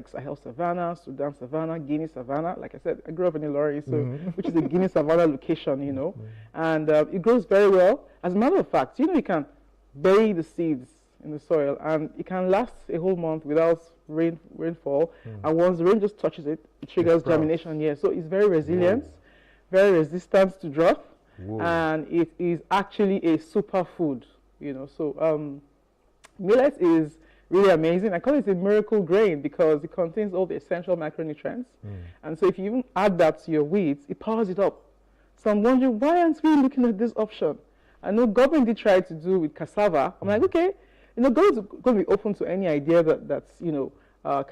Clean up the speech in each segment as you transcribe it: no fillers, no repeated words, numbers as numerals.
like Sahel Savannah, Sudan Savannah, Guinea Savannah. Like I said, I grew up in Ilori, so which is a Guinea Savannah location, and it grows very well. As a matter of fact, you can bury the seeds in the soil, and it can last a whole month without rainfall. And once the rain just touches it, it triggers germination. Yeah, so it's very resilient, very resistant to drought, and it is actually a superfood. So millet is really amazing. I call it a miracle grain because it contains all the essential macronutrients. And so if you even add that to your wheat, it powers it up. So I'm wondering, why aren't we looking at this option? I know government did try to do with cassava. I'm like, okay, government is going to be open to any idea that's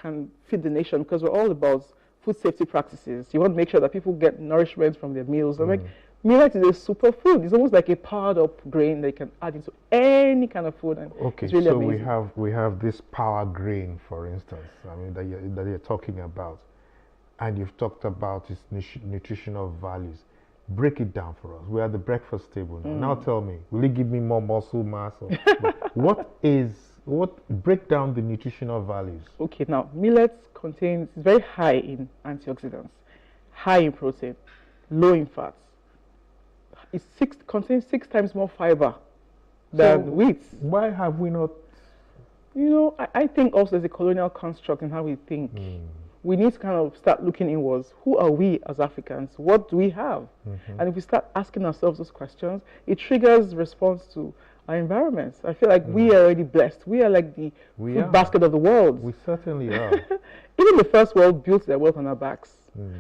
can feed the nation, because we're all about food safety practices. You want to make sure that people get nourishment from their meals. I'm like, millet is a superfood. It's almost like a powered up grain that you can add into any kind of food, and it's really amazing. So we have this power grain, for instance, that you're talking about, and you've talked about its nutritional values. Break it down for us. We're at the breakfast table now. Now tell me, will it give me more muscle mass? Break down the nutritional values. Okay, now millet it's very high in antioxidants, high in protein, low in fats. It contains 6 times more fiber than wheat. Why have we not? I think also there's a colonial construct in how we think. We need to kind of start looking inwards. Who are we as Africans? What do we have? And if we start asking ourselves those questions, it triggers response to our environments. I feel like we are already blessed. We are like the food basket of the world. We certainly are. Even the first world built their wealth on our backs.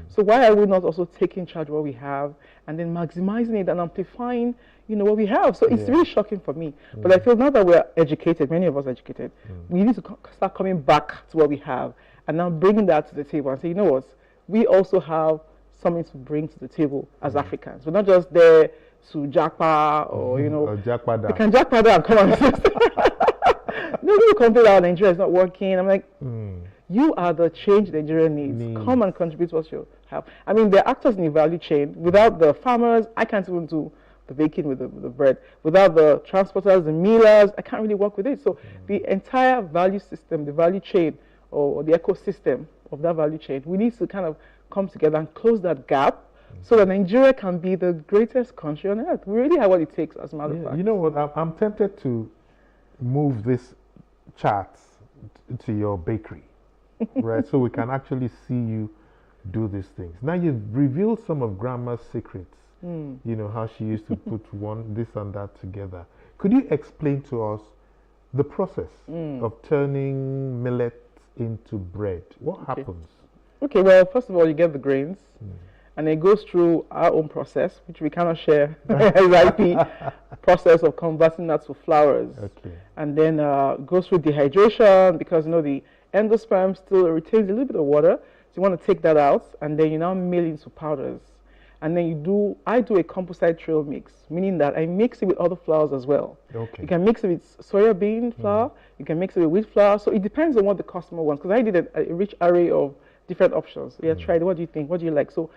So why are we not also taking charge of what we have and then maximizing it and amplifying, what we have? So it's really shocking for me. But I feel now that we're educated, many of us educated, we need to start coming back to what we have and now bringing that to the table and say, you know what, we also have something to bring to the table as Africans. We're not just there to jackpot or, jackpot we can jackpot and come on. No, people complain that Nigeria is not working. I'm like, you are the change Nigeria needs. Come and contribute what you have. I mean, there are actors in the value chain. Without the farmers, I can't even do the baking with the bread. Without the transporters, the millers, I can't really work with it. So the entire value system, the value chain, or the ecosystem of that value chain, we need to kind of come together and close that gap so that Nigeria can be the greatest country on earth. We really have what it takes, as a matter of fact. You know what? I'm tempted to move this chart to your bakery, right? So we can actually see you do these things. Now you've revealed some of Grandma's secrets. How she used to put this and that together. Could you explain to us the process of turning millet into bread? What happens? Okay, well, first of all, you get the grains, and it goes through our own process, which we cannot share, IP process of converting that to flours. Okay. And then goes through dehydration, because the endosperm still retains a little bit of water, so you want to take that out, and then you now mill into powders. And then I do a composite trail mix, meaning that I mix it with other flours as well. Okay. You can mix it with soya bean flour, you can mix it with wheat flour, so it depends on what the customer wants, because I did a rich array of different options. Try it. What do you think? What do you like? So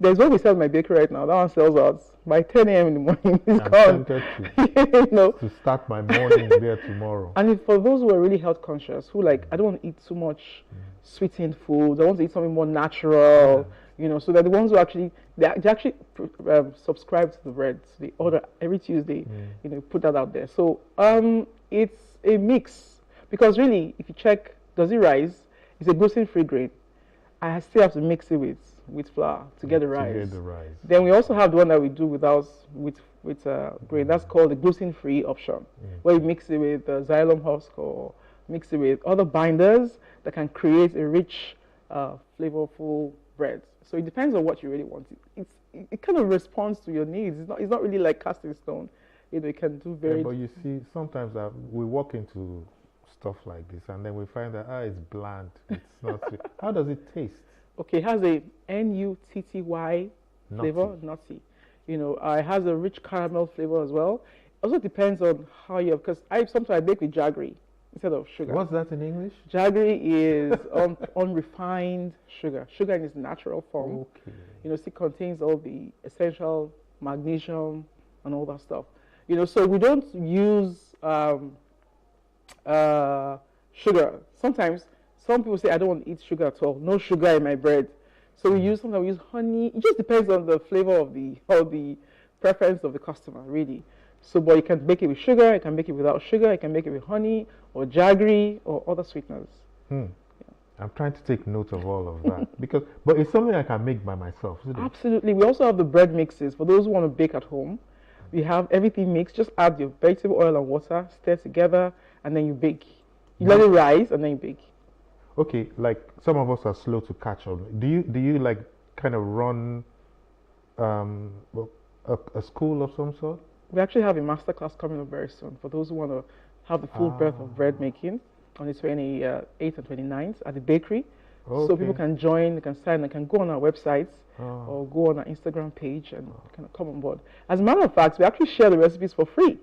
there's what we sell in my bakery right now. That one sells out by 10 a.m. in the morning. It's gone. To start my morning there tomorrow. And for those who are really health conscious, who I don't want to eat too much sweetened foods, I want to eat something more natural, so that the ones who actually subscribe to the bread. So they order every Tuesday, put that out there. So it's a mix, because really, if you check, does it rise? It's a gluten-free grain. I still have to mix it with flour to get the rice. Then we also have the one that we do with grain. That's called the gluten-free option, where you mix it with xylem husk or mix it with other binders that can create a rich, flavorful bread. So it depends on what you really want. It kind of responds to your needs. It's not really like cast in stone. It can do very. But you see, sometimes we walk into stuff like this, and then we find that it's bland. It's not sweet. How does it taste? Okay, it has a nutty flavor, nutty. It has a rich caramel flavor as well. Also depends on how because sometimes I bake with jaggery instead of sugar. What's that in English? Jaggery is unrefined sugar. Sugar in its natural form. Okay. It contains all the essential magnesium and all that stuff. So we don't use sugar. Sometimes Some people say I don't want to eat sugar at all. No sugar in my bread. So we use sometimes we use honey. It just depends on the flavor of the preference of the customer, really. So, but you can make it with sugar. You can make it without sugar. You can make it with honey or jaggery or other sweeteners. Hmm. I'm trying to take note of all of that but it's something I can make by myself, isn't it? Absolutely. We also have the bread mixes for those who want to bake at home. We have everything mixed. Just add your vegetable oil and water, stir together, and then you bake. You let it rise, and then you bake. Okay, like some of us are slow to catch on. Do you like kind of run a school of some sort? We actually have a masterclass coming up very soon for those who want to have the full breadth of bread making on the 28th and 29th at the bakery. Okay. So people can join, they can sign, they can go on our websites or go on our Instagram page and kind of come on board. As a matter of fact, we actually share the recipes for free.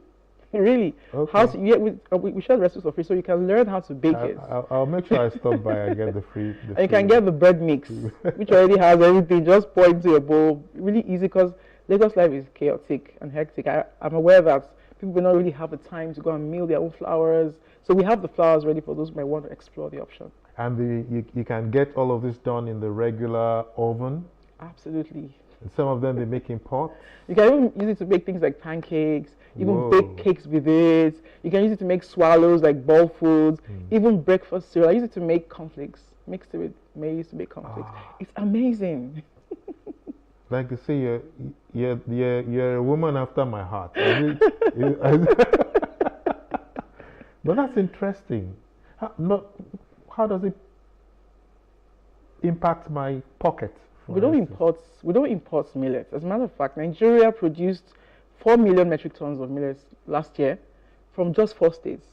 Really. Okay. We share the recipes for free so you can learn how to bake it. I'll make sure I stop by and get the free. And you can get the bread mix, which already has everything. Just pour into your bowl. Really easy because Lagos life is chaotic and hectic. I'm aware that people will not really have the time to go and mill their own flours. So we have the flours ready for those who might want to explore the option. And you can get all of this done in the regular oven? Absolutely. And some of them they make in pots? You can even use it to make things like pancakes, even bake cakes with it. You can use it to make swallows like ball foods, even breakfast cereal. I use it to make cornflakes, mixed it with maize to make cornflakes. It's amazing. Like they say, you're a woman after my heart. But that's interesting. How does it impact my pocket? We don't import millets. As a matter of fact, Nigeria produced 4 million metric tons of millets last year from just 4 states.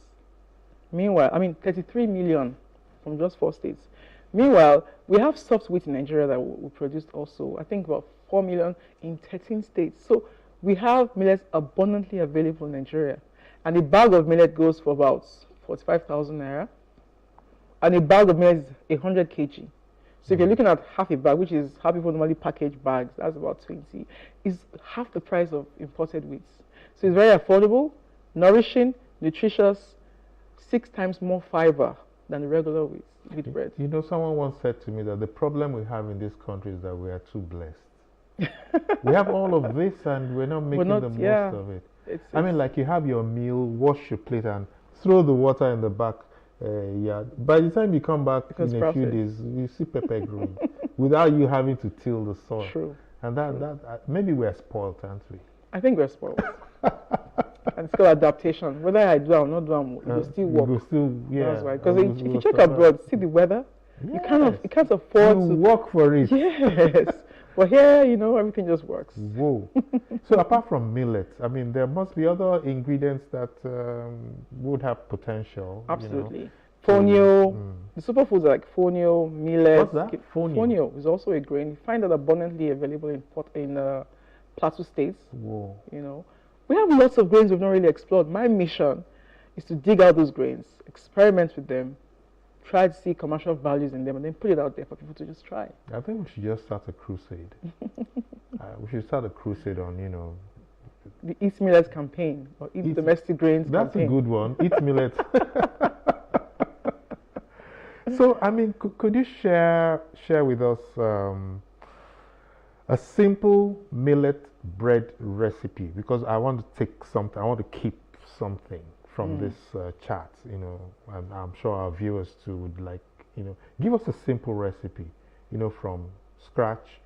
Meanwhile, 33 million from just 4 states. Meanwhile, we have soft wheat in Nigeria that we produced also, I think about 4 million in 13 states. So we have millets abundantly available in Nigeria. And a bag of millet goes for about 45,000 naira. And a bag of millet is 100 kg. So if you're looking at half a bag, which is how people normally package bags, that's about 20, is half the price of imported wheat. So it's very affordable, nourishing, nutritious, 6 times more fiber than the regular wheat bread. You know, someone once said to me that the problem we have in this country is that we are too blessed. We have all of this and we're not making the most of it. Like you have your meal, wash your plate and throw the water in the back. By the time you come back in a few days, you see pepper growing without you having to till the soil. True. And that maybe we're spoiled, aren't we? I think we're spoiled. And it's called adaptation. Whether I do or not do, it will still work. It will still, That's right. Because if you check abroad, see the weather, you can't afford to work for it. Yes. But here, everything just works. Whoa. So apart from millets, there must be other ingredients that would have potential. Absolutely. Fonio, the superfoods are like fonio, millet. What's that? Fonio is also a grain. You find that abundantly available in Plateau states. Whoa. We have lots of grains we've not really explored. My mission is to dig out those grains, experiment with them, try to see commercial values in them, and then put it out there for people to just try. I think we should just start a crusade. We should start a crusade on, the Eat Millets campaign, or Eat Domestic Grains That's campaign. A good one. Eat millets. So, could you share with us a simple millet bread recipe? Because I want to take something, I want to keep something from this chat, and I'm sure our viewers too would like, give us a simple recipe, from scratch.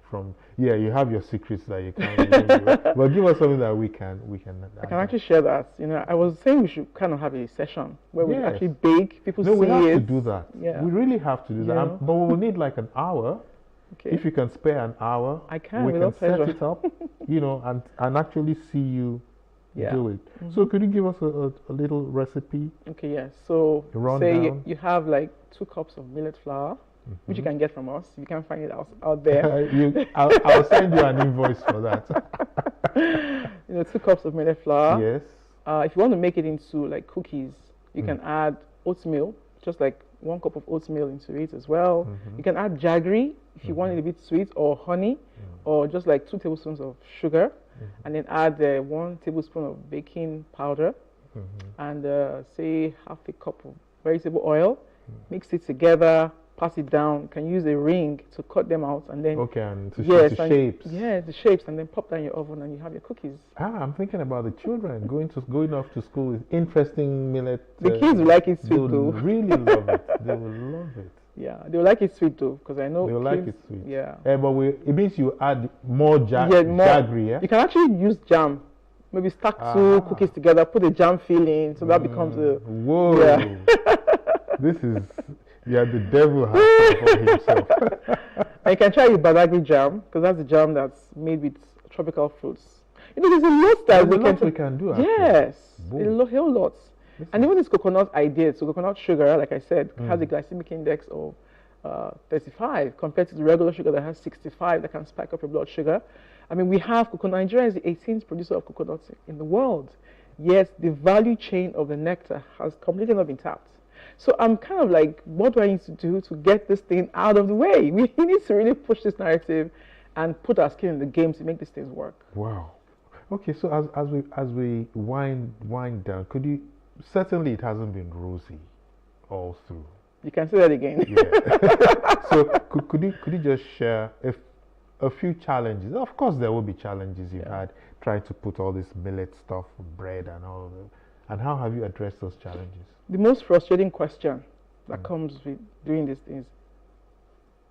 You have your secrets that you can't do, but give us something that we can. I can actually share that. I was saying we should kind of have a session where we actually bake. People see it. No, we have to do that. Yeah. We really have to do that. But we'll need like an hour. Okay. If you can spare an hour, I can. We can set it up, and actually see you do it. So could you give us a little recipe? Okay, yes. So say you have like 2 cups of millet flour, which you can get from us. You can find it out there. I'll send you an invoice for that. 2 cups of millet flour. Yes. If you want to make it into like cookies, you can add oatmeal, just like 1 cup of oatmeal into it as well. You can add jaggery if you want it a bit sweet, or honey, or just like 2 tablespoons of sugar, and then add 1 tablespoon of baking powder, and say half a cup of vegetable oil. mix it together, pass it down. You can use a ring to cut them out, and then Okay, and to and shapes. yeah, the shapes, and then pop that in your oven, and you have your cookies. I'm thinking about the children going off to school with interesting millet. The kids will like it They sweet will too. really love it. They will love it. Yeah, they will like it sweet too, because I know They will like kids, it sweet. Yeah. But it means you add more More. jaggery, yeah? You can actually use jam. Maybe stack two cookies together, put the jam filling, so that becomes a. Whoa! Yeah. This is the devil has come for himself. And you can try with Badagry jam, because that's the jam that's made with tropical fruits. You know, there's a lot that we can do. Actually. Yes, Boom. a whole lot. And even this coconut idea, so coconut sugar, like I said, has a glycemic index of 35 compared to the regular sugar that has 65 that can spike up your blood sugar. I mean, we have coconut. Nigeria is the 18th producer of coconut in the world, yet the value chain of the nectar has completely not been tapped. So I'm kind of like, what do I need to do to get this thing out of the way? We need to really push this narrative and put our skin in the game to make these things work. Wow. Okay, so as we wind down, could you? Certainly, it hasn't been rosy all through. You can say that again. Yeah. So could you just share a few challenges? Of course, there will be challenges you've had trying to put all this millet stuff, bread, and all of it. And how have you addressed those challenges? The most frustrating question that comes with doing these things: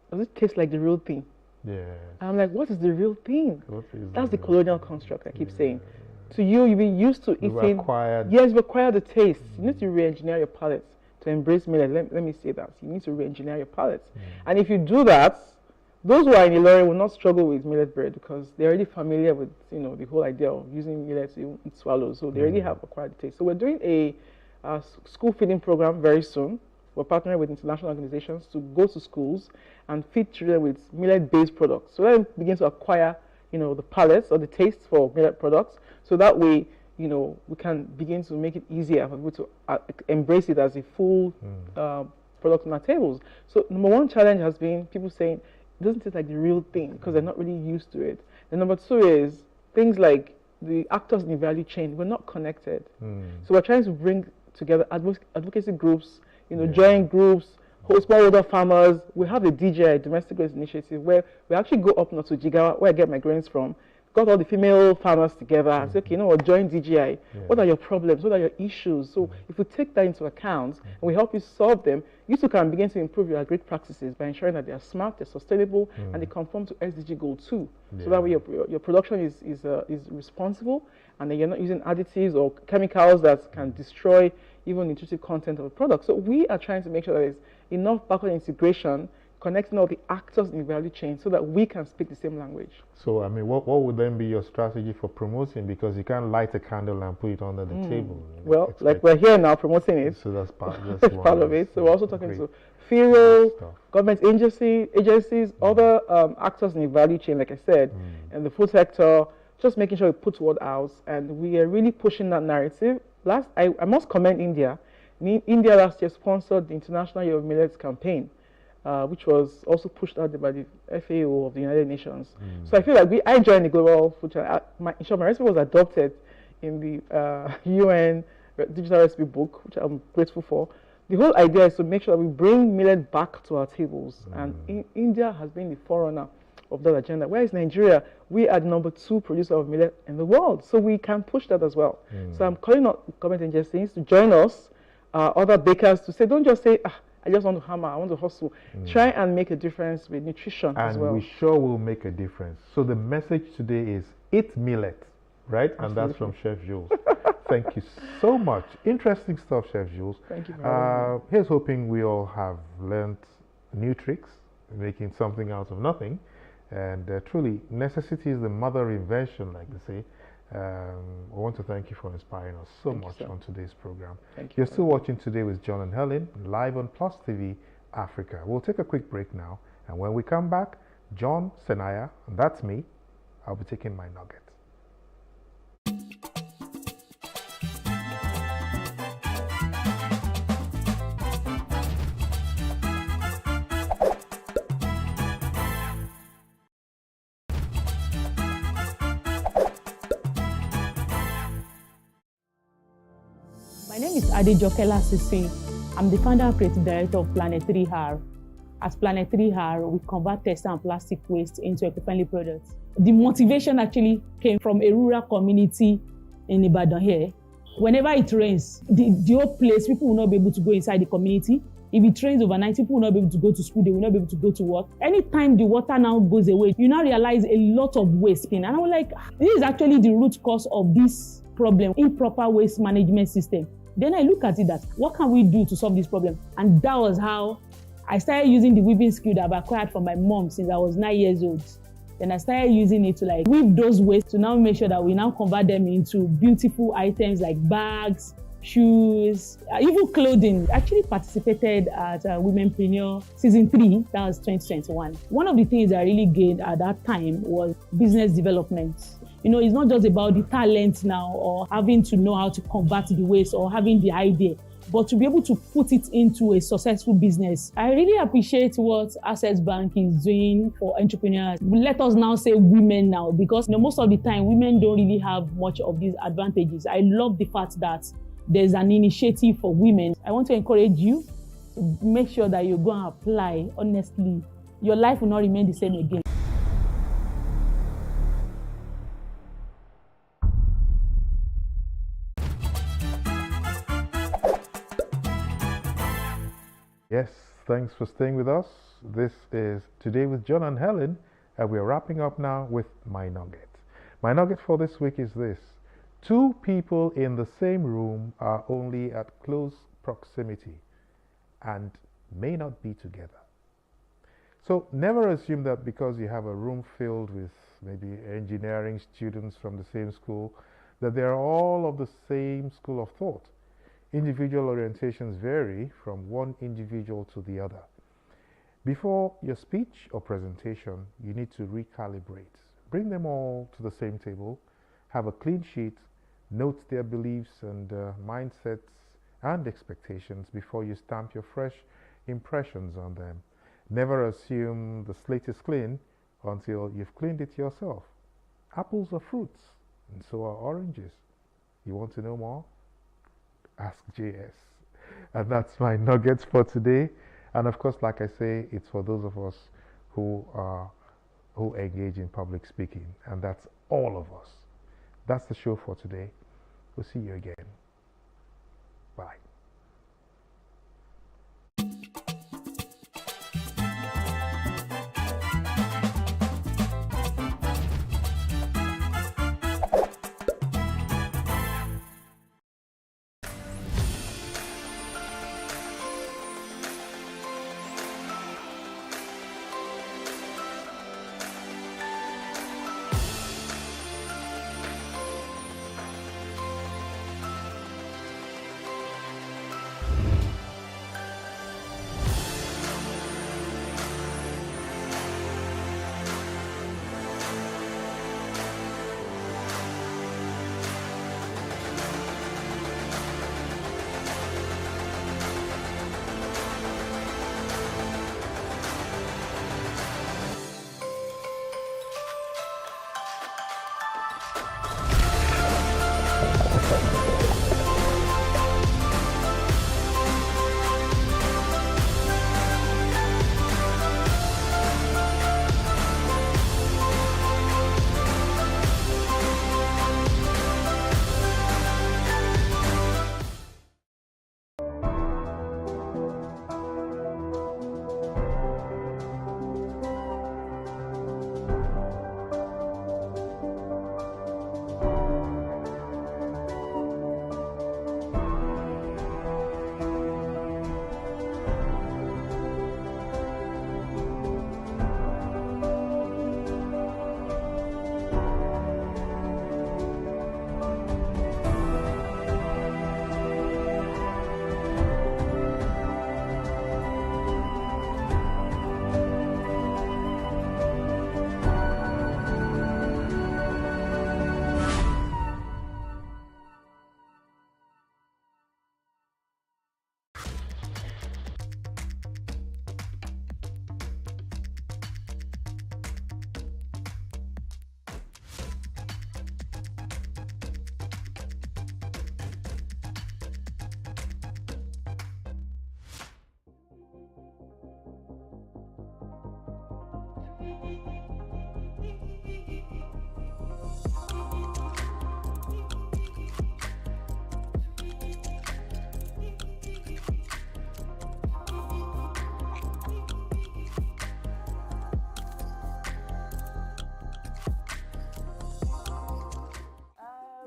does it taste like the real thing? Yeah. And I'm like, what is the real thing? That's the real colonial construct I keep saying. To you, you've been used to eating. Acquired. Yes, you've acquired the taste. You need to re-engineer your palate to embrace millet. Let me say that. You need to re-engineer your palate. And if you do that, those who are in Ilorin will not struggle with millet bread because they're already familiar with, the whole idea of using millet to eat swallows. So they already have acquired the taste. So we're doing a school feeding program very soon. We're partnering with international organizations to go to schools and feed children with millet-based products. So let them begin to acquire, the palates or the taste for millet products. So that way, we can begin to make it easier for people to embrace it as a full product on our tables. So number one challenge has been people saying it doesn't taste like the real thing because they're not really used to it. And number two is things like the actors in the value chain, we're not connected. So we're trying to bring together advocacy groups, joint groups, smallholder farmers. We have the DGI, Domestic Grains Initiative, where we actually go up north to Jigawa, where I get my grains from, got all the female farmers together and say, okay, join DGI. What are your problems? What are your issues? So if we take that into account and we help you solve them, you too can begin to improve your agri practices by ensuring that they are smart, they're sustainable, and they conform to SDG Goal 2. So that way your production is responsible, and then you're not using additives or chemicals that can destroy even nutritive content of a product. So we are trying to make sure that there's enough backward integration connecting all the actors in the value chain so that we can speak the same language. So, I mean, what would then be your strategy for promoting? Because you can't light a candle and put it under the table. Well, like we're here now promoting it. So that's part, part of it. So we're also talking to FIRO, government agencies, other actors in the value chain, like I said, and the food sector, just making sure we put word out. And we are really pushing that narrative. I must commend India. India last year sponsored the International Year of Millets campaign, which was also pushed out by the FAO of the United Nations. So I feel like I joined the Global Food Challenge. My recipe was adopted in the UN Digital Recipe Book, which I'm grateful for. The whole idea is to make sure that we bring millet back to our tables. And India has been the forerunner of that agenda. Whereas Nigeria, we are the number 2 producer of millet in the world. So we can push that as well. So I'm calling on government agencies to join us, other bakers to say, don't just say, I just want to hammer, I want to hustle. Try and make a difference with nutrition as well. And we sure will make a difference. So the message today is eat millet, right? Absolutely. And that's from Chef Jules. Thank you so much. Interesting stuff, Chef Jules. Thank you very much. Here's hoping we all have learned new tricks, making something out of nothing. And truly, necessity is the mother of invention, like they say. I want to thank you for inspiring us so much on today's program. Thank you. You're still watching Today with John and Helen, live on Plus TV Africa. We'll take a quick break now. And when we come back, John Senaya, and that's me, I'll be taking my nugget. My name is Adejoke Lasisi. I'm the founder and creative director of Planet 3R. At Planet 3R, we convert textile and plastic waste into eco-friendly products. The motivation actually came from a rural community in Ibadan here. Whenever it rains, the whole place, people will not be able to go inside the community. If it rains overnight, people will not be able to go to school, they will not be able to go to work. Anytime the water now goes away, you now realize a lot of waste. And I was like, this is actually the root cause of this problem, improper waste management system. Then I look at it that, what can we do to solve this problem? And that was how I started using the weaving skill that I've acquired from my mom since I was 9 years old. Then I started using it to like weave those waste to now make sure that we now convert them into beautiful items like bags, shoes, even clothing. I actually participated at Womenpreneur Season 3, that was 2021. One of the things I really gained at that time was business development. You know, it's not just about the talent now or having to know how to convert the waste or having the idea, but to be able to put it into a successful business. I really appreciate what Access Bank is doing for entrepreneurs. Let us now say women now, because most of the time women don't really have much of these advantages. I love the fact that there's an initiative for women. I want to encourage you to make sure that you go and apply honestly. Your life will not remain the same again. Yes, thanks for staying with us. This is Today with John and Helen, and we're wrapping up now with my nugget. My nugget for this week is this: 2 people in the same room are only at close proximity and may not be together. So never assume that because you have a room filled with maybe engineering students from the same school, that they're all of the same school of thought. Individual orientations vary from one individual to the other. Before your speech or presentation, you need to recalibrate. Bring them all to the same table, have a clean sheet, note their beliefs and mindsets and expectations before you stamp your fresh impressions on them. Never assume the slate is clean until you've cleaned it yourself. Apples are fruits, and so are oranges. You want to know more? Ask JS. And that's my nuggets for today. And of course, like I say, it's for those of us who engage in public speaking, and that's all of us. That's the show for today. We'll see you again. Bye.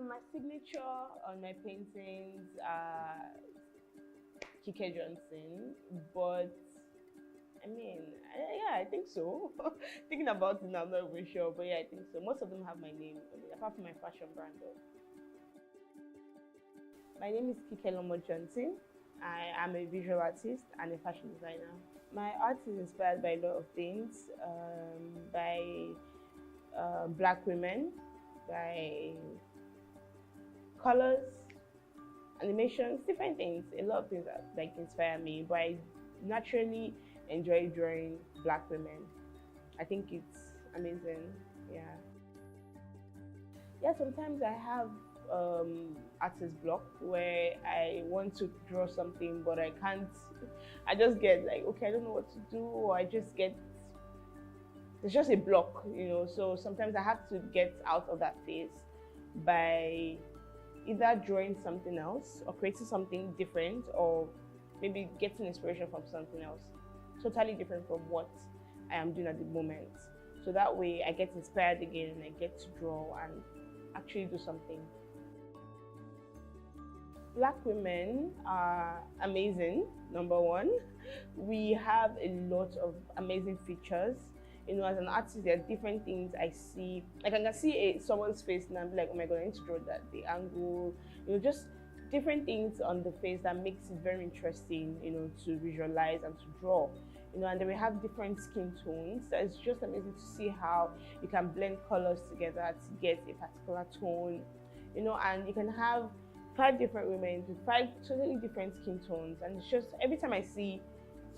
My signature on my paintings are Kike Johnson, but I mean, yeah, I think so. Thinking about it now, I'm not even sure, but yeah, I think so. Most of them have my name on it, apart from my fashion brand though. My name is Kike Lomo Johnson. I am a visual artist and a fashion designer. My art is inspired by a lot of things, by Black women, by colors, animations, different things. A lot of things that like inspire me, but I naturally enjoy drawing Black women. I think it's amazing. Yeah. Yeah, sometimes I have artist block where I want to draw something but I can't. I just get like, okay, I don't know what to do, or I just get, there's just a block, you know. So sometimes I have to get out of that phase by either drawing something else or creating something different, or maybe getting inspiration from something else totally different from what I am doing at the moment. So that way I get inspired again and I get to draw and actually do something. Black women are amazing, number one. We have a lot of amazing features. You know, as an artist, there are different things I see. Like I can see someone's face and I'm like, oh my God, I need to draw that, the angle, you know, just different things on the face that makes it very interesting, you know, to visualize and to draw. You know, and then we have different skin tones. So it's just amazing to see how you can blend colors together to get a particular tone, you know, and you can have 5 different women with 5 totally different skin tones. And it's just, every time I see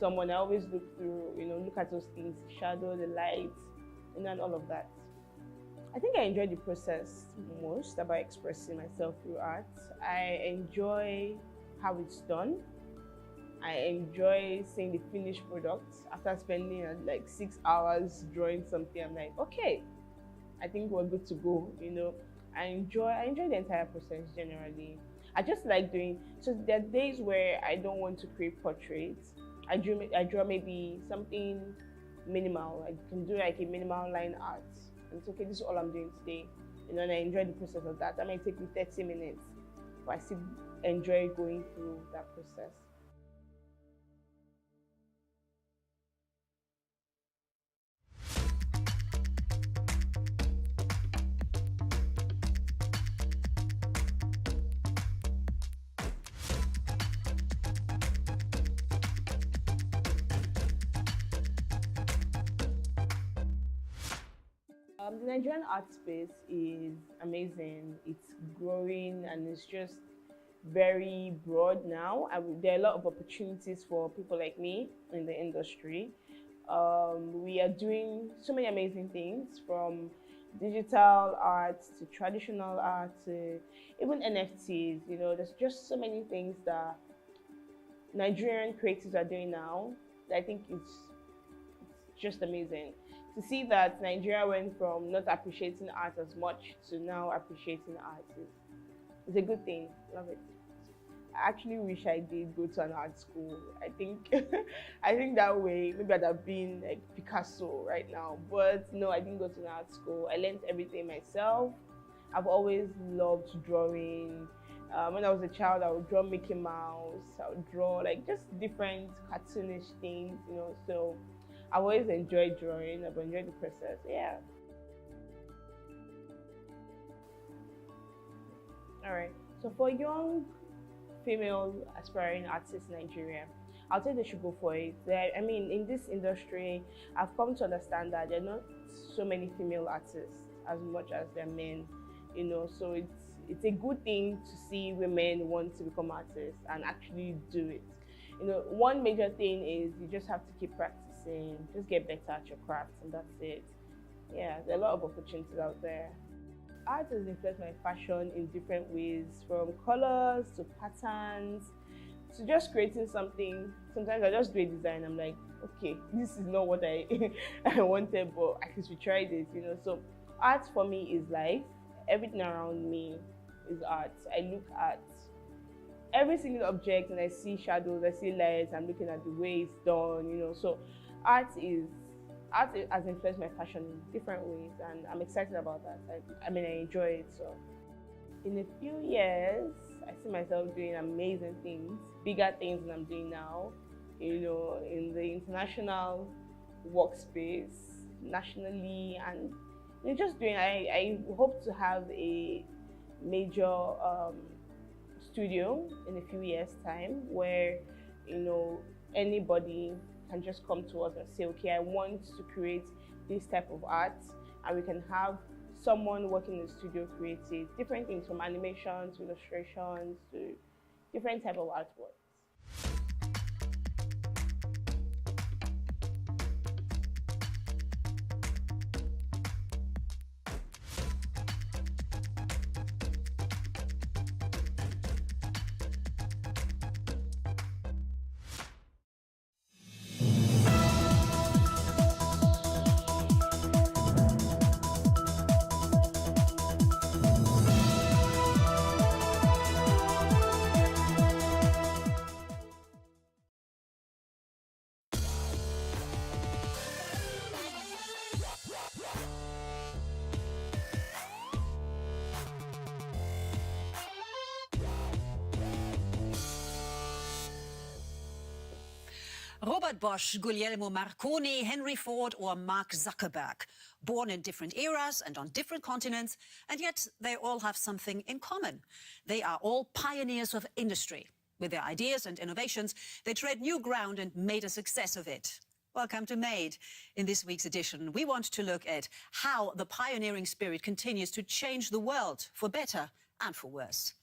someone, I always look through, you know, look at those things, the shadow, the light, you know, and all of that. I think I enjoy the process most about expressing myself through art. I enjoy how it's done. I enjoy seeing the finished product. After spending like 6 hours drawing something, I'm like, okay, I think we're good to go, you know. I enjoy the entire process generally. I just like doing, so there are days where I don't want to create portraits. I draw maybe something minimal. I can do like a minimal line art. And it's okay, this is all I'm doing today. You know, and I enjoy the process of that. That might take me 30 minutes, but I still enjoy going through that process. The Nigerian art space is amazing. It's growing and it's just very broad now. There are a lot of opportunities for people like me in the industry. We are doing so many amazing things, from digital art to traditional art to even NFTs. You know, there's just so many things that Nigerian creatives are doing now that I think it's just amazing. To see that Nigeria went from not appreciating art as much to now appreciating art is a good thing. Love it. I actually wish I did go to an art school. I think I think that way maybe I'd have been like Picasso right now. But no, I didn't go to an art school. I learned everything myself. I've always loved drawing. When I was a child, I would draw Mickey Mouse. I would draw like just different cartoonish things, you know. So I've always enjoyed drawing. I've enjoyed the process. Yeah. All right. So for young female aspiring artists in Nigeria, I'll say they should go for it. I mean, in this industry, I've come to understand that there are not so many female artists as much as there are men, you know. So it's a good thing to see women want to become artists and actually do it. You know, one major thing is you just have to keep practicing, just get better at your craft, and that's it. Yeah, there are a lot of opportunities out there. Art has influenced my fashion in different ways, from colors to patterns to just creating something. Sometimes I just do a design, I'm like, okay, this is not what I I wanted, but at least we tried it, you know. So art for me is life. Everything around me is art. I look at every single object and I see shadows, I see lights, I'm looking at the way it's done, you know. So art has influenced my fashion in different ways, and I'm excited about that. I mean, I enjoy it. So in a few years, I see myself doing amazing things, bigger things than I'm doing now, you know, in the international workspace, nationally, and you know, just doing, I hope to have a major studio in a few years' time where, you know, anybody can just come to us and say, okay, I want to create this type of art, and we can have someone working in the studio create it. Different things, from animations to illustrations to different type of artwork. Robert Bosch, Guglielmo Marconi, Henry Ford, or Mark Zuckerberg. Born in different eras and on different continents, and yet they all have something in common. They are all pioneers of industry. With their ideas and innovations, they tread new ground and made a success of it. Welcome to Made. In this week's edition, we want to look at how the pioneering spirit continues to change the world for better and for worse.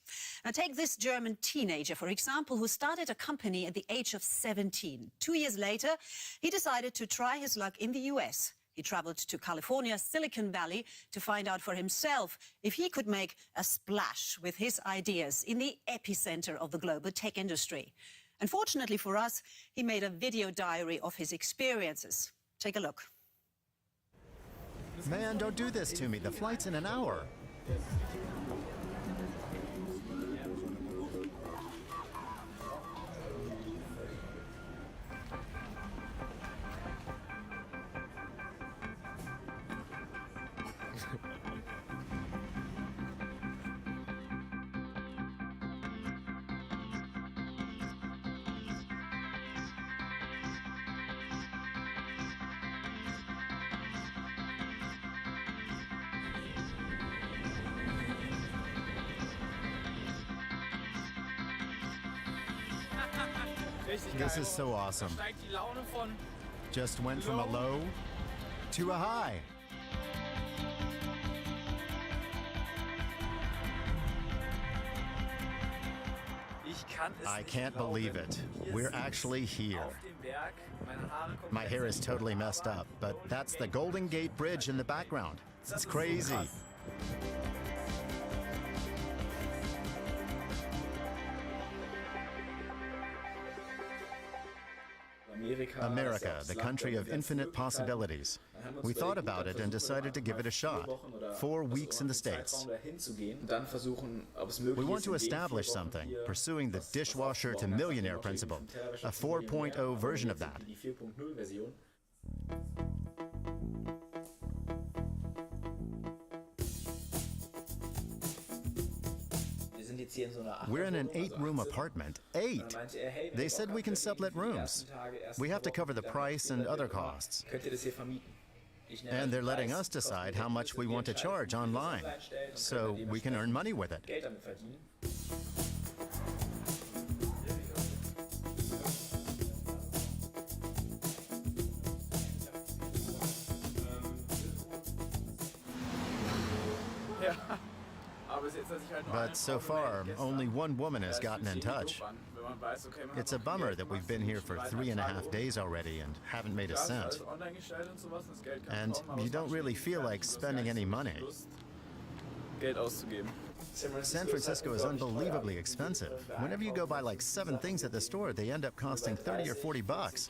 Now, take this German teenager, for example, who started a company at the age of 17. 2 years later, he decided to try his luck in the US. He traveled to California's Silicon Valley to find out for himself if he could make a splash with his ideas in the epicenter of the global tech industry. Unfortunately for us, he made a video diary of his experiences. Take a look. Man, don't do this to me. The flight's in an hour. This is so awesome. Just went from a low to a high. I can't believe it. We're actually here. My hair is totally messed up, but that's the Golden Gate Bridge in the background. It's crazy. America, the country of infinite possibilities. We thought about it and decided to give it a shot. 4 weeks in the States. We want to establish something, pursuing the dishwasher to millionaire principle, a 4.0 version of that. We're in an 8-room apartment. 8! They said we can sublet rooms. We have to cover the price and other costs. And they're letting us decide how much we want to charge online, so we can earn money with it. But so far, only one woman has gotten in touch. It's a bummer that we've been here for 3.5 days already and haven't made a cent. And you don't really feel like spending any money. San Francisco is unbelievably expensive. Whenever you go buy like 7 things at the store, they end up costing 30 or 40 bucks.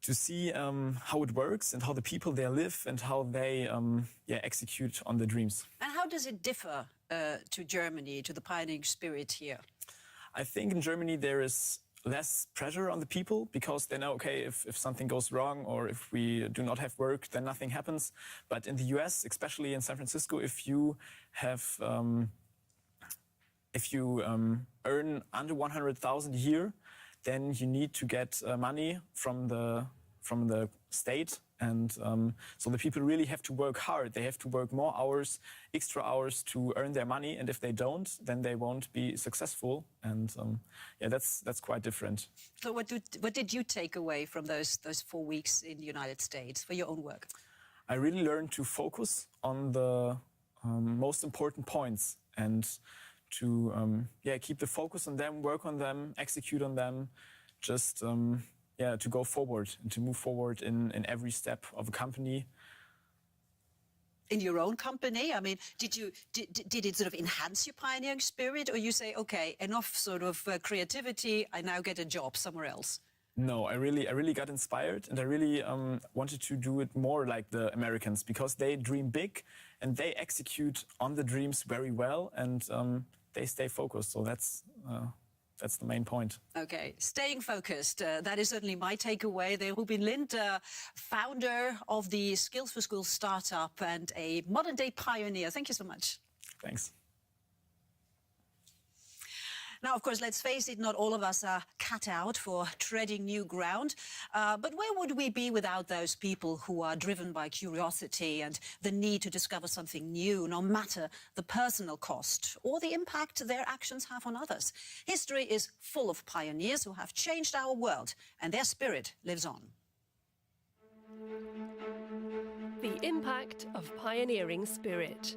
to see how it works and how the people there live and how they execute on the dreams. And how does it differ to Germany, to the pioneering spirit here? I think in Germany there is less pressure on the people because they know, okay, if something goes wrong or if we do not have work, then nothing happens. But in the US, especially in San Francisco, if you have earn under 100,000 a year, then you need to get money from the state, and so the people really have to work hard. They have to work more hours, extra hours to earn their money, and if they don't, then they won't be successful. And that's quite different. So what did you take away from those 4 weeks in the United States for your own work? I really learned to focus on the most important points and to keep the focus on them, work on them, execute on them, just to go forward and to move forward in every step of a company. In your own company, I mean, did it sort of enhance your pioneering spirit, or you say, okay, enough sort of creativity, I now get a job somewhere else? No, I really got inspired, and I really wanted to do it more like the Americans, because they dream big and they execute on the dreams very well, and they stay focused. So that's the main point. Okay, staying focused. That is certainly my takeaway. There, Rubin Lind, founder of the Skills for Schools startup and a modern-day pioneer. Thank you so much. Thanks. Now, of course, let's face it, not all of us are cut out for treading new ground. But where would we be without those people who are driven by curiosity and the need to discover something new, no matter the personal cost or the impact their actions have on others? History is full of pioneers who have changed our world, and their spirit lives on. The impact of pioneering spirit.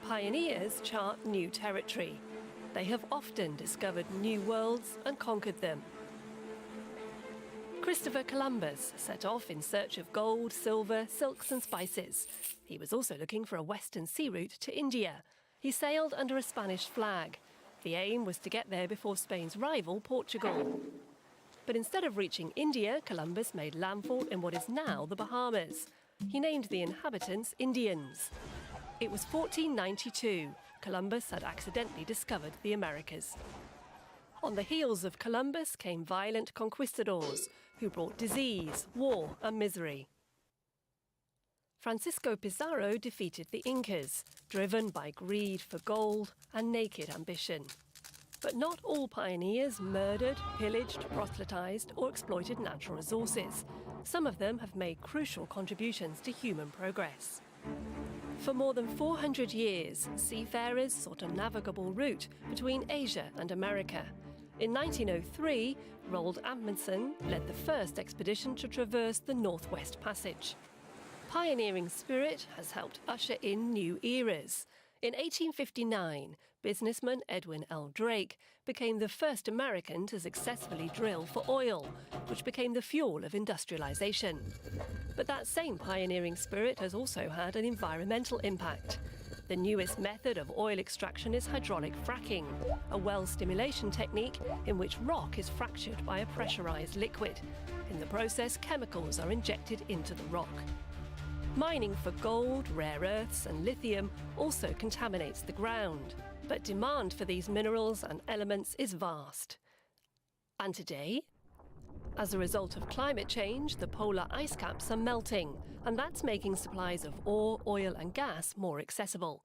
Pioneers chart new territory. They have often discovered new worlds and conquered them. Christopher Columbus set off in search of gold, silver, silks and spices. He was also looking for a western sea route to India. He sailed under a Spanish flag. The aim was to get there before Spain's rival, Portugal. But instead of reaching India, Columbus made landfall in what is now the Bahamas. He named the inhabitants Indians. It was 1492. Columbus had accidentally discovered the Americas. On the heels of Columbus came violent conquistadors who brought disease, war and misery. Francisco Pizarro defeated the Incas, driven by greed for gold and naked ambition. But not all pioneers murdered, pillaged, proselytized or exploited natural resources. Some of them have made crucial contributions to human progress. For more than 400 years, seafarers sought a navigable route between Asia and America. In 1903, Roald Amundsen led the first expedition to traverse the Northwest Passage. Pioneering spirit has helped usher in new eras. In 1859, businessman Edwin L. Drake became the first American to successfully drill for oil, which became the fuel of industrialization. But that same pioneering spirit has also had an environmental impact. The newest method of oil extraction is hydraulic fracking, a well stimulation technique in which rock is fractured by a pressurized liquid. In the process, chemicals are injected into the rock. Mining for gold, rare earths and lithium also contaminates the ground. But demand for these minerals and elements is vast. And today, as a result of climate change, the polar ice caps are melting, and that's making supplies of ore, oil and gas more accessible.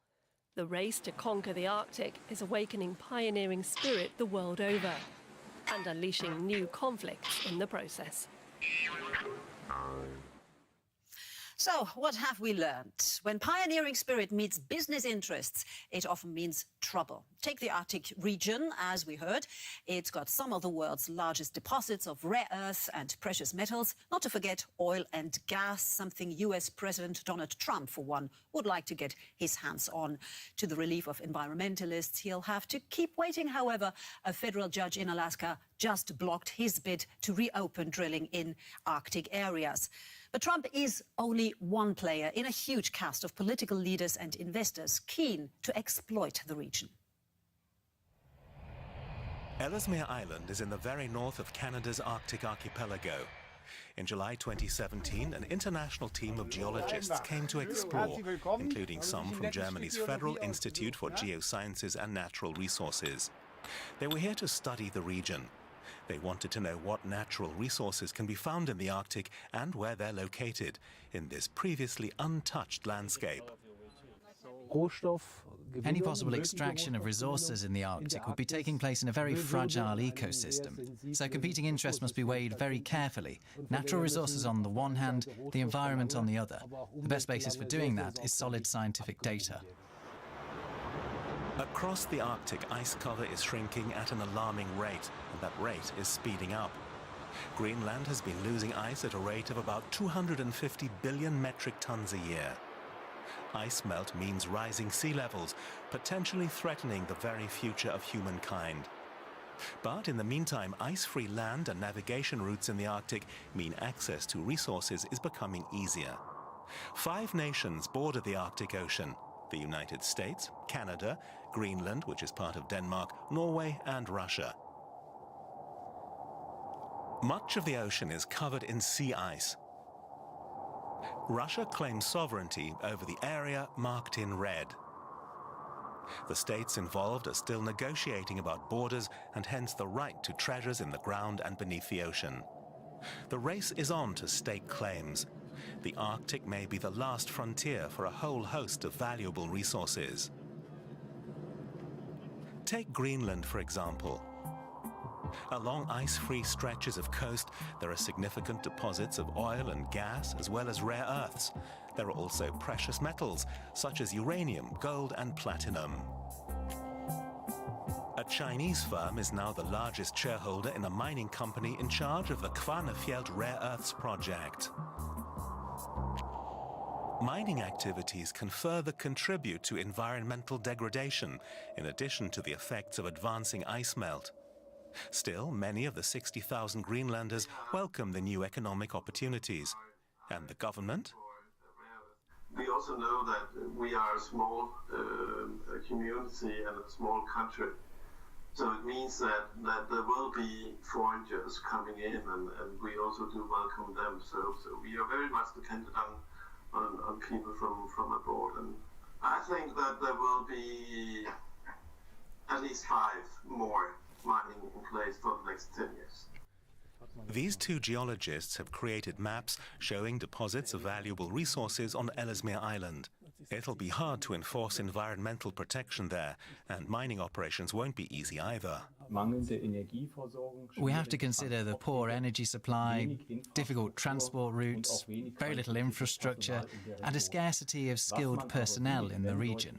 The race to conquer the Arctic is awakening pioneering spirit the world over and unleashing new conflicts in the process. So, what have we learned? When pioneering spirit meets business interests, it often means trouble. Take the Arctic region, as we heard. It's got some of the world's largest deposits of rare earths and precious metals, not to forget oil and gas, something US President Donald Trump, for one, would like to get his hands on. To the relief of environmentalists, he'll have to keep waiting, however. A federal judge in Alaska just blocked his bid to reopen drilling in Arctic areas. But Trump is only one player in a huge cast of political leaders and investors keen to exploit the region. Ellesmere Island is in the very north of Canada's Arctic archipelago. In July 2017, an international team of geologists came to explore, including some from Germany's Federal Institute for Geosciences and Natural Resources. They were here to study the region. They wanted to know what natural resources can be found in the Arctic and where they're located in this previously untouched landscape. Any possible extraction of resources in the Arctic would be taking place in a very fragile ecosystem. So competing interests must be weighed very carefully. Natural resources on the one hand, the environment on the other. The best basis for doing that is solid scientific data. Across the Arctic, ice cover is shrinking at an alarming rate, and that rate is speeding up. Greenland has been losing ice at a rate of about 250 billion metric tons a year. Ice melt means rising sea levels, potentially threatening the very future of humankind. But in the meantime, ice-free land and navigation routes in the Arctic mean access to resources is becoming easier. 5 nations border the Arctic Ocean: the United States, Canada, Greenland, which is part of Denmark, Norway, and Russia. Much of the ocean is covered in sea ice. Russia claims sovereignty over the area marked in red. The states involved are still negotiating about borders and hence the right to treasures in the ground and beneath the ocean. The race is on to stake claims. The Arctic may be the last frontier for a whole host of valuable resources. Take Greenland, for example. Along ice-free stretches of coast, there are significant deposits of oil and gas, as well as rare earths. There are also precious metals, such as uranium, gold, and platinum. A Chinese firm is now the largest shareholder in a mining company in charge of the Kvanefjeld Rare Earths project. Mining activities can further contribute to environmental degradation, in addition to the effects of advancing ice melt. Still, many of the 60,000 Greenlanders welcome the new economic opportunities. And the government? We also know that we are a small community and a small country. So it means that there will be foreigners coming in, and we also do welcome them. So we are very much dependent on people from abroad. And I think that there will be at least 5 more mining in place for the next 10 years. These 2 geologists have created maps showing deposits of valuable resources on Ellesmere Island. It'll be hard to enforce environmental protection there, and mining operations won't be easy either. We have to consider the poor energy supply, difficult transport routes, very little infrastructure, and a scarcity of skilled personnel in the region.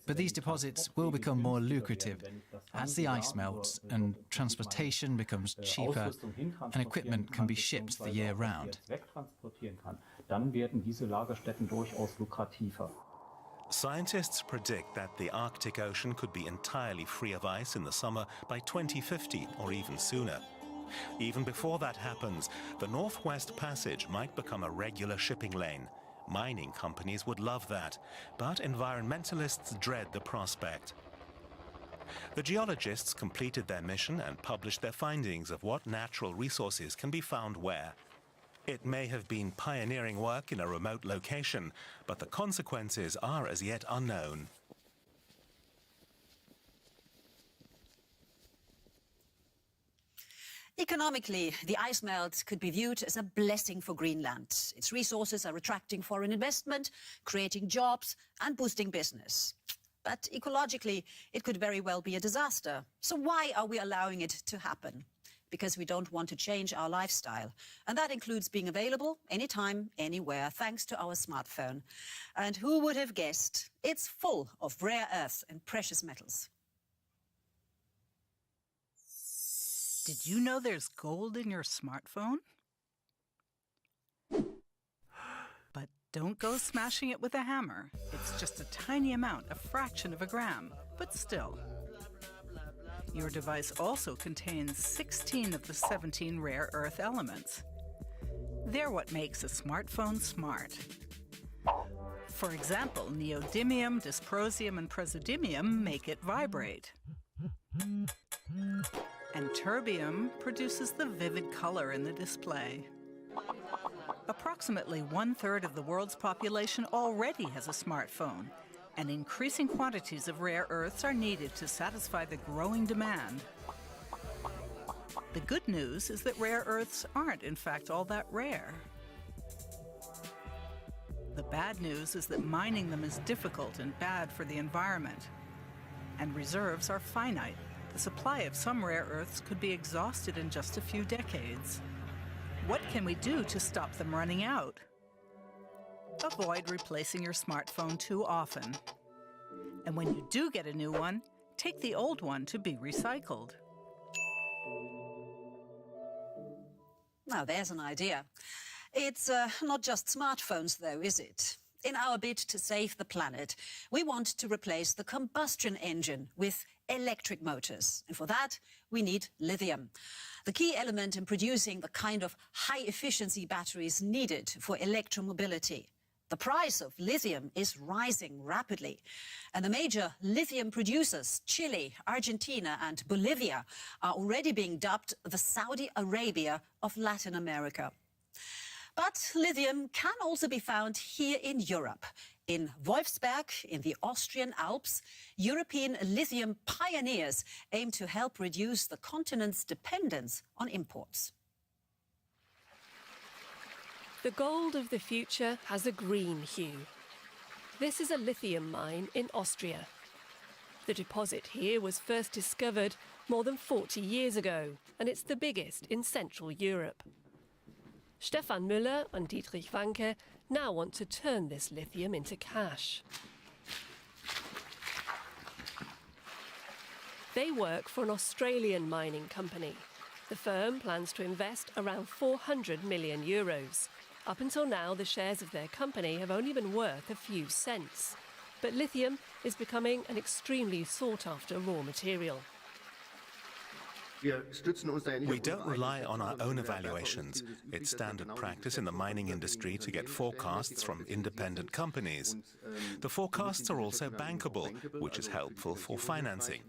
But these deposits will become more lucrative as the ice melts and transportation becomes cheaper and equipment can be shipped the year round. Scientists predict that the Arctic Ocean could be entirely free of ice in the summer by 2050 or even sooner. Even before that happens, the Northwest Passage might become a regular shipping lane. Mining companies would love that, but environmentalists dread the prospect. The geologists completed their mission and published their findings of what natural resources can be found where. It may have been pioneering work in a remote location, but the consequences are as yet unknown. Economically, the ice melt could be viewed as a blessing for Greenland. Its resources are attracting foreign investment, creating jobs, and boosting business. But ecologically, it could very well be a disaster. So why are we allowing it to happen? Because we don't want to change our lifestyle. And that includes being available anytime, anywhere, thanks to our smartphone. And who would have guessed? It's full of rare earths and precious metals. Did you know there's gold in your smartphone? But don't go smashing it with a hammer. It's just a tiny amount, a fraction of a gram, but still. Your device also contains 16 of the 17 rare earth elements. They're what makes a smartphone smart. For example, neodymium, dysprosium, and praseodymium make it vibrate. And terbium produces the vivid color in the display. Approximately 1/3 of the world's population already has a smartphone, and increasing quantities of rare earths are needed to satisfy the growing demand. The good news is that rare earths aren't, in fact, all that rare. The bad news is that mining them is difficult and bad for the environment. And reserves are finite. The supply of some rare earths could be exhausted in just a few decades. What can we do to stop them running out? Avoid replacing your smartphone too often. And when you do get a new one, take the old one to be recycled. Now, there's an idea. It's not just smartphones, though, is it? In our bid to save the planet, we want to replace the combustion engine with electric motors. And for that, we need lithium, the key element in producing the kind of high-efficiency batteries needed for electromobility. The price of lithium is rising rapidly, and the major lithium producers, Chile, Argentina and Bolivia, are already being dubbed the Saudi Arabia of Latin America. But lithium can also be found here in Europe. In Wolfsberg, in the Austrian Alps, European lithium pioneers aim to help reduce the continent's dependence on imports. The gold of the future has a green hue. This is a lithium mine in Austria. The deposit here was first discovered more than 40 years ago, and it's the biggest in Central Europe. Stefan Müller and Dietrich Wanke now want to turn this lithium into cash. They work for an Australian mining company. The firm plans to invest around 400 million euros. Up until now, the shares of their company have only been worth a few cents. But lithium is becoming an extremely sought-after raw material. We don't rely on our own evaluations. It's standard practice in the mining industry to get forecasts from independent companies. The forecasts are also bankable, which is helpful for financing.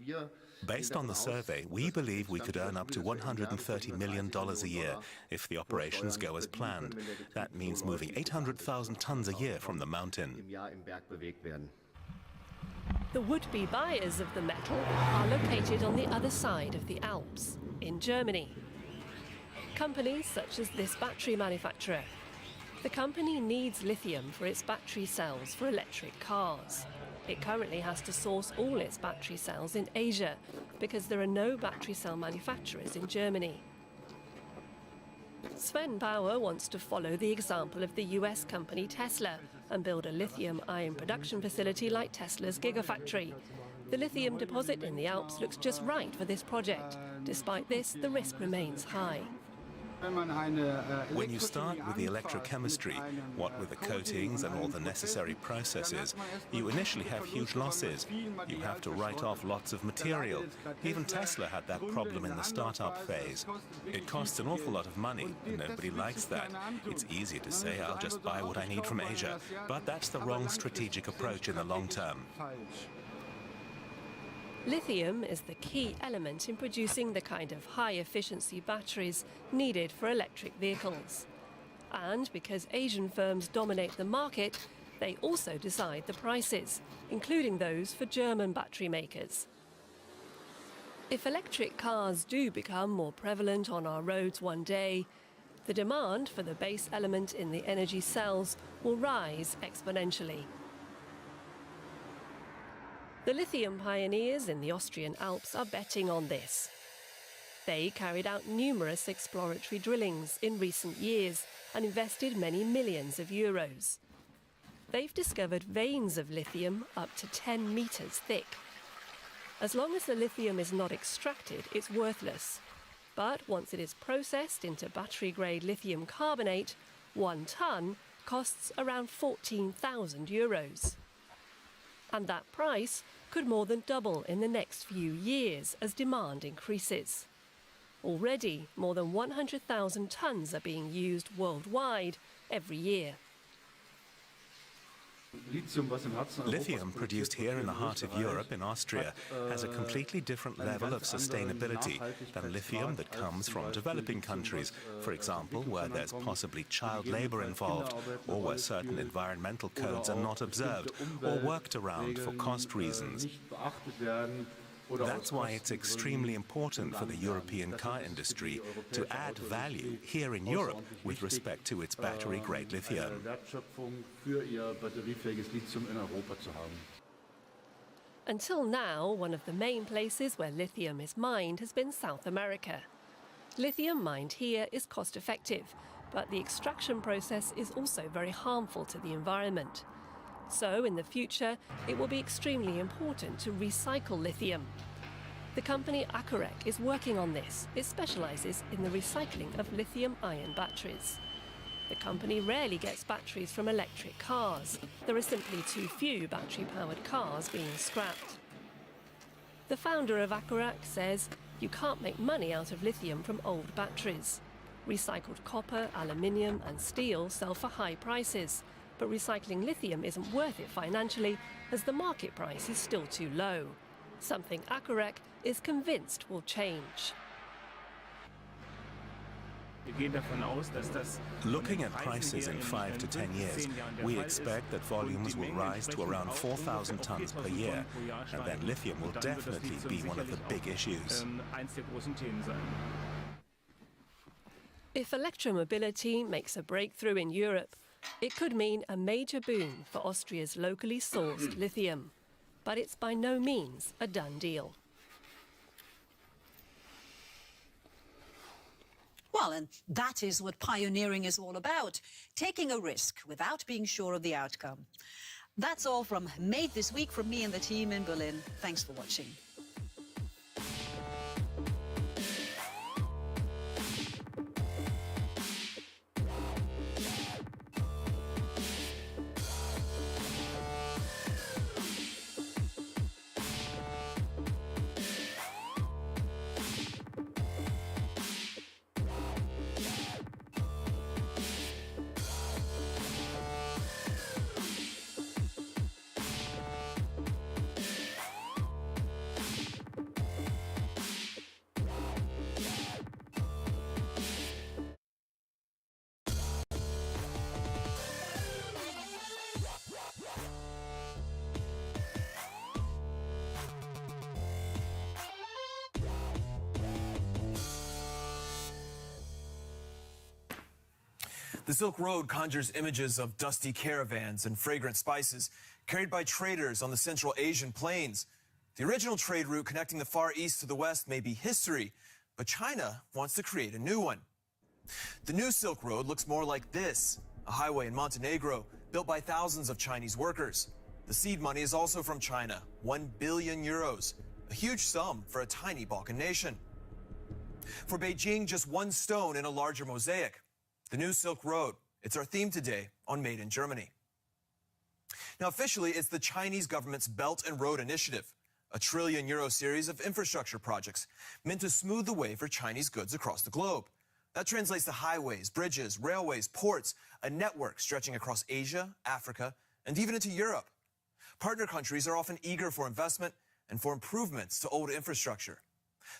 Based on the survey, we believe we could earn up to $130 million a year if the operations go as planned. That means moving 800,000 tons a year from the mountain. The would-be buyers of the metal are located on the other side of the Alps, in Germany. Companies such as this battery manufacturer. The company needs lithium for its battery cells for electric cars. It currently has to source all its battery cells in Asia because there are no battery cell manufacturers in Germany. Sven Bauer wants to follow the example of the US company Tesla and build a lithium-ion production facility like Tesla's Gigafactory. The lithium deposit in the Alps looks just right for this project. Despite this, the risk remains high. When you start with the electrochemistry, what with the coatings and all the necessary processes, you initially have huge losses. You have to write off lots of material. Even Tesla had that problem in the startup phase. It costs an awful lot of money, and nobody likes that. It's easy to say, I'll just buy what I need from Asia, but that's the wrong strategic approach in the long term. Lithium is the key element in producing the kind of high-efficiency batteries needed for electric vehicles. And because Asian firms dominate the market, they also decide the prices, including those for German battery makers. If electric cars do become more prevalent on our roads one day, the demand for the base element in the energy cells will rise exponentially. The lithium pioneers in the Austrian Alps are betting on this. They carried out numerous exploratory drillings in recent years and invested many millions of euros. They've discovered veins of lithium up to 10 meters thick. As long as the lithium is not extracted, it's worthless. But once it is processed into battery-grade lithium carbonate, 1 ton costs around 14,000 euros. And that price could more than double in the next few years as demand increases. Already, more than 100,000 tons are being used worldwide every year. Lithium produced here in the heart of Europe, in Austria, has a completely different level of sustainability than lithium that comes from developing countries, for example, where there's possibly child labor involved, or where certain environmental codes are not observed or worked around for cost reasons. That's why it's extremely important for the European car industry to add value here in Europe with respect to its battery-grade lithium. Until now, one of the main places where lithium is mined has been South America. Lithium mined here is cost-effective, but the extraction process is also very harmful to the environment. So, in the future, it will be extremely important to recycle lithium. The company Acorec is working on this. It specialises in the recycling of lithium-ion batteries. The company rarely gets batteries from electric cars. There are simply too few battery-powered cars being scrapped. The founder of Acorec says you can't make money out of lithium from old batteries. Recycled copper, aluminium and steel sell for high prices, but recycling lithium isn't worth it financially as the market price is still too low. Something Acorec is convinced will change. Looking at prices in 5 to 10 years, we expect that volumes will rise to around 4,000 tons per year, and then lithium will definitely be one of the big issues. If electromobility makes a breakthrough in Europe, it could mean a major boon for Austria's locally sourced lithium. But it's by no means a done deal. Well, and that is what pioneering is all about, taking a risk without being sure of the outcome. That's all from Made This Week from me and the team in Berlin. Thanks for watching. The Silk Road conjures images of dusty caravans and fragrant spices carried by traders on the Central Asian plains. The original trade route connecting the Far East to the West may be history, but China wants to create a new one. The new Silk Road looks more like this, a highway in Montenegro built by thousands of Chinese workers. The seed money is also from China, 1 billion euros, a huge sum for a tiny Balkan nation. For Beijing, just one stone in a larger mosaic. The new Silk Road. It's our theme today on Made in Germany. Now, officially, it's the Chinese government's Belt and Road Initiative, a €1 trillion series of infrastructure projects meant to smooth the way for Chinese goods across the globe. That translates to highways, bridges, railways, ports, a network stretching across Asia, Africa, and even into Europe. Partner countries are often eager for investment and for improvements to old infrastructure.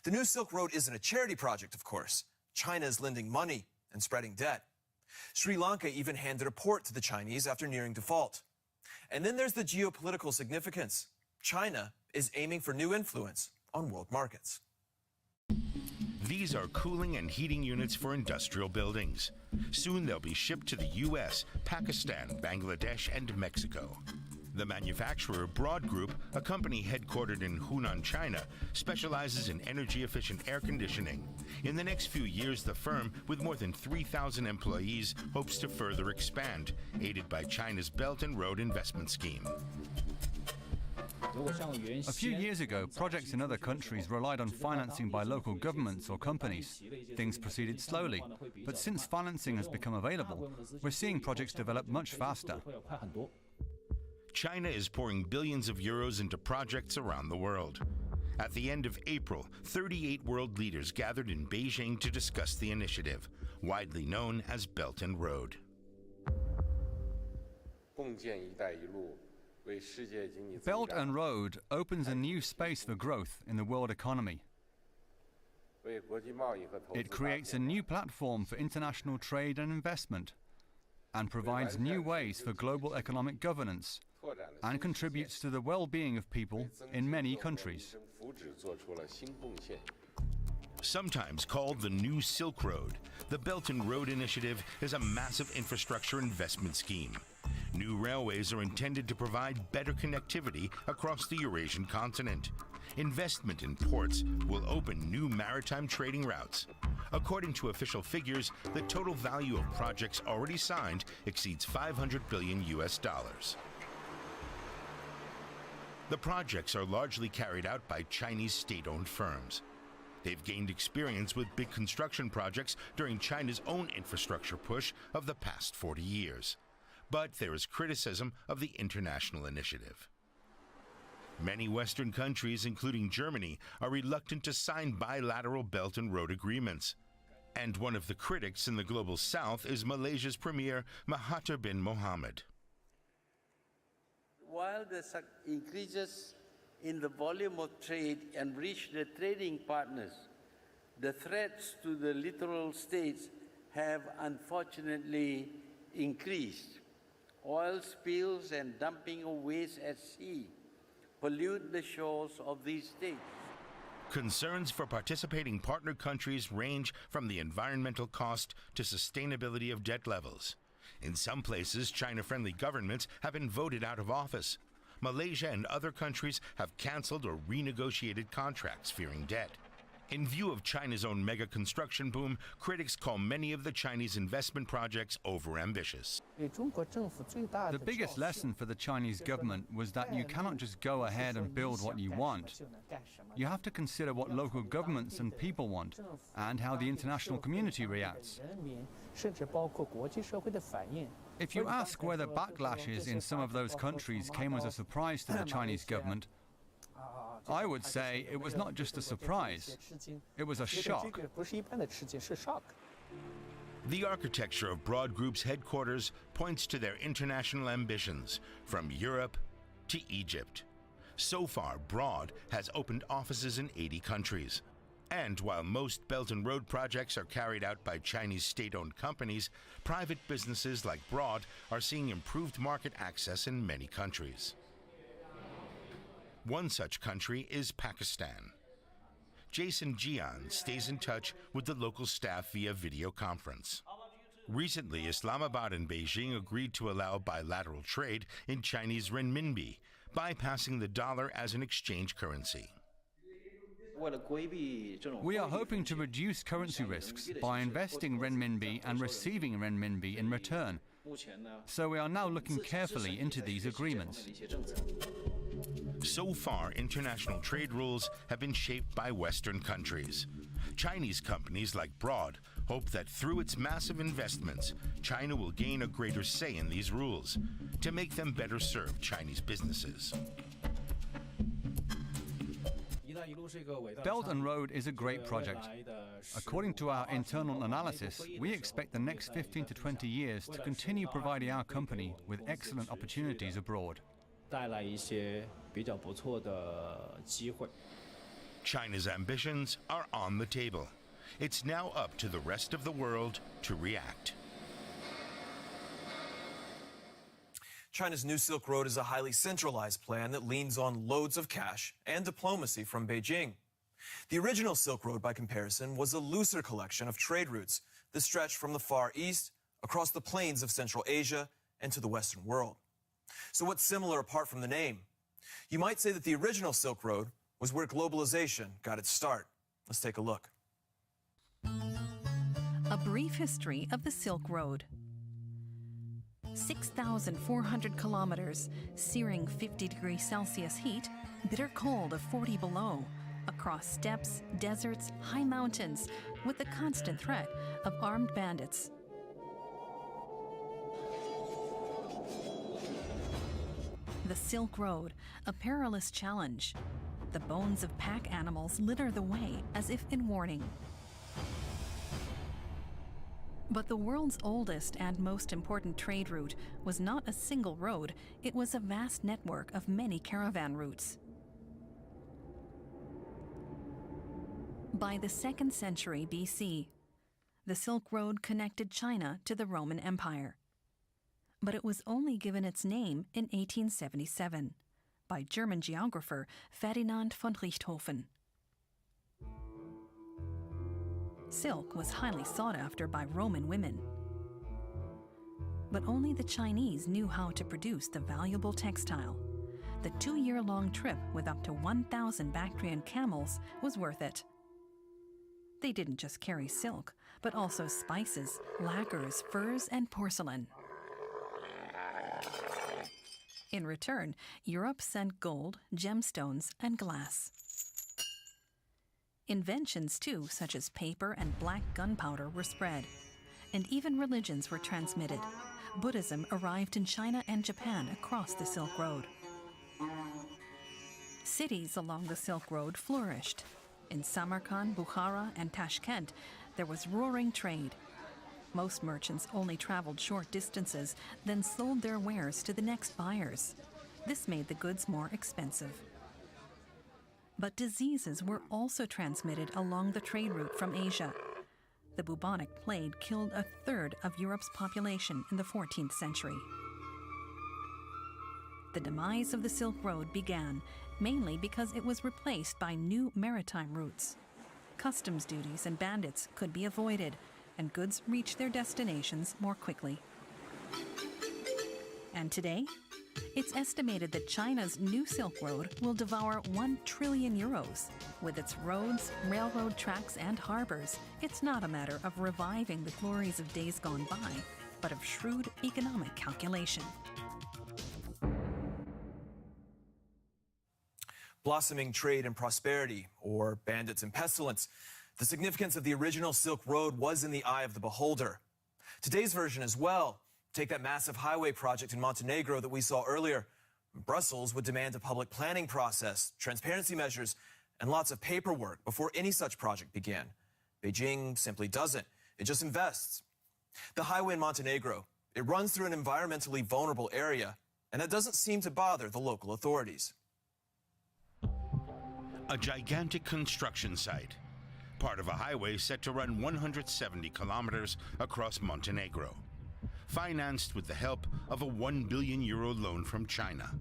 The new Silk Road isn't a charity project, of course. China is lending money and spreading debt. Sri Lanka even handed a port to the Chinese after nearing default. And then there's the geopolitical significance. China is aiming for new influence on world markets. These are cooling and heating units for industrial buildings. Soon they'll be shipped to the US, Pakistan, Bangladesh, and Mexico. The manufacturer Broad Group, a company headquartered in Hunan, China, specializes in energy-efficient air conditioning. In the next few years, the firm, with more than 3,000 employees, hopes to further expand, aided by China's Belt and Road Investment Scheme. A few years ago, projects in other countries relied on financing by local governments or companies. Things proceeded slowly, but since financing has become available, we're seeing projects develop much faster. China is pouring billions of euros into projects around the world. At the end of April, 38 world leaders gathered in Beijing to discuss the initiative, widely known as Belt and Road. Belt and Road opens a new space for growth in the world economy. It creates a new platform for international trade and investment, and provides new ways for global economic governance, and contributes to the well-being of people in many countries. Sometimes called the New Silk Road, the Belt and Road Initiative is a massive infrastructure investment scheme. New railways are intended to provide better connectivity across the Eurasian continent. Investment in ports will open new maritime trading routes. According to official figures, the total value of projects already signed exceeds $500 billion. The projects are largely carried out by Chinese state-owned firms. They've gained experience with big construction projects during China's own infrastructure push of the past 40 years. But there is criticism of the international initiative. Many Western countries, including Germany, are reluctant to sign bilateral Belt and Road agreements. And one of the critics in the Global South is Malaysia's Premier Mahathir bin Mohamad. While the increases in the volume of trade and reach the trading partners, the threats to the littoral states have unfortunately increased. Oil spills and dumping of waste at sea pollute the shores of these states. Concerns for participating partner countries range from the environmental cost to sustainability of debt levels. In some places, China-friendly governments have been voted out of office. Malaysia and other countries have canceled or renegotiated contracts fearing debt. In view of China's own mega construction boom, critics call many of the Chinese investment projects overambitious. The biggest lesson for the Chinese government was that you cannot just go ahead and build what you want. You have to consider what local governments and people want, and how the international community reacts. If you ask whether backlashes in some of those countries came as a surprise to the Chinese government, I would say it was not just a surprise, it was a shock. The architecture of Broad Group's headquarters points to their international ambitions, from Europe to Egypt. So far, Broad has opened offices in 80 countries. And while most Belt and Road projects are carried out by Chinese state-owned companies, private businesses like Broad are seeing improved market access in many countries. One such country is Pakistan. Jason Jian stays in touch with the local staff via video conference. Recently, Islamabad and Beijing agreed to allow bilateral trade in Chinese renminbi, bypassing the dollar as an exchange currency. We are hoping to reduce currency risks by investing renminbi and receiving renminbi in return. So we are now looking carefully into these agreements. So far, international trade rules have been shaped by Western countries. Chinese companies like Broad hope that through its massive investments, China will gain a greater say in these rules to make them better serve Chinese businesses. Belt and Road is a great project. According to our internal analysis, we expect the next 15 to 20 years to continue providing our company with excellent opportunities abroad. China's ambitions are on the table. It's now up to the rest of the world to react. China's New Silk Road is a highly centralized plan that leans on loads of cash and diplomacy from Beijing. The original Silk Road, by comparison, was a looser collection of trade routes that stretched from the Far East across the plains of Central Asia and to the Western world. So what's similar apart from the name? You might say that the original Silk Road was where globalization got its start. Let's take a look. A brief history of the Silk Road. 6,400 kilometers, searing 50°C heat, bitter cold of 40 below, across steppes, deserts, high mountains, with the constant threat of armed bandits. The Silk Road, a perilous challenge. The bones of pack animals litter the way as if in warning. But the world's oldest and most important trade route was not a single road, it was a vast network of many caravan routes. By the 2nd century BC, the Silk Road connected China to the Roman Empire. But it was only given its name in 1877 by German geographer Ferdinand von Richthofen. Silk was highly sought after by Roman women. But only the Chinese knew how to produce the valuable textile. The 2-year-long trip with up to 1,000 Bactrian camels was worth it. They didn't just carry silk, but also spices, lacquers, furs, and porcelain. In return, Europe sent gold, gemstones, and glass. Inventions, too, such as paper and black gunpowder were spread. And even religions were transmitted. Buddhism arrived in China and Japan across the Silk Road. Cities along the Silk Road flourished. In Samarkand, Bukhara, and Tashkent, there was roaring trade. Most merchants only traveled short distances, then sold their wares to the next buyers. This made the goods more expensive. But diseases were also transmitted along the trade route from Asia. The bubonic plague killed 1/3 of Europe's population in the 14th century. The demise of the Silk Road began mainly because it was replaced by new maritime routes. Customs duties and bandits could be avoided, and goods reached their destinations more quickly. And today, it's estimated that China's new Silk Road will devour 1 trillion euros. With its roads, railroad tracks, and harbors, it's not a matter of reviving the glories of days gone by, but of shrewd economic calculation. Blossoming trade and prosperity, or bandits and pestilence. The significance of the original Silk Road was in the eye of the beholder. Today's version as well. Take that massive highway project in Montenegro that we saw earlier. Brussels would demand a public planning process, transparency measures, and lots of paperwork before any such project began. Beijing simply doesn't. It just invests. The highway in Montenegro, it runs through an environmentally vulnerable area, and that doesn't seem to bother the local authorities. A gigantic construction site, part of a highway set to run 170 kilometers across Montenegro, financed with the help of a 1 billion euro loan from China.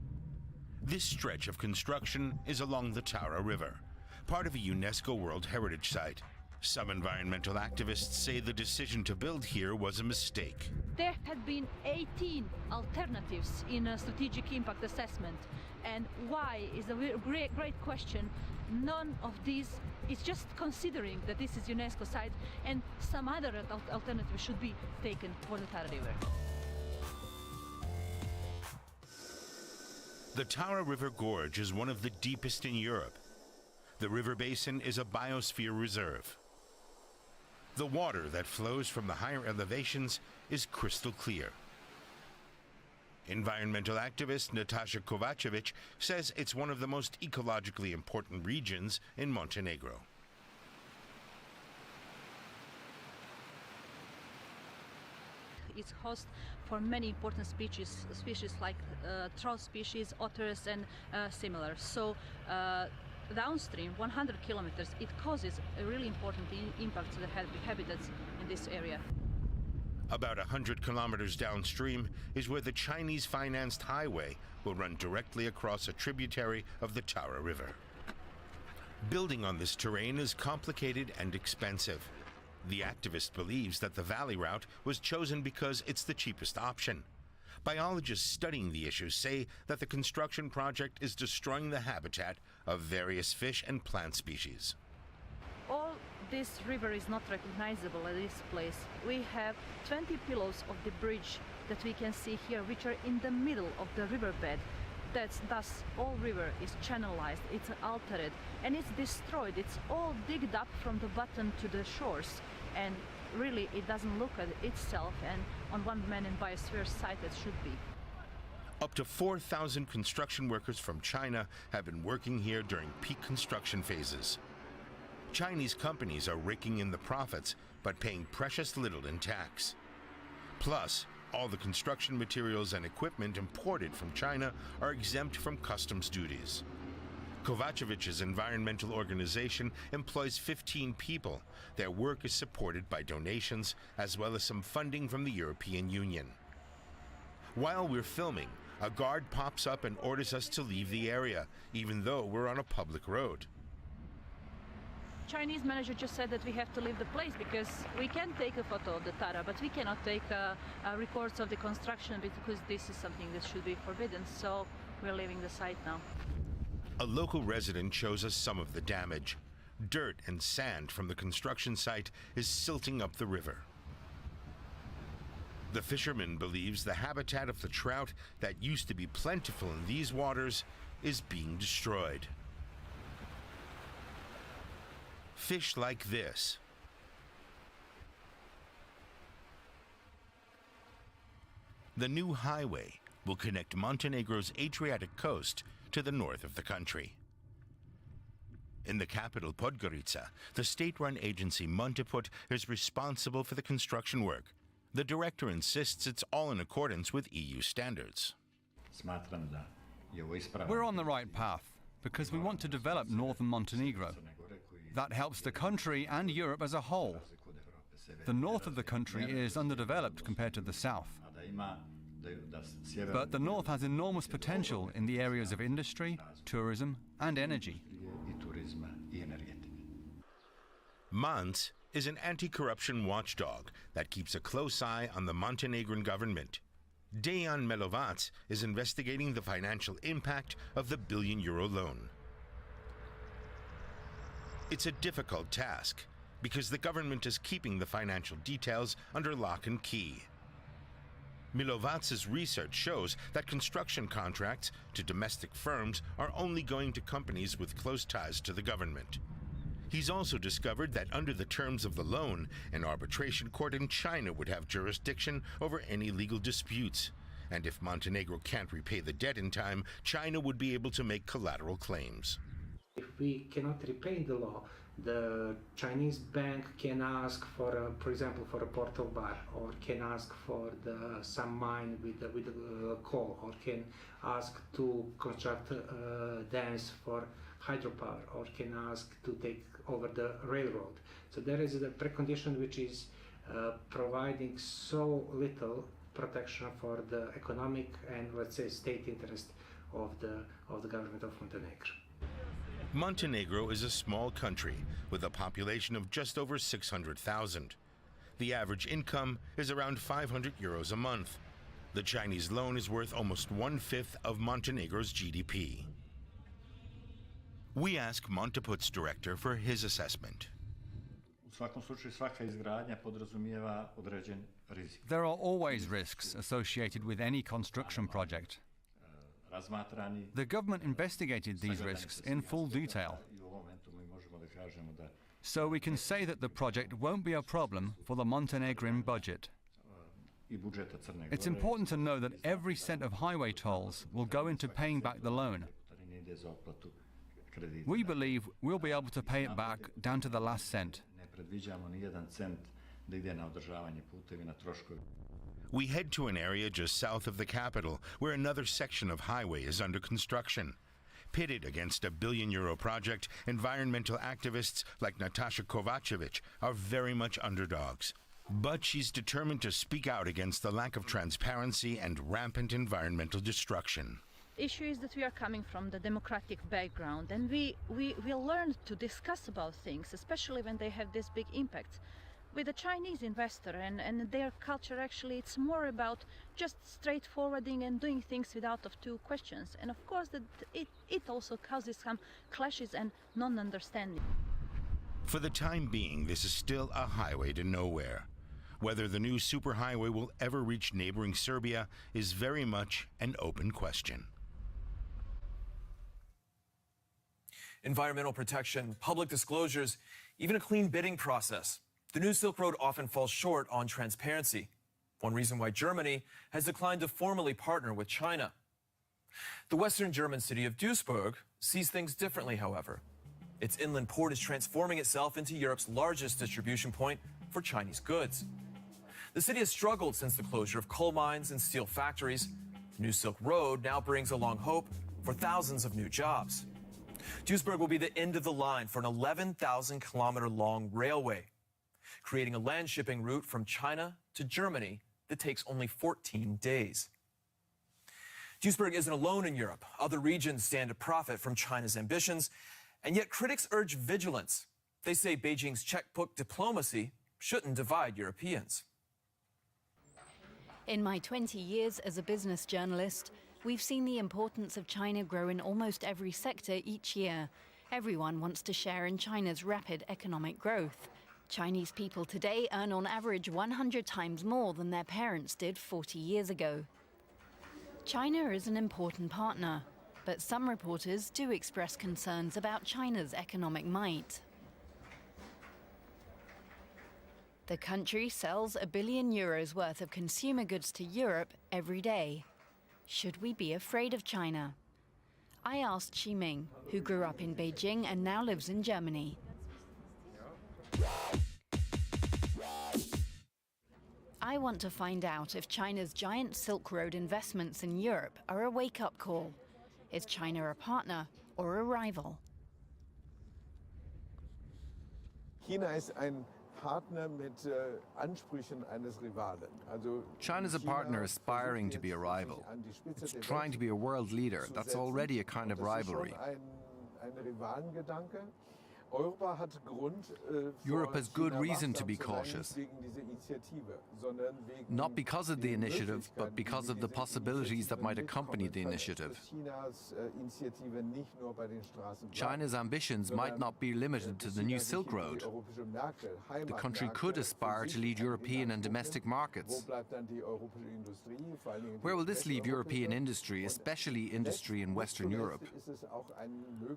This stretch of construction is along the Taura River, part of a UNESCO World Heritage Site. Some environmental activists say the decision to build here was a mistake. There had been 18 alternatives in a strategic impact assessment. And why is a great question. None of these is just considering that this is UNESCO site and some other alternative should be taken for the Taura River. The Taura River Gorge is one of the deepest in Europe. The river basin is a biosphere reserve. The water that flows from the higher elevations is crystal clear. Environmental activist Natasha Kovacevic says it's one of the most ecologically important regions in Montenegro. It's host for many important species like trout species, otters, and similar. So downstream, 100 kilometers, it causes a really important impact to the habitats in this area. About 100 kilometers downstream is where the Chinese-financed highway will run directly across a tributary of the Taura River. Building on this terrain is complicated and expensive. The activist believes that the valley route was chosen because it's the cheapest option. Biologists studying the issue say that the construction project is destroying the habitat of various fish and plant species. All this river is not recognizable at this place. We have 20 pillars of the bridge that we can see here, which are in the middle of the riverbed. Thus, all river is channelized, it's altered, and it's destroyed. It's all digged up from the bottom to the shores, and really it doesn't look at itself and on one man in biosphere site that should be. Up to 4,000 construction workers from China have been working here during peak construction phases. Chinese companies are raking in the profits but paying precious little in tax. Plus, all the construction materials and equipment imported from China are exempt from customs duties. Kovacevic's environmental organization employs 15 people. Their work is supported by donations as well as some funding from the European Union. While we're filming, a guard pops up and orders us to leave the area, even though we're on a public road. Chinese manager just said that we have to leave the place because we can take a photo of the Tara, but we cannot take records of the construction because this is something that should be forbidden. So we're leaving the site now. A local resident shows us some of the damage. Dirt and sand from the construction site is silting up the river. The fisherman believes the habitat of the trout that used to be plentiful in these waters is being destroyed. Fish like this. The new highway will connect Montenegro's Adriatic coast to the north of the country. In the capital Podgorica, the state-run agency Monteput is responsible for the construction work. The director insists it's all in accordance with EU standards. We're on the right path because we want to develop northern Montenegro. That helps the country and Europe as a whole. The north of the country is underdeveloped compared to the south. But the north has enormous potential in the areas of industry, tourism, and energy. MANS is an anti-corruption watchdog that keeps a close eye on the Montenegrin government. Dejan Melovac is investigating the financial impact of the billion-euro loan. It's a difficult task because the government is keeping the financial details under lock and key. Milovac's research shows that construction contracts to domestic firms are only going to companies with close ties to the government. He's also discovered that under the terms of the loan, an arbitration court in China would have jurisdiction over any legal disputes. And if Montenegro can't repay the debt in time, China would be able to make collateral claims. If we cannot repay the law, the Chinese bank can ask for, for example, for a port of bar, or can ask for some mine with coal, or can ask to construct dams for hydropower, or can ask to take over the railroad. So there is a precondition which is providing so little protection for the economic and, let's say, state interest of the government of Montenegro. Montenegro is a small country with a population of just over 600,000. The average income is around 500 euros a month. The Chinese loan is worth almost 1/5 of Montenegro's GDP. We ask Monteput's director for his assessment. There are always risks associated with any construction project. The government investigated these risks in full detail. So we can say that the project won't be a problem for the Montenegrin budget. It's important to know that every cent of highway tolls will go into paying back the loan. We believe we'll be able to pay it back down to the last cent. We head to an area just south of the capital where another section of highway is under construction. Pitted against a billion-euro project, environmental activists like Natasha Kovacevic are very much underdogs. But she's determined to speak out against the lack of transparency and rampant environmental destruction. The issue is that we are coming from the democratic background, and we learned to discuss about things, especially when they have this big impact. With a Chinese investor and their culture, actually, it's more about just straightforwarding and doing things without of two questions. And of course, that it also causes some clashes and non-understanding. For the time being, this is still a highway to nowhere. Whether the new superhighway will ever reach neighboring Serbia is very much an open question. Environmental protection, public disclosures, even a clean bidding process. The new Silk Road often falls short on transparency. One reason why Germany has declined to formally partner with China. The western German city of Duisburg sees things differently, however. Its inland port is transforming itself into Europe's largest distribution point for Chinese goods. The city has struggled since the closure of coal mines and steel factories. The New Silk Road now brings along hope for thousands of new jobs. Duisburg will be the end of the line for an 11,000-kilometer-long railway, creating a land shipping route from China to Germany that takes only 14 days. Duisburg isn't alone in Europe. Other regions stand to profit from China's ambitions, and yet critics urge vigilance. They say Beijing's checkbook diplomacy shouldn't divide Europeans. In my 20 years as a business journalist, we've seen the importance of China grow in almost every sector each year. Everyone wants to share in China's rapid economic growth. Chinese people today earn on average 100 times more than their parents did 40 years ago. China is an important partner, but some reporters do express concerns about China's economic might. The country sells €1 billion worth of consumer goods to Europe every day. Should we be afraid of China? I asked Xi Ming, who grew up in Beijing and now lives in Germany. I want to find out if China's giant Silk Road investments in Europe are a wake-up call. Is China a partner or a rival? China ist ein Partner mit Ansprüchen eines Rivalen. China's a partner aspiring to be a rival. It's trying to be a world leader. That's already a kind of rivalry. Europe has good reason to be cautious, not because of the initiative, but because of the possibilities that might accompany the initiative. China's ambitions might not be limited to the New Silk Road. The country could aspire to lead European and domestic markets. Where will this leave European industry, especially industry in Western Europe?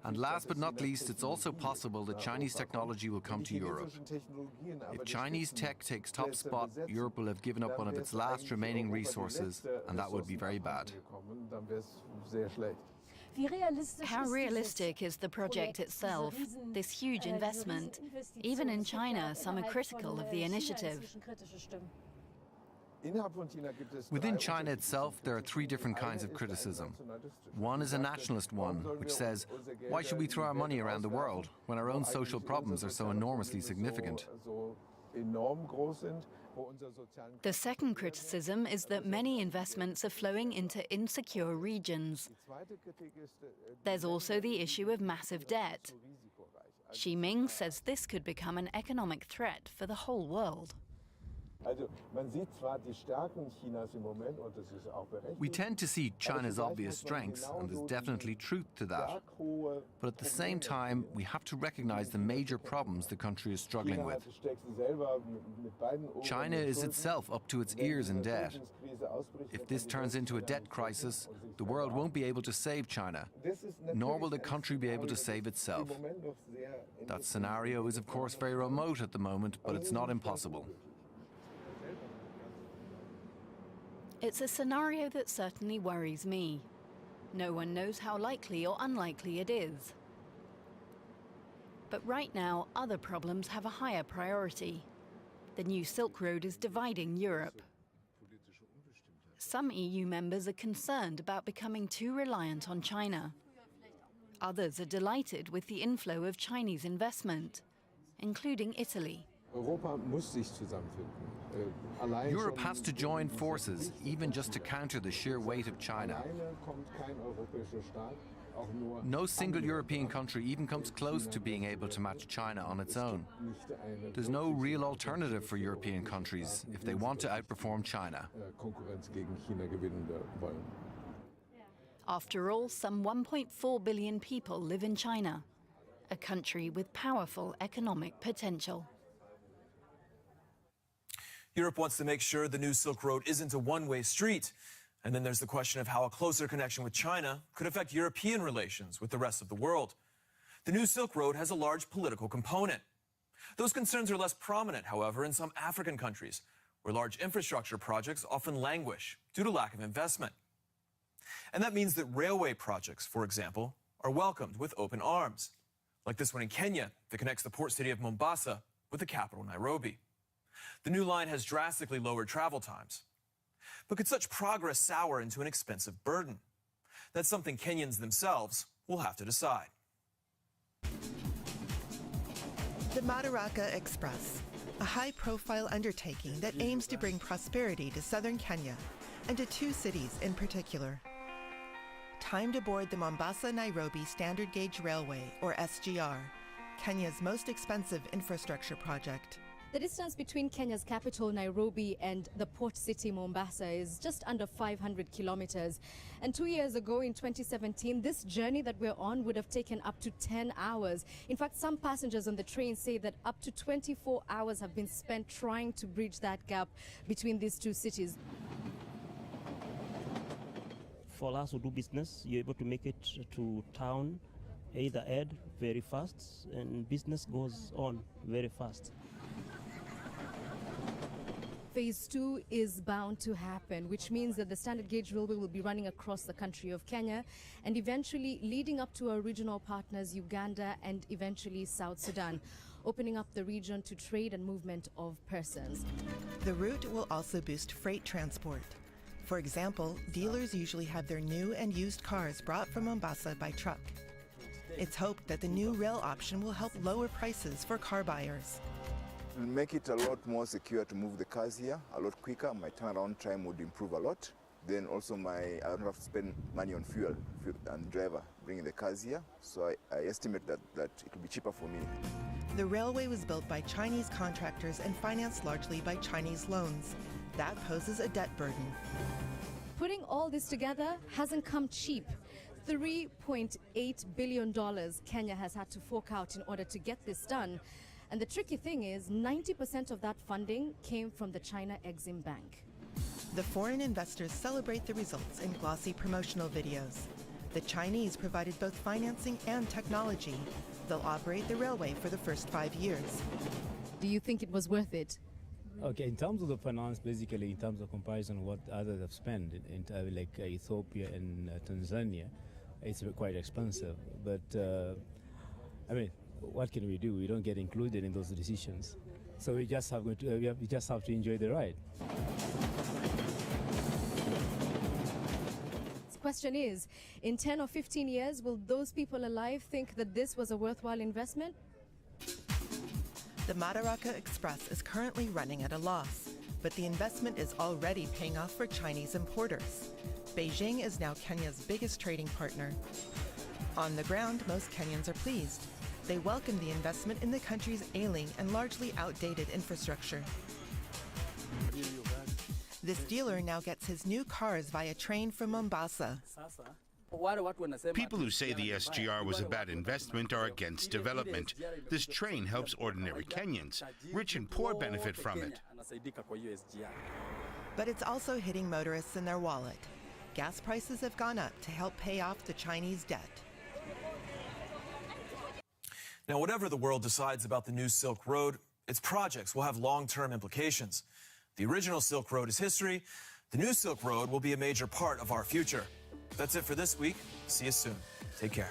And last but not least, it's also possible that Chinese technology will come to Europe. If Chinese tech takes top spot, Europe will have given up one of its last remaining resources, and that would be very bad. How realistic is the project itself, this huge investment? Even in China, some are critical of the initiative. Within China itself, there are three different kinds of criticism. One is a nationalist one, which says, why should we throw our money around the world when our own social problems are so enormously significant? The second criticism is that many investments are flowing into insecure regions. There's also the issue of massive debt. Xi Ming says this could become an economic threat for the whole world. We tend to see China's obvious strengths, and there's definitely truth to that. But at the same time, we have to recognize the major problems the country is struggling with. China is itself up to its ears in debt. If this turns into a debt crisis, the world won't be able to save China, nor will the country be able to save itself. That scenario is, of course, very remote at the moment, but it's not impossible. It's a scenario that certainly worries me. No one knows how likely or unlikely it is. But right now, other problems have a higher priority. The New Silk Road is dividing Europe. Some EU members are concerned about becoming too reliant on China. Others are delighted with the inflow of Chinese investment, including Italy. Europe has to join forces, even just to counter the sheer weight of China. No single European country even comes close to being able to match China on its own. There's no real alternative for European countries if they want to outperform China. After all, some 1.4 billion people live in China, a country with powerful economic potential. Europe wants to make sure the New Silk Road isn't a one-way street. And then there's the question of how a closer connection with China could affect European relations with the rest of the world. The New Silk Road has a large political component. Those concerns are less prominent, however, in some African countries, where large infrastructure projects often languish due to lack of investment. And that means that railway projects, for example, are welcomed with open arms, like this one in Kenya that connects the port city of Mombasa with the capital, Nairobi. The new line has drastically lowered travel times. But could such progress sour into an expensive burden? That's something Kenyans themselves will have to decide. The Madaraka Express, a high-profile undertaking that aims to bring prosperity to southern Kenya and to two cities in particular. Timed aboard the Mombasa-Nairobi Standard Gauge Railway, or SGR, Kenya's most expensive infrastructure project. The distance between Kenya's capital, Nairobi, and the port city, Mombasa, is just under 500 kilometers. And 2 years ago, in 2017, this journey that we're on would have taken up to 10 hours. In fact, some passengers on the train say that up to 24 hours have been spent trying to bridge that gap between these two cities. For us who do business, you're able to make it to town, either ahead very fast, and business goes on very fast. Phase 2 is bound to happen, which means that the standard gauge railway will be running across the country of Kenya and eventually leading up to our regional partners, Uganda and eventually South Sudan, opening up the region to trade and movement of persons. The route will also boost freight transport. For example, dealers usually have their new and used cars brought from Mombasa by truck. It's hoped that the new rail option will help lower prices for car buyers. It'll make it a lot more secure to move the cars here, a lot quicker. My turnaround time would improve a lot. Then also I don't have to spend money on fuel and driver bringing the cars here. So I estimate that it will be cheaper for me. The railway was built by Chinese contractors and financed largely by Chinese loans. That poses a debt burden. Putting all this together hasn't come cheap. $3.8 billion Kenya has had to fork out in order to get this done. And the tricky thing is, 90% of that funding came from the China Exim Bank. The foreign investors celebrate the results in glossy promotional videos. The Chinese provided both financing and technology. They'll operate the railway for the first 5 years. Do you think it was worth it? Okay, in terms of the finance, basically, in terms of comparison of what others have spent, like Ethiopia and Tanzania, it's quite expensive. But, I mean, what can we do? We don't get included in those decisions. So we just have to enjoy the ride. The question is, in 10 or 15 years, will those people alive think that this was a worthwhile investment? The Madaraka Express is currently running at a loss, but the investment is already paying off for Chinese importers. Beijing is now Kenya's biggest trading partner. On the ground, most Kenyans are pleased. They welcome the investment in the country's ailing and largely outdated infrastructure. This dealer now gets his new cars via train from Mombasa. People who say the SGR was a bad investment are against development. This train helps ordinary Kenyans. Rich and poor benefit from it. But it's also hitting motorists in their wallet. Gas prices have gone up to help pay off the Chinese debt. Now, whatever the world decides about the new Silk Road, its projects will have long-term implications. The original Silk Road is history. The new Silk Road will be a major part of our future. That's it for this week. See you soon. Take care.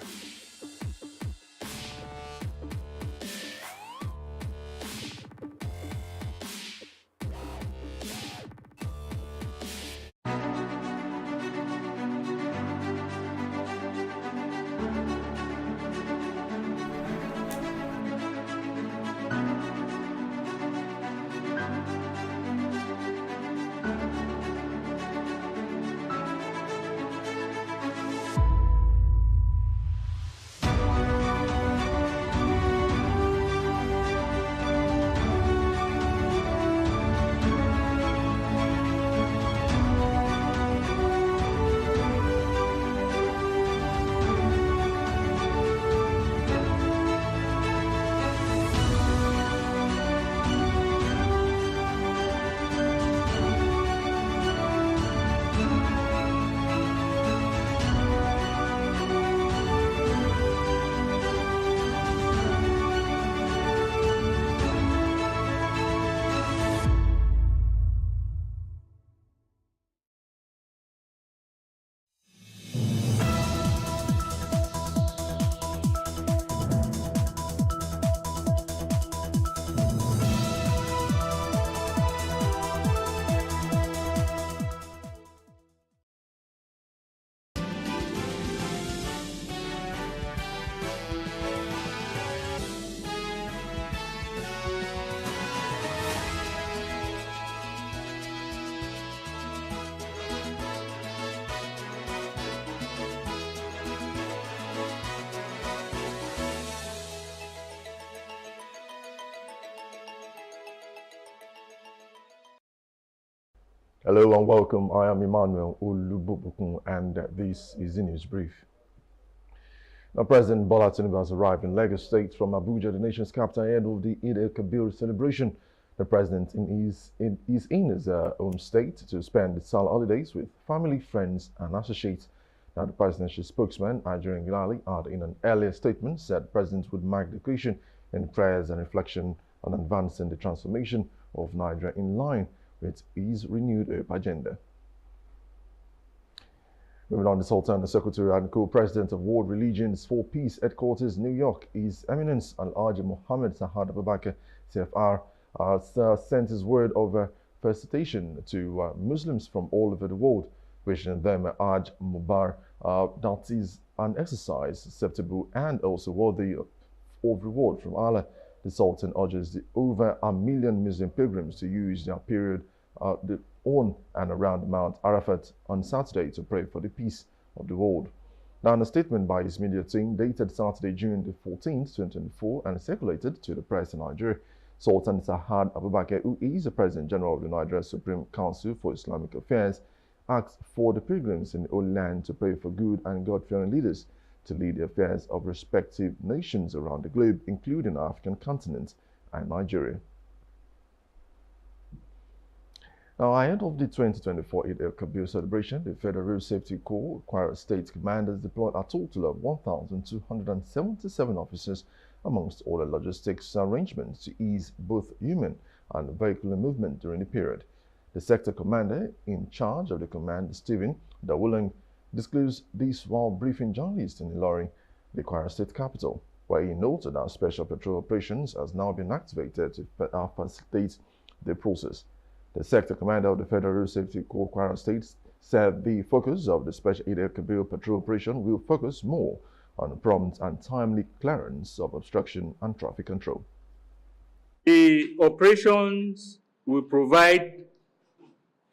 Hello and welcome. I am Emmanuel Olubokun and this is the news brief. Now, President Bola Tinubu has arrived in Lagos State from Abuja, the nation's capital, ahead of the Eid al-Kabir celebration. The president is in his home state to spend the Salah holidays with family, friends and associates. Now, the presidential spokesman, Ajay Ngelale, had in an earlier statement said the president would mark the occasion in prayers and reflection on advancing the transformation of Nigeria in line with his renewed hope agenda. Moving on, the Sultan, the Secretary and Co-President of World Religions for Peace Headquarters, New York, His Eminence Al-Hajj Muhammad Sa'ad Abubakar, CFR, sent his word of felicitation to Muslims from all over the world, wishing them a Hajj Mubarak that is an exercise acceptable and also worthy of reward from Allah. The Sultan urges the over 1 million Muslim pilgrims to use their period on and around Mount Arafat on Saturday to pray for the peace of the world. Now, in a statement by his media team dated Saturday, June the 14th, 2024, and circulated to the press in Nigeria, Sultan Sa'ad Abubakar, who is the President General of the Nigeria Supreme Council for Islamic Affairs, asked for the pilgrims in the Holy Land to pray for good and God-fearing leaders to lead the affairs of respective nations around the globe, including the African continent and Nigeria. Now, ahead of the 2024 Eid al-Kabir celebration, the Federal Road Safety Corps, Kwara State commanders deployed a total of 1,277 officers amongst all the logistics arrangements to ease both human and vehicular movement during the period. The sector commander in charge of the command, Stephen Dawulang, disclosed this while briefing journalists in Ilorin, the Kwara State capital, where he noted that special patrol operations has now been activated to facilitate the process. The sector commander of the Federal Road Safety Corps, Kwara State, said the focus of the special Eid al-Kabir patrol operation will focus more on prompt and timely clearance of obstruction and traffic control. The operations will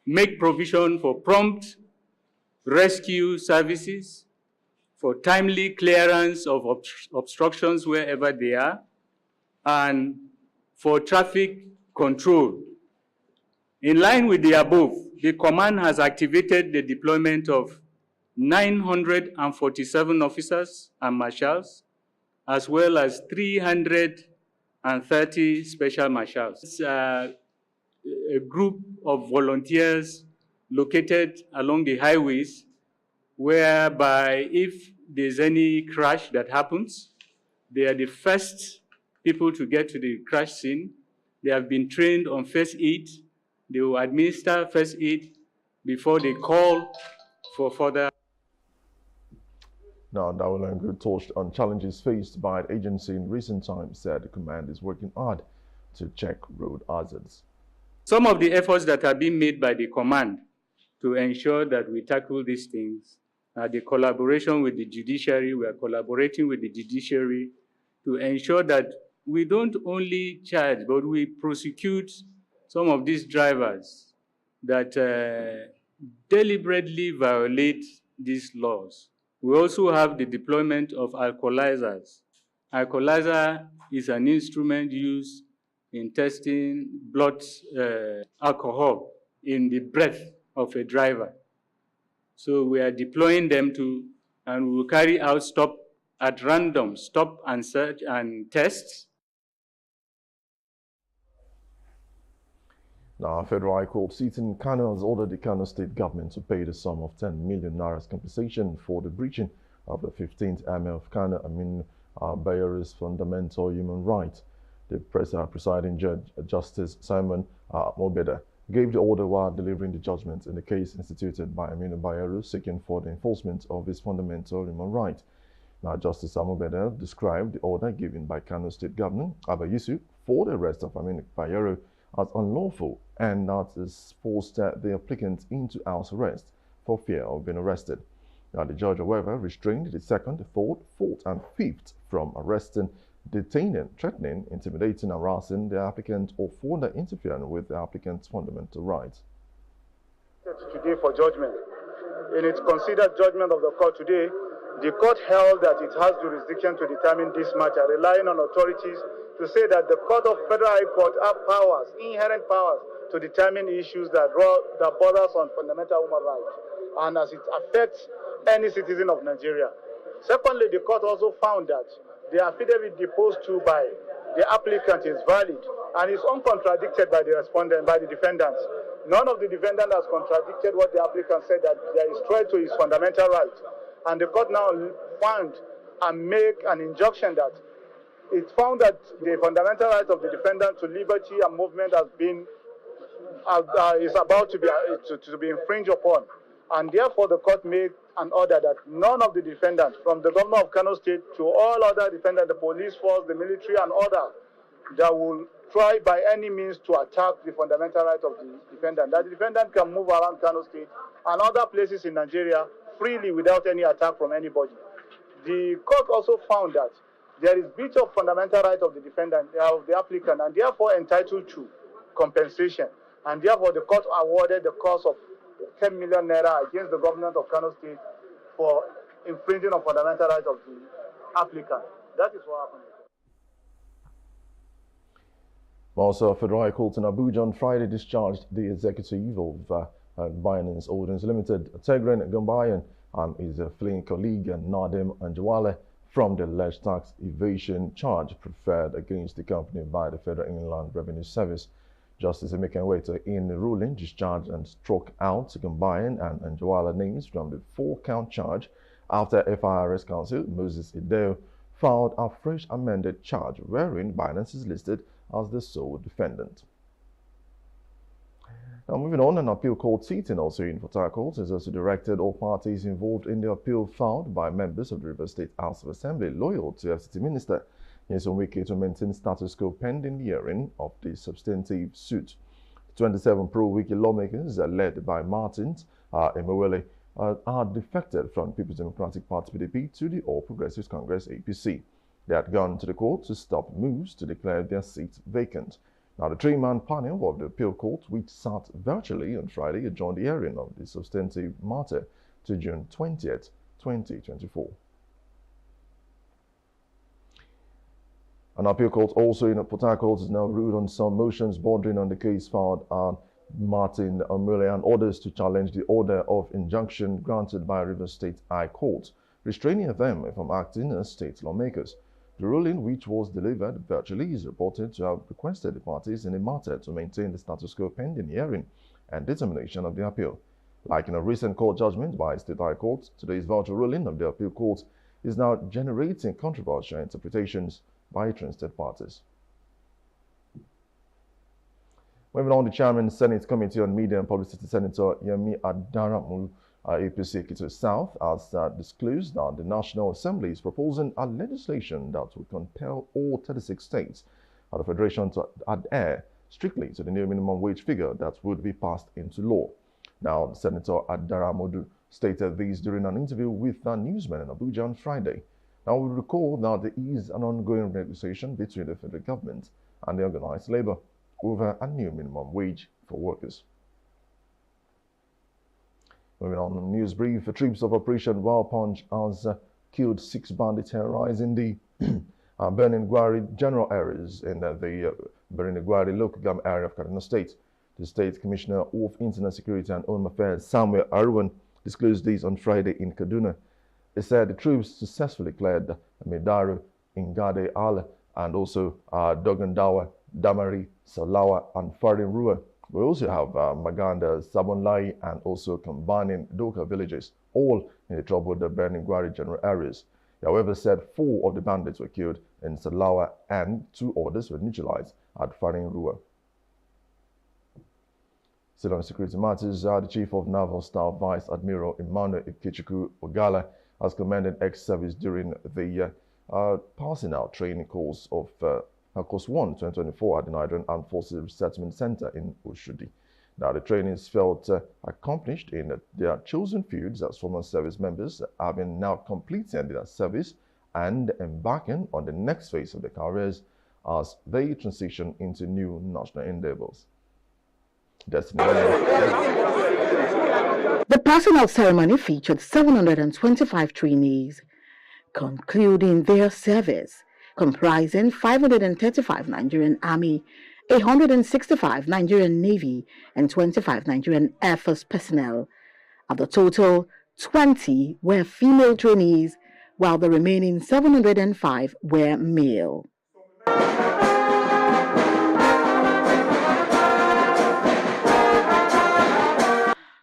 make provision for prompt rescue services, for timely clearance of obstructions wherever they are, and for traffic control. In line with the above, the command has activated the deployment of 947 officers and marshals, as well as 330 special marshals. It's a group of volunteers located along the highways, whereby if there's any crash that happens, they are the first people to get to the crash scene. They have been trained on first aid. They will administer first aid before they call for further. Now, Dawulang touched on challenges faced by the agency in recent times, said the command is working hard to check road hazards. Some of the efforts that are being made by the command to ensure that we tackle these things are the collaboration with the judiciary. We are collaborating with the judiciary to ensure that we don't only charge, but we prosecute some of these drivers that deliberately violate these laws. We also have the deployment of alcoholizers. Alcoholizer is an instrument used in testing blood alcohol in the breath of a driver. So we are deploying them and we will carry out stop and search and tests. Now, Federal High Court sitting in Kano has ordered the Kano State government to pay the sum of 10 million naira compensation for the breaching of the 15th Emir of Kano, Aminu Bayero's fundamental human right. The presiding judge, Justice Simon Mobeda, gave the order while delivering the judgment in the case instituted by Aminu Bayero seeking for the enforcement of his fundamental human right. Now, Justice Mobeda described the order given by Kano State Governor Abba Yusuf for the arrest of Aminu Bayero as unlawful and that is forced the applicant into house arrest for fear of being arrested. Now, the judge, however, restrained the second, third, fourth, and fifth from arresting, detaining, threatening, intimidating, harassing the applicant or further interfering with the applicant's fundamental rights. Today for judgment. In its considered judgment of the court today, the court held that it has jurisdiction to determine this matter, relying on authorities to say that the Court of Federal High Court have powers, inherent powers, to determine issues that borders on fundamental human rights and as it affects any citizen of Nigeria. Secondly, the court also found that the affidavit deposed to by the applicant is valid and is uncontradicted by the respondent, by the defendants. None of the defendants has contradicted what the applicant said, that there is threat to his fundamental right. And the court now found and make an injunction that it found that the fundamental right of the defendant to liberty and movement has been is about to be infringed upon, and therefore the court made an order that none of the defendants, from the governor of Kano State to all other defendants, the police force, the military, and others, that will try by any means to attack the fundamental right of the defendant, that the defendant can move around Kano State and other places in Nigeria freely without any attack from anybody. The court also found that there is breach of fundamental right of the defendant, of the applicant, and therefore entitled to compensation. And therefore, the court awarded the cost of 10 million naira against the government of Kano State for infringing on fundamental rights of the applicant. That is what happened. Also, Federal High Court in Abuja on Friday discharged the executive of Binance Holdings Limited, Tegren Gambayan, and his fleeing colleague Nadim Anjawale from the alleged tax evasion charge preferred against the company by the Federal Inland Revenue Service. Justice Emeka Nweta, in the ruling, discharged and struck out Gambayan and Anjawale names from the 4-count charge after FIRS counsel Moses Ideo filed a fresh amended charge wherein Binance is listed as the sole defendant. Now, moving on, an appeal court sitting also in Port Harcourt has also directed all parties involved in the appeal filed by members of the River State House of Assembly loyal to FCT Minister Nyesom Wike to maintain status quo pending the hearing of the substantive suit. 27 pro-Wike lawmakers, led by Martins Emewele, are defected from People's Democratic Party PDP to the All Progressives Congress APC. They had gone to the court to stop moves to declare their seats vacant. Now, the 3-man panel of the appeal court, which sat virtually on Friday, adjourned the hearing of the substantive matter to June 20th, 2024. An appeal court also in Port Harcourt is now ruled on some motions bordering on the case filed on Martin Omule and others to challenge the order of injunction granted by River State High Court, restraining them from acting as state lawmakers. The ruling, which was delivered virtually, is reported to have requested the parties in the matter to maintain the status quo pending hearing and determination of the appeal. Like in a recent court judgment by State High Court, today's virtual ruling of the appeal court is now generating controversial interpretations by interested parties. Moving on, the Chairman, Senate Committee on Media and Publicity, Senator Yemi Adaramu, APC Ekiti South, has disclosed that the National Assembly is proposing a legislation that would compel all 36 states of the Federation to adhere strictly to the new minimum wage figure that would be passed into law. Now, Senator Adaramodu stated this during an interview with a newsman in Abuja on Friday. Now, we recall that there is an ongoing negotiation between the federal government and the organized labor over a new minimum wage for workers. Moving on, the news brief. The troops of Operation Wild Punch has killed 6 bandits terrorizing the Birnin Gwari general areas in the Birnin Gwari local government area of Kaduna State. The State Commissioner of Internal Security and Home Affairs, Samuel Arwan, disclosed this on Friday in Kaduna. He said the troops successfully cleared Medaru, Ingade Al, and also Dogandawa, Damari, Salawa, and Farin Rua. We also have Maganda, Sabonlai, and also combining Doka villages, all in the troubled Birnin Gwari general areas. He, however, said 4 of the bandits were killed in Salawa and 2 others were neutralized at Farin Rua. Still on security matters, the Chief of Naval Staff, Vice Admiral Emmanuel Ikechukwu Ogala, has commended ex-service during the passing out training course of Course 1 2024 at the Nigerian Armed Forces Resettlement Center in Oshodi. Now, the trainees felt accomplished in their chosen fields as former service members, having now completed their service and embarking on the next phase of their careers as they transition into new national endeavors. The passing out ceremony featured 725 trainees concluding their service, comprising 535 Nigerian Army 165 Nigerian Navy and 25 Nigerian Air Force personnel. Of the total, 20 were female trainees, while the remaining 705 were male.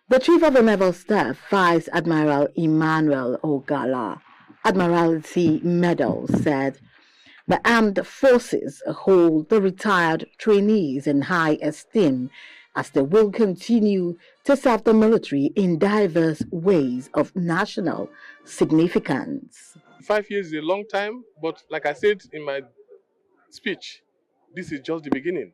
The Chief of the Naval Staff, Vice Admiral Emmanuel Ogala, Admiralty Medal, said the armed forces hold the retired trainees in high esteem as they will continue to serve the military in diverse ways of national significance. 5 years is a long time, but like I said in my speech, this is just the beginning.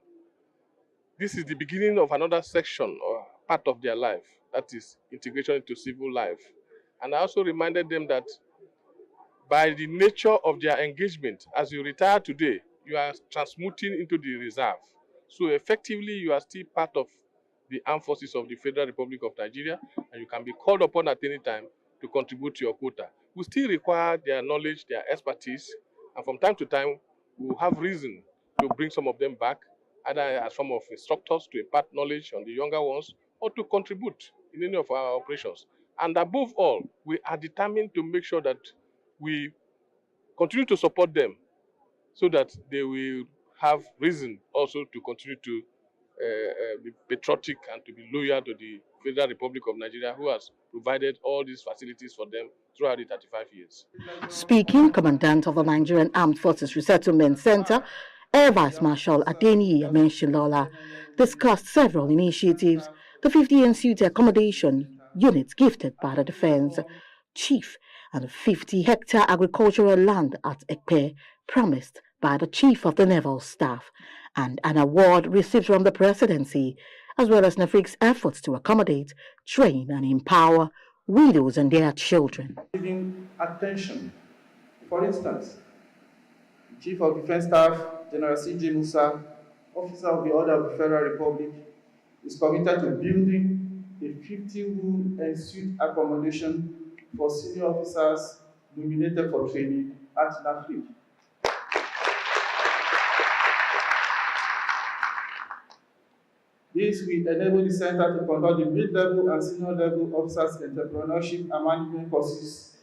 This is the beginning of another section or part of their life, that is integration into civil life. And I also reminded them that by the nature of their engagement, as you retire today, you are transmuting into the reserve. So effectively, you are still part of the armed forces of the Federal Republic of Nigeria, and you can be called upon at any time to contribute to your quota. We still require their knowledge, their expertise, and from time to time, we will have reason to bring some of them back, either as form of instructors to impart knowledge on the younger ones, or to contribute in any of our operations. And above all, we are determined to make sure that we continue to support them so that they will have reason also to continue to be patriotic and to be loyal to the Federal Republic of Nigeria, who has provided all these facilities for them throughout the 35 years. Speaking, Commandant of the Nigerian Armed Forces Resettlement Center, Air Vice Marshal Adeniyi Amenshilola, discussed several initiatives the 50 ensuite accommodation units gifted by the Defense Chief and 50-hectare agricultural land at Ekpe promised by the Chief of the Naval Staff, and an award received from the Presidency, as well as NAFRIC's efforts to accommodate, train and empower widows and their children. Giving attention. For instance, the Chief of Defense Staff, General C.J. Musa, Officer of the Order of the Federal Republic, is committed to building a 50-room ensuite accommodation for senior officers nominated for training at NAFRIC. This will enable the center to conduct the mid-level and senior-level officers' entrepreneurship and management courses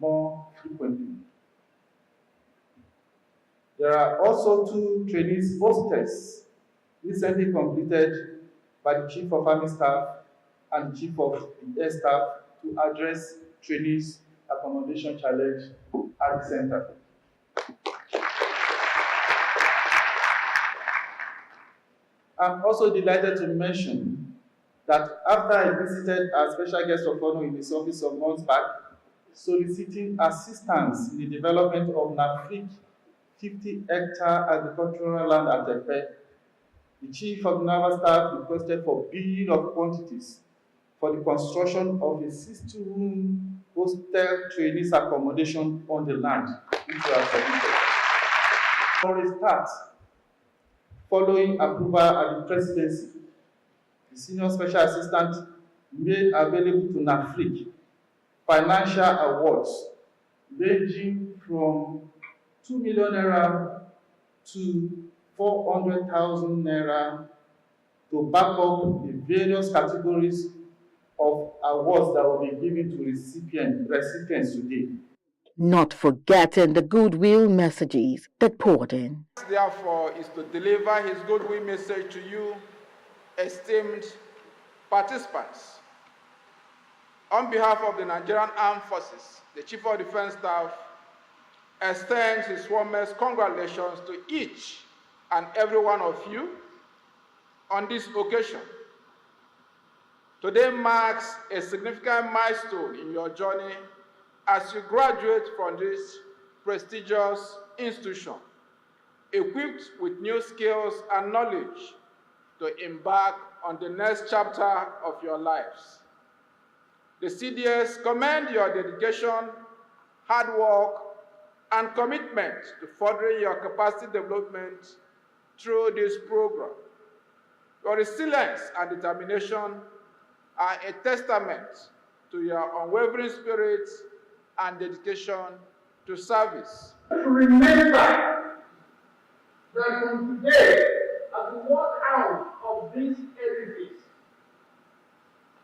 more frequently. There are also 2 trainees post-tests recently completed by the Chief of Army Staff and the Chief of the Air Staff to address trainees' accommodation challenge at the center. I'm also delighted to mention that after I visited our special guest of honor in his office some months back, soliciting assistance in the development of NAFRIC 50-hectare agricultural land at Ekpe, the Chief of the Naval Staff requested for bidding of quantities for the construction of a 60-room hostel trainees accommodation on the land, which we have submitted. For a start, following approval at the Presidency, the Senior Special Assistant made available to NAFRIC financial awards ranging from 2 million naira to 400,000 naira to back up the various categories of awards that will be given to recipients today. Not forgetting the goodwill messages that poured in. Therefore, is to deliver his goodwill message to you, esteemed participants. On behalf of the Nigerian Armed Forces, the Chief of Defense Staff extends his warmest congratulations to each and every one of you on this occasion. Today marks a significant milestone in your journey as you graduate from this prestigious institution, equipped with new skills and knowledge to embark on the next chapter of your lives. The CDS commend your dedication, hard work, and commitment to furthering your capacity development through this program. Your resilience and determination are a testament to your unwavering spirit and dedication to service. Remember that from today, as we walk this edifice,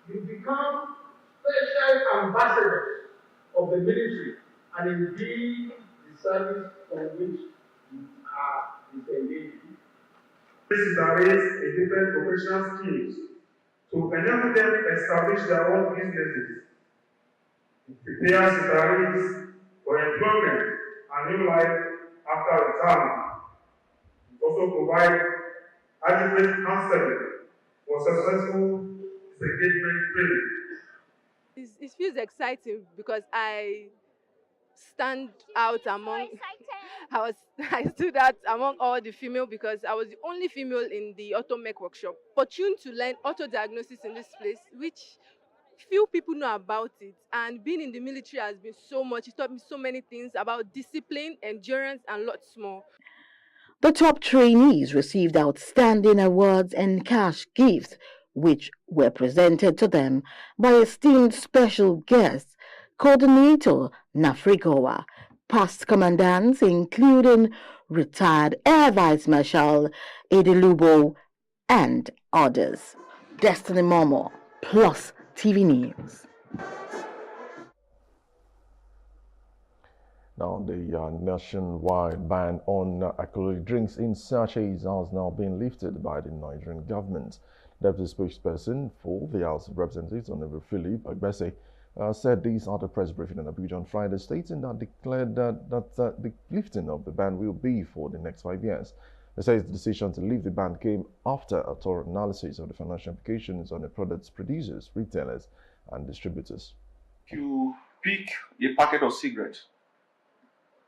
you become special ambassadors of the military and indeed the service on which you are disengaged. This is a different professional skills to enable them to establish their own businesses. It prepares retirees for employment and new life after retirement. It also provides adequate counseling for successful disengagement training. It feels exciting because I stand out among. I stood out among all the female because I was the only female in the auto-mech workshop. Opportunity to learn auto diagnosis in this place, which few people know about it. And being in the military has been so much. It taught me so many things about discipline, endurance, and lots more. The top trainees received outstanding awards and cash gifts, which were presented to them by esteemed special guests, Coordinator Nafrigowa, past commandants including retired Air Vice Marshal Edelubo and others. Destiny Momo, Plus TV News. Now, the nationwide ban on alcoholic drinks in sachets has now been lifted by the Nigerian government. Deputy spokesperson for the House of Representatives, Honorable Philip Agbese, said these at a press briefing in Abuja on Friday, stating that declared that the lifting of the ban will be for the next 5 years. They say the decision to lift the ban came after a thorough analysis of the financial implications on the product's producers, retailers, and distributors. If you pick a packet of cigarettes,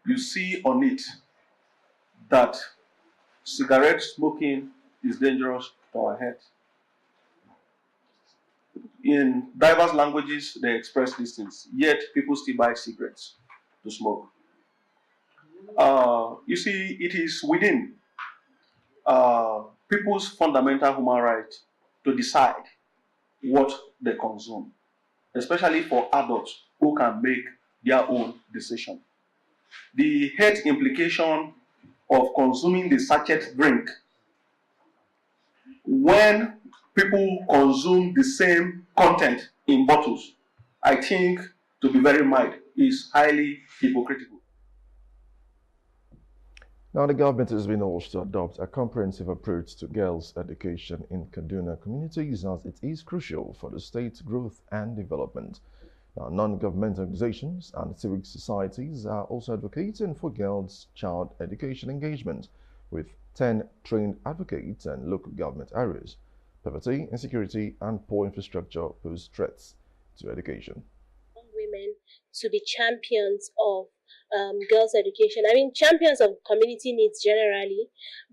you see on it that cigarette smoking is dangerous to our health. In diverse languages, they express these things, yet people still buy cigarettes to smoke. You see, it is within people's fundamental human right to decide what they consume, especially for adults who can make their own decision. The health implication of consuming the sachet drink when people consume the same content in bottles, I think, to be very mild, is highly hypocritical. Now, the government has been urged to adopt a comprehensive approach to girls' education in Kaduna communities, as it is crucial for the state's growth and development. Now, non-governmental organizations and civic societies are also advocating for girls' child education engagement, with 10 trained advocates and local government areas. Poverty, insecurity, and poor infrastructure pose threats to education. Women to be champions of girls' education. I mean, champions of community needs generally,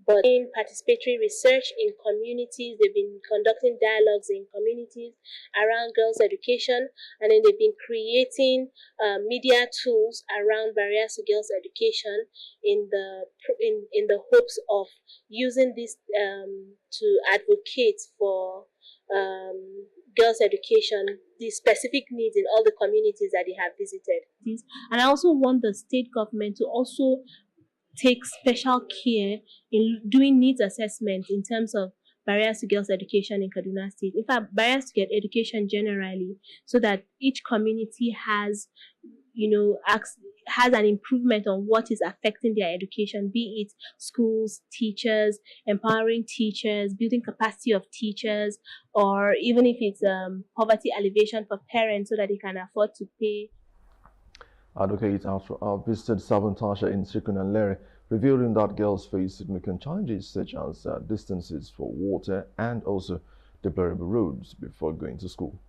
but in participatory research in communities, they've been conducting dialogues in communities around girls' education, and then they've been creating media tools around barriers to girls' education in the hopes of using this to advocate for girls' education, the specific needs in all the communities that they have visited. And I also want the state government to also take special care in doing needs assessment in terms of barriers to girls' education in Kaduna State. In fact, barriers to get education generally, so that each community has, has an improvement on what is affecting their education, be it schools, teachers, empowering teachers, building capacity of teachers, or even if it's poverty alleviation for parents so that they can afford to pay. Advocates visited Savantasha in Sikun and Lere, revealing that girls face significant challenges such as distances for water and also deplorable roads before going to school.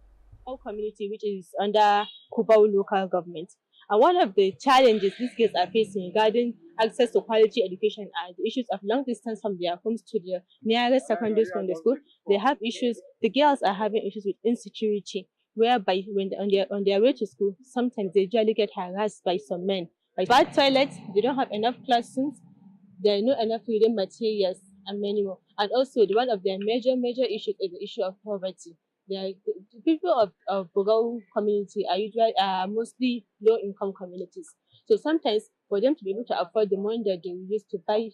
Our community, which is under Kubau local government. And one of the challenges these kids are facing regarding access to quality education are the issues of long distance from their homes to the nearest secondary school. They have issues, the girls are having issues with insecurity, whereby when on their way to school, sometimes they usually get harassed by some men. By bad toilets, they don't have enough classrooms, there are not enough reading materials, and many more. And also, one of their major issues is the issue of poverty. The people of Bogau community are mostly low-income communities. So sometimes for them to be able to afford the money that they use to buy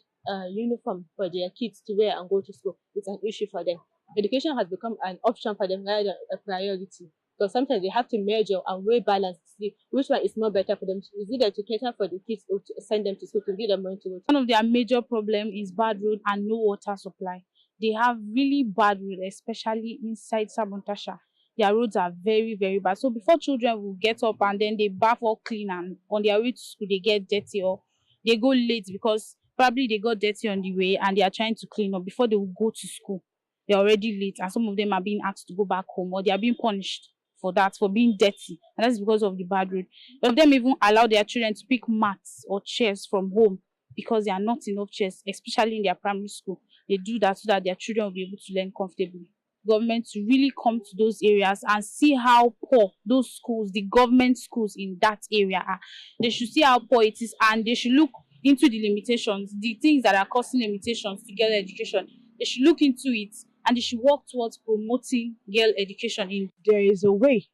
uniform for their kids to wear and go to school, it's an issue for them. education has become an option for them rather than a priority. Because sometimes they have to measure and weigh balance to see which one is more better for them. Is it education for the kids or to send them to school to give them money to go to? One of their major problems is bad road and no water supply. They have really bad road, especially inside Sabuntasha. Their roads are very, very bad. So before children will get up and then they bath all clean and on their way to school they get dirty or they go late because probably they got dirty on the way and they are trying to clean up before they will go to school. They're already late and some of them are being asked to go back home or they are being punished for that, for being dirty. And that's because of the bad road. Some of them even allow their children to pick mats or chairs from home because there are not enough chairs, especially in their primary school. They do that so that their children will be able to learn comfortably. Government to really come to those areas and see how poor those schools, the government schools in that area are. They should see how poor it is and they should look into the limitations, the things that are causing limitations to girl education. They should look into it and they should work towards promoting girl education. There is a way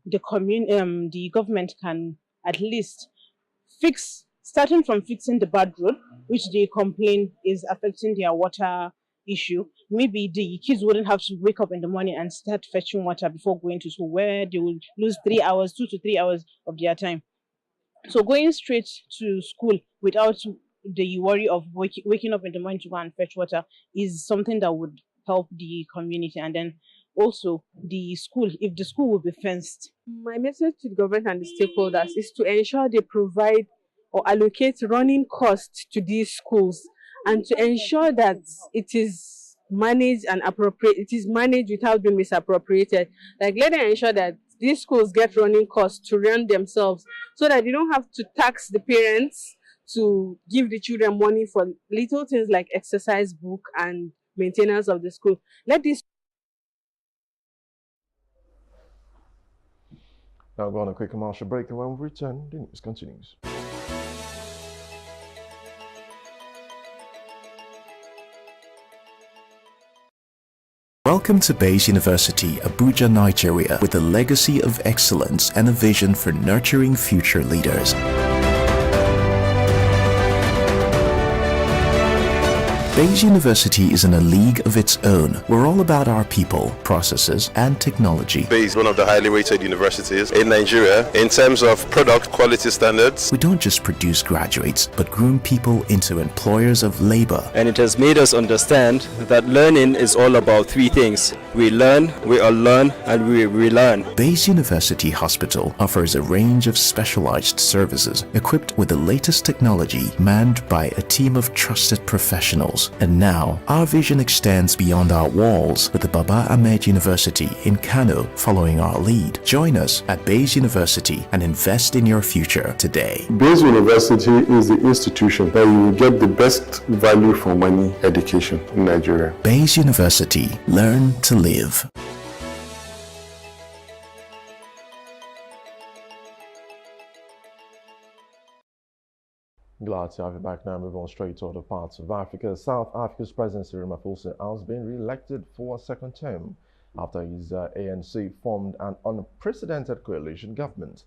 the government can at least fix, starting from fixing the bad road, which they complain is affecting their water issue. Maybe the kids wouldn't have to wake up in the morning and start fetching water before going to school, where they will lose 2 to 3 hours of their time. So going straight to school without the worry of waking up in the morning to go and fetch water is something that would help the community. And then also the school, if the school will be fenced. My message to the government and the stakeholders is to ensure they provide or allocate running costs to these schools and to ensure that it is managed and appropriate. It is managed without being misappropriated. Like, let them ensure that these schools get running costs to run themselves so that they don't have to tax the parents to give the children money for little things like exercise book and maintenance of the school. Let this. Now go on a quick commercial break, and when we return, the news continues. Welcome to Bayes University, Abuja, Nigeria, with a legacy of excellence and a vision for nurturing future leaders. Bayes University is in a league of its own. We're all about our people, processes, and technology. Bayes is one of the highly rated universities in Nigeria in terms of product quality standards. We don't just produce graduates, but groom people into employers of labor. And it has made us understand that learning is all about 3 things. We learn, we unlearn, and we relearn. Bayes University Hospital offers a range of specialized services equipped with the latest technology, manned by a team of trusted professionals. And now, our vision extends beyond our walls with the Baba Ahmed University in Kano following our lead. Join us at Bayes University and invest in your future today. Bayes University is the institution that you will get the best value for money education in Nigeria. Bayes University. Learn to live. Glad to have you back now. Move on straight to other parts of Africa. South Africa's President Cyril Ramaphosa has been re-elected for a second term after his ANC formed an unprecedented coalition government.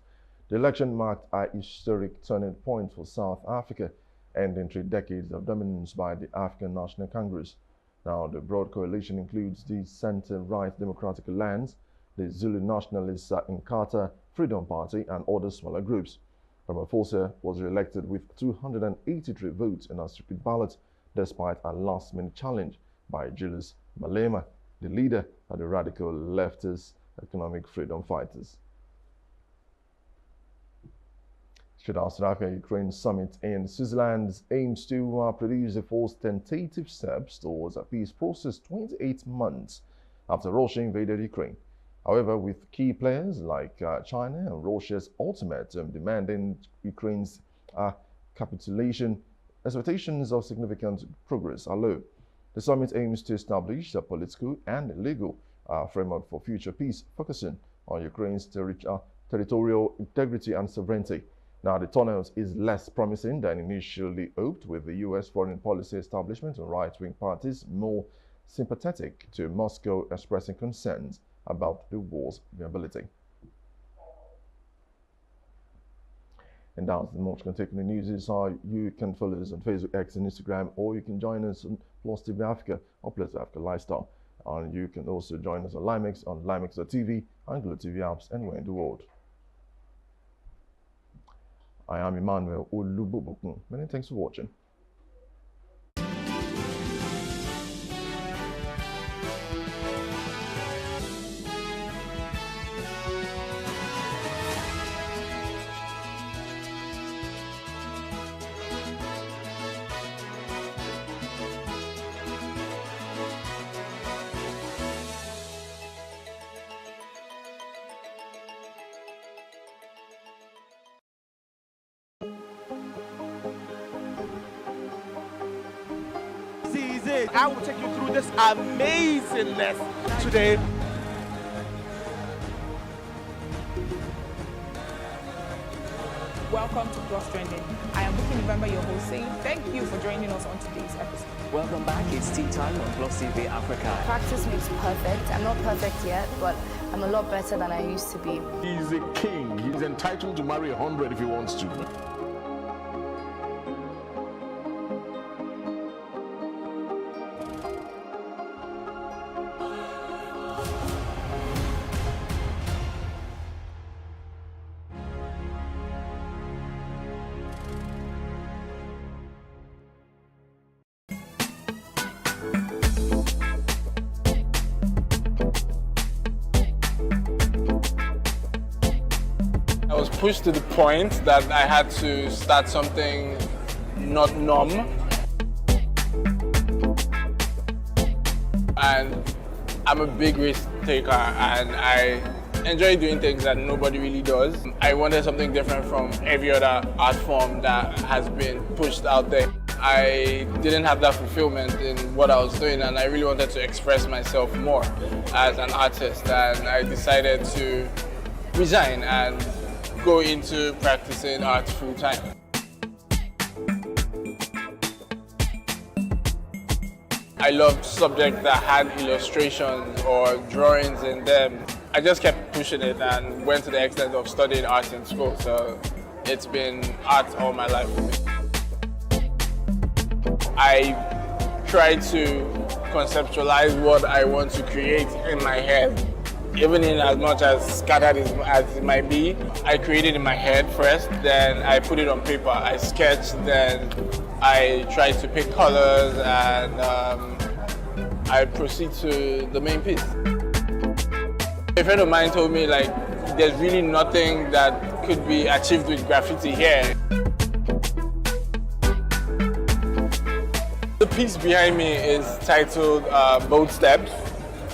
The election marked a historic turning point for South Africa, ending 3 decades of dominance by the African National Congress. Now, the broad coalition includes the Center-Right Democratic Alliance, the Zulu Nationalist Inkatha Freedom Party, and other smaller groups. Ramaphosa was re-elected with 283 votes in a secret ballot, despite a last-minute challenge by Julius Malema, the leader of the radical leftist economic freedom fighters. South Africa-Ukraine summit in Switzerland aims to produce the first tentative steps towards a peace process 28 months after Russia invaded Ukraine. However, with key players like China and Russia's ultimatum demanding Ukraine's capitulation, expectations of significant progress are low. The summit aims to establish a political and legal framework for future peace, focusing on Ukraine's territorial integrity and sovereignty. Now, the turnout is less promising than initially hoped, with the U.S. foreign policy establishment and right-wing parties more sympathetic to Moscow expressing concerns about the war's viability. And that's the most contagious news. Is you can follow us on Facebook, X, and Instagram, or you can join us on Plus TV Africa or Plus Africa Lifestyle. And you can also join us on Limex on limex.tv and Glo TV apps anywhere in the world. I am Emmanuel Olubobokun. Many thanks for watching. I will take you through this amazingness today. Welcome to Plus Trending. I am Bukky November, your host, saying thank you for joining us on today's episode. Welcome back. It's tea time on Plus TV Africa. Practice makes perfect. I'm not perfect yet, but I'm a lot better than I used to be. He's a king. He's entitled to marry 100 if he wants to. I was pushed to the point that I had to start something not numb. And I'm a big risk taker and I enjoy doing things that nobody really does. I wanted something different from every other art form that has been pushed out there. I didn't have that fulfillment in what I was doing and I really wanted to express myself more as an artist, and I decided to resign and go into practicing art full time. I loved subjects that had illustrations or drawings in them. I just kept pushing it and went to the extent of studying art in school, so it's been art all my life for me. I try to conceptualize what I want to create in my head. Even in as much as scattered as it might be, I create it in my head first, then I put it on paper. I sketch, then I try to pick colors, and I proceed to the main piece. A friend of mine told me, like, there's really nothing that could be achieved with graffiti here. The piece behind me is titled Bold Steps.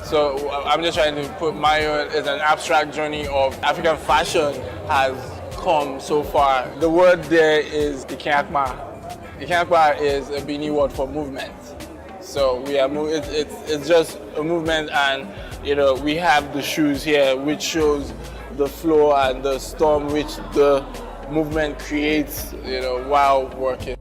So I'm just trying to put my own as an abstract journey of African fashion has come so far. The word there is Ikeakpa. Ikeakpa is a Bini word for movement. So we are it's just a movement, and we have the shoes here, which shows the flow and the storm which the movement creates, while working.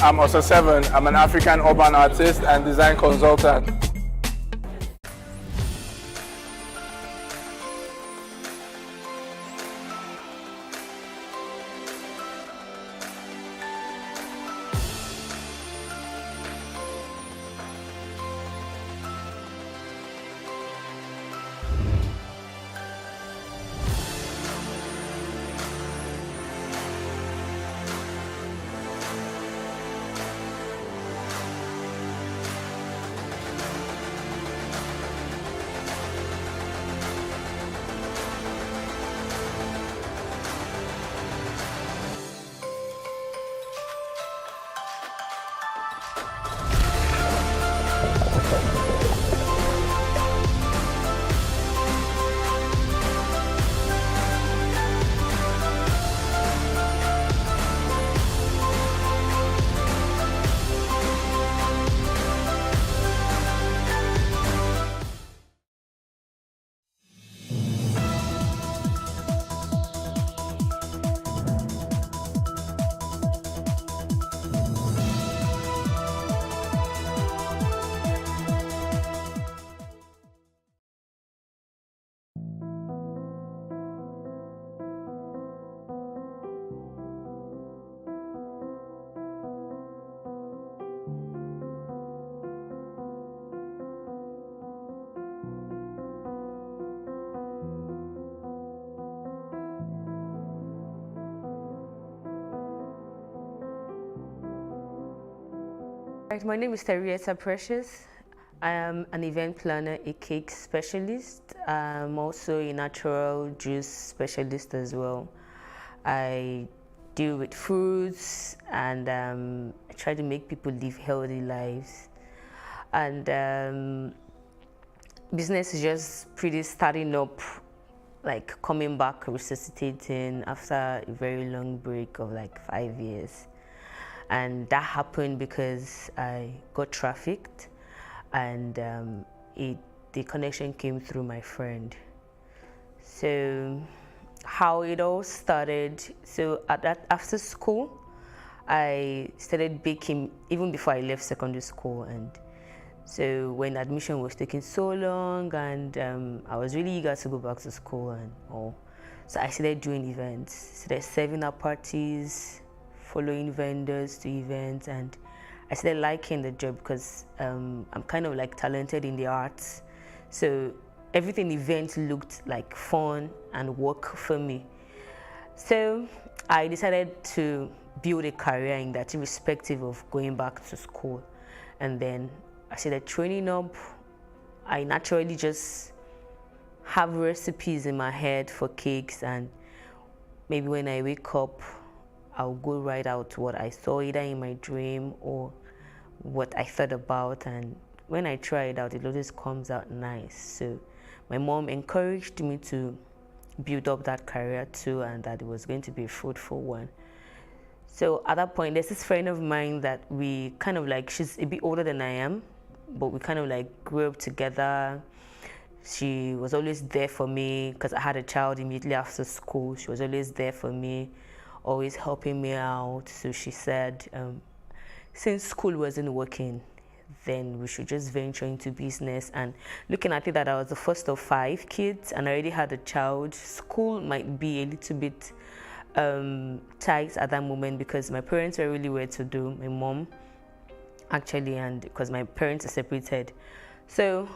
I'm Osa 7. I'm an African urban artist and design consultant. Right, my name is Teresa Precious. I am an event planner, a cake specialist. I'm also a natural juice specialist as well. I deal with fruits and I try to make people live healthy lives. And business is just pretty starting up, like coming back, resuscitating after a very long break of like 5 years. And that happened because I got trafficked, and the connection came through my friend. So how it all started, so after school, I started baking even before I left secondary school. And so when admission was taking so long, and I was really eager to go back to school and all, so I started doing events, started serving at parties, following vendors to events, and I started liking the job because I'm kind of like talented in the arts. So everything event looked like fun and work for me. So I decided to build a career in that, irrespective of going back to school. And then I started training up. I naturally just have recipes in my head for cakes, and maybe when I wake up, I'll go right out to what I saw either in my dream or what I thought about, and when I try it out, it always comes out nice. So my mom encouraged me to build up that career too, and that it was going to be a fruitful one. So at that point, there's this friend of mine that we kind of like, she's a bit older than I am, but we kind of like grew up together. She was always there for me because I had a child immediately after school. She was always there for me, always helping me out. So she said, since school wasn't working, then we should just venture into business. And looking at it that I was the first of 5 kids and I already had a child, school might be a little bit tight at that moment because my parents were really well to do, my mom actually, and because my parents are separated. So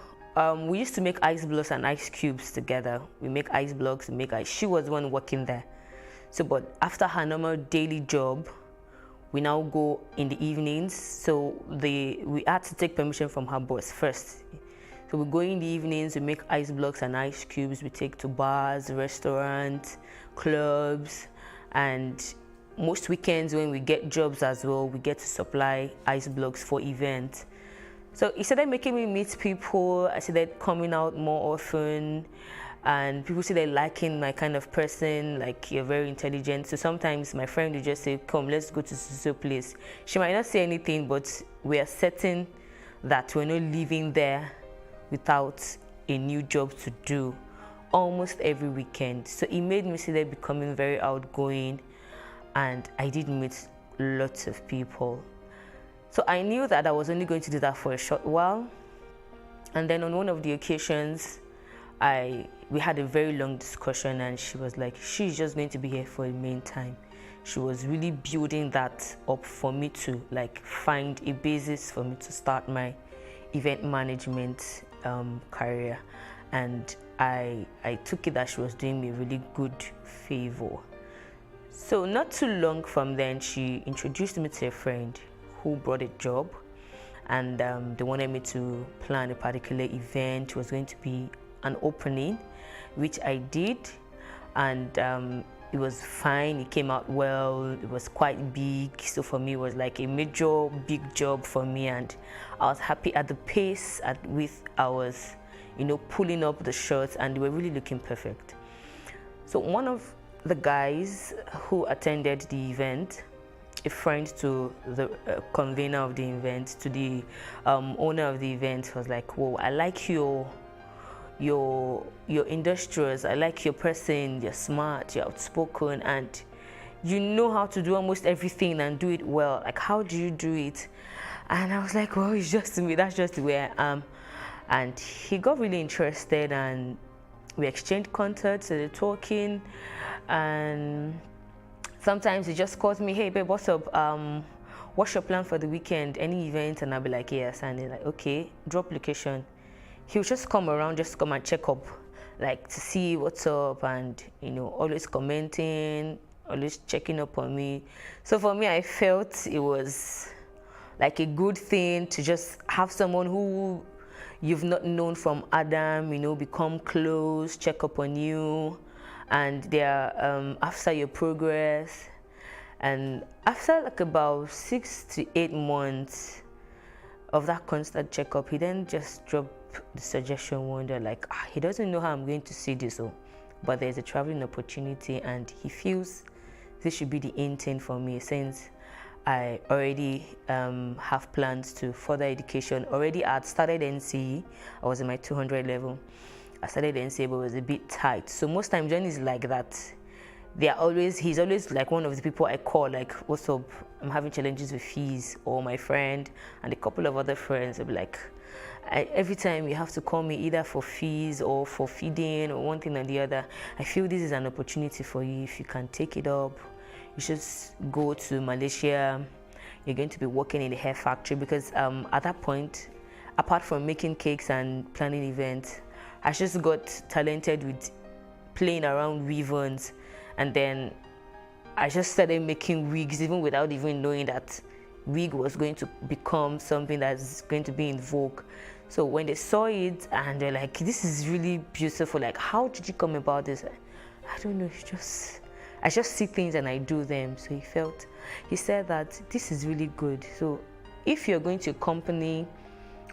we used to make ice blocks and ice cubes together. We make ice blocks, we make ice. She was the one working there. So, but after her normal daily job, we now go in the evenings. So we had to take permission from her boss first. So we go in the evenings, we make ice blocks and ice cubes. We take to bars, restaurants, clubs, and most weekends when we get jobs as well, we get to supply ice blocks for events. So it started making me meet people. I started coming out more often. And people say they're liking my kind of person, like you're very intelligent. So sometimes my friend will just say, come, let's go to this place. She might not say anything, but we are certain that we're not living there without a new job to do almost every weekend. So it made me start becoming very outgoing, and I did meet lots of people. So I knew that I was only going to do that for a short while. And then on one of the occasions, we had a very long discussion, and she was like, she's just going to be here for the meantime. She was really building that up for me to like find a basis for me to start my event management career. And I took it that she was doing me a really good favor. So not too long from then, she introduced me to a friend who brought a job, and they wanted me to plan a particular event. It was going to be an opening, which I did, and it was fine. It came out well. It was quite big, so for me it was like a major big job for me, and I was happy at the pace at which I was, pulling up the shirts, and they were really looking perfect. So one of the guys who attended the event, a friend to the convener of the event, to the owner of the event, was like, whoa, I like your industrious, I like your person, you're smart, you're outspoken, and you know how to do almost everything and do it well. Like, how do you do it? And I was like, well, it's just me, that's just where I am. And he got really interested, and we exchanged contacts, started talking, and sometimes he just calls me, hey babe, what's up? What's your plan for the weekend? Any event? And I'll be like, yes. And he's like, okay, drop location. He'll just come around, just come and check up, like to see what's up, and always commenting, always checking up on me. So for me, I felt it was like a good thing to just have someone who you've not known from Adam, become close, check up on you, and they're after your progress. And after like about 6 to 8 months of that constant checkup, he then just dropped the suggestion one day, like, he doesn't know how I'm going to see this, but there's a traveling opportunity, and he feels this should be the intern for me, since I already have plans to further education. Already I had started NCE. I was in my 200 level. I started NCE, but it was a bit tight. So most times John is like that. He's always like one of the people I call, like, what's up? I'm having challenges with fees, or my friend and a couple of other friends will be like, every time you have to call me either for fees or for feeding or one thing or the other. I feel this is an opportunity for you. If you can take it up, you should go to Malaysia. You're going to be working in a hair factory, because at that point, apart from making cakes and planning events, I just got talented with playing around weave-ons, and then I just started making wigs even without even knowing that wig was going to become something that's going to be in vogue. So when they saw it and they're like, this is really beautiful, like, how did you come about this? I don't know, I just see things and I do them. So he said that this is really good. So if you're going to a company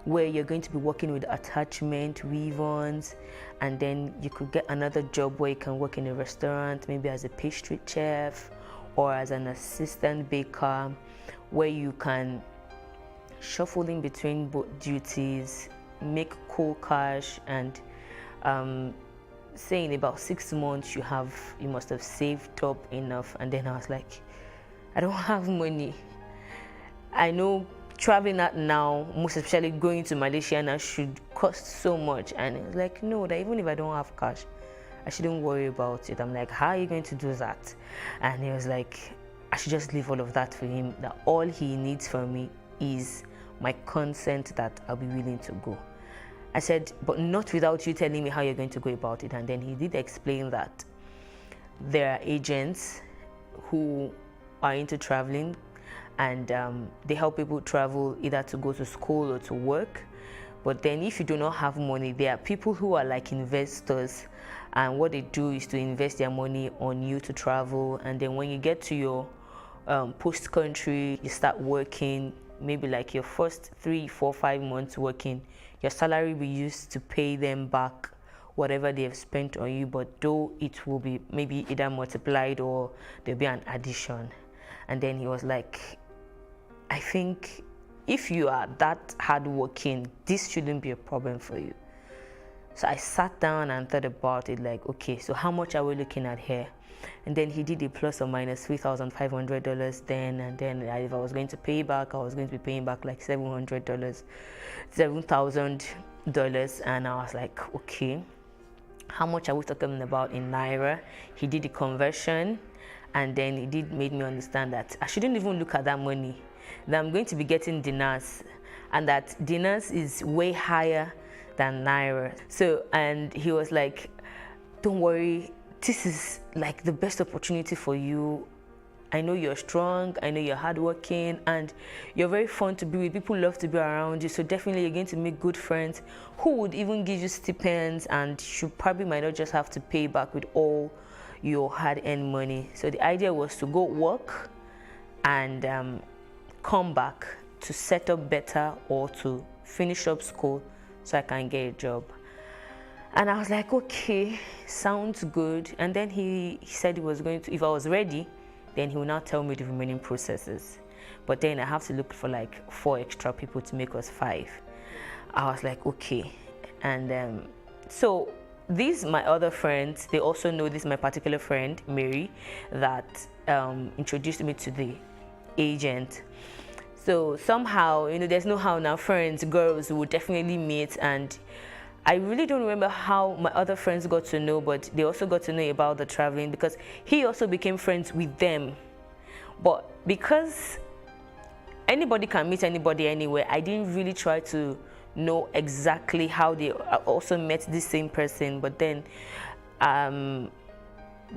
where you're going to be working with attachment, weave-ons, and then you could get another job where you can work in a restaurant, maybe as a pastry chef or as an assistant baker, where you can shuffle in between both duties, make cool cash, and say in about 6 months you must have saved up enough. And then I was like, I don't have money. I know traveling out now, most especially going to Malaysia now, should cost so much. And it was like, no, that even if I don't have cash, I shouldn't worry about it. I'm like, how are you going to do that? And he was like, I should just leave all of that for him, that all he needs from me is my consent that I'll be willing to go. I said, but not without you telling me how you're going to go about it. And then he did explain that there are agents who are into traveling, and they help people travel either to go to school or to work. But then if you do not have money, there are people who are like investors, and what they do is to invest their money on you to travel. And then when you get to your post country, you start working, maybe like your first 3, 4, 5 months working, your salary will be used to pay them back whatever they have spent on you, but though it will be maybe either multiplied or there'll be an addition. And then he was like, I think if you are that hardworking, this shouldn't be a problem for you. So I sat down and thought about it, like, okay, so how much are we looking at here? And then he did a plus or minus $3,500 then, and then if I was going to pay back, I was going to be paying back like $700, $7,000. And I was like, okay, how much are we talking about in Naira? He did the conversion, and then he did made me understand that I shouldn't even look at that money, that I'm going to be getting dinars, and that dinars is way higher than Naira. So, and he was like, don't worry, this is like the best opportunity for you. I know you're strong, I know you're hardworking, and you're very fun to be with. People love to be around you, so definitely you're going to make good friends who would even give you stipends, and you probably might not just have to pay back with all your hard-earned money. So the idea was to go work and come back to set up better or to finish up school so I can get a job. And I was like, okay, sounds good. And then he said he was going to, if I was ready, then he will now tell me the remaining processes. But then I have to look for like 4 extra people to make us 5. I was like, okay. And so these, my other friends, they also know this, my particular friend, Mary, that introduced me to the agent. So somehow, there's no how now, friends, girls will definitely meet. And I really don't remember how my other friends got to know, but they also got to know about the traveling because he also became friends with them. But because anybody can meet anybody anywhere, I didn't really try to know exactly how they also met this same person. But then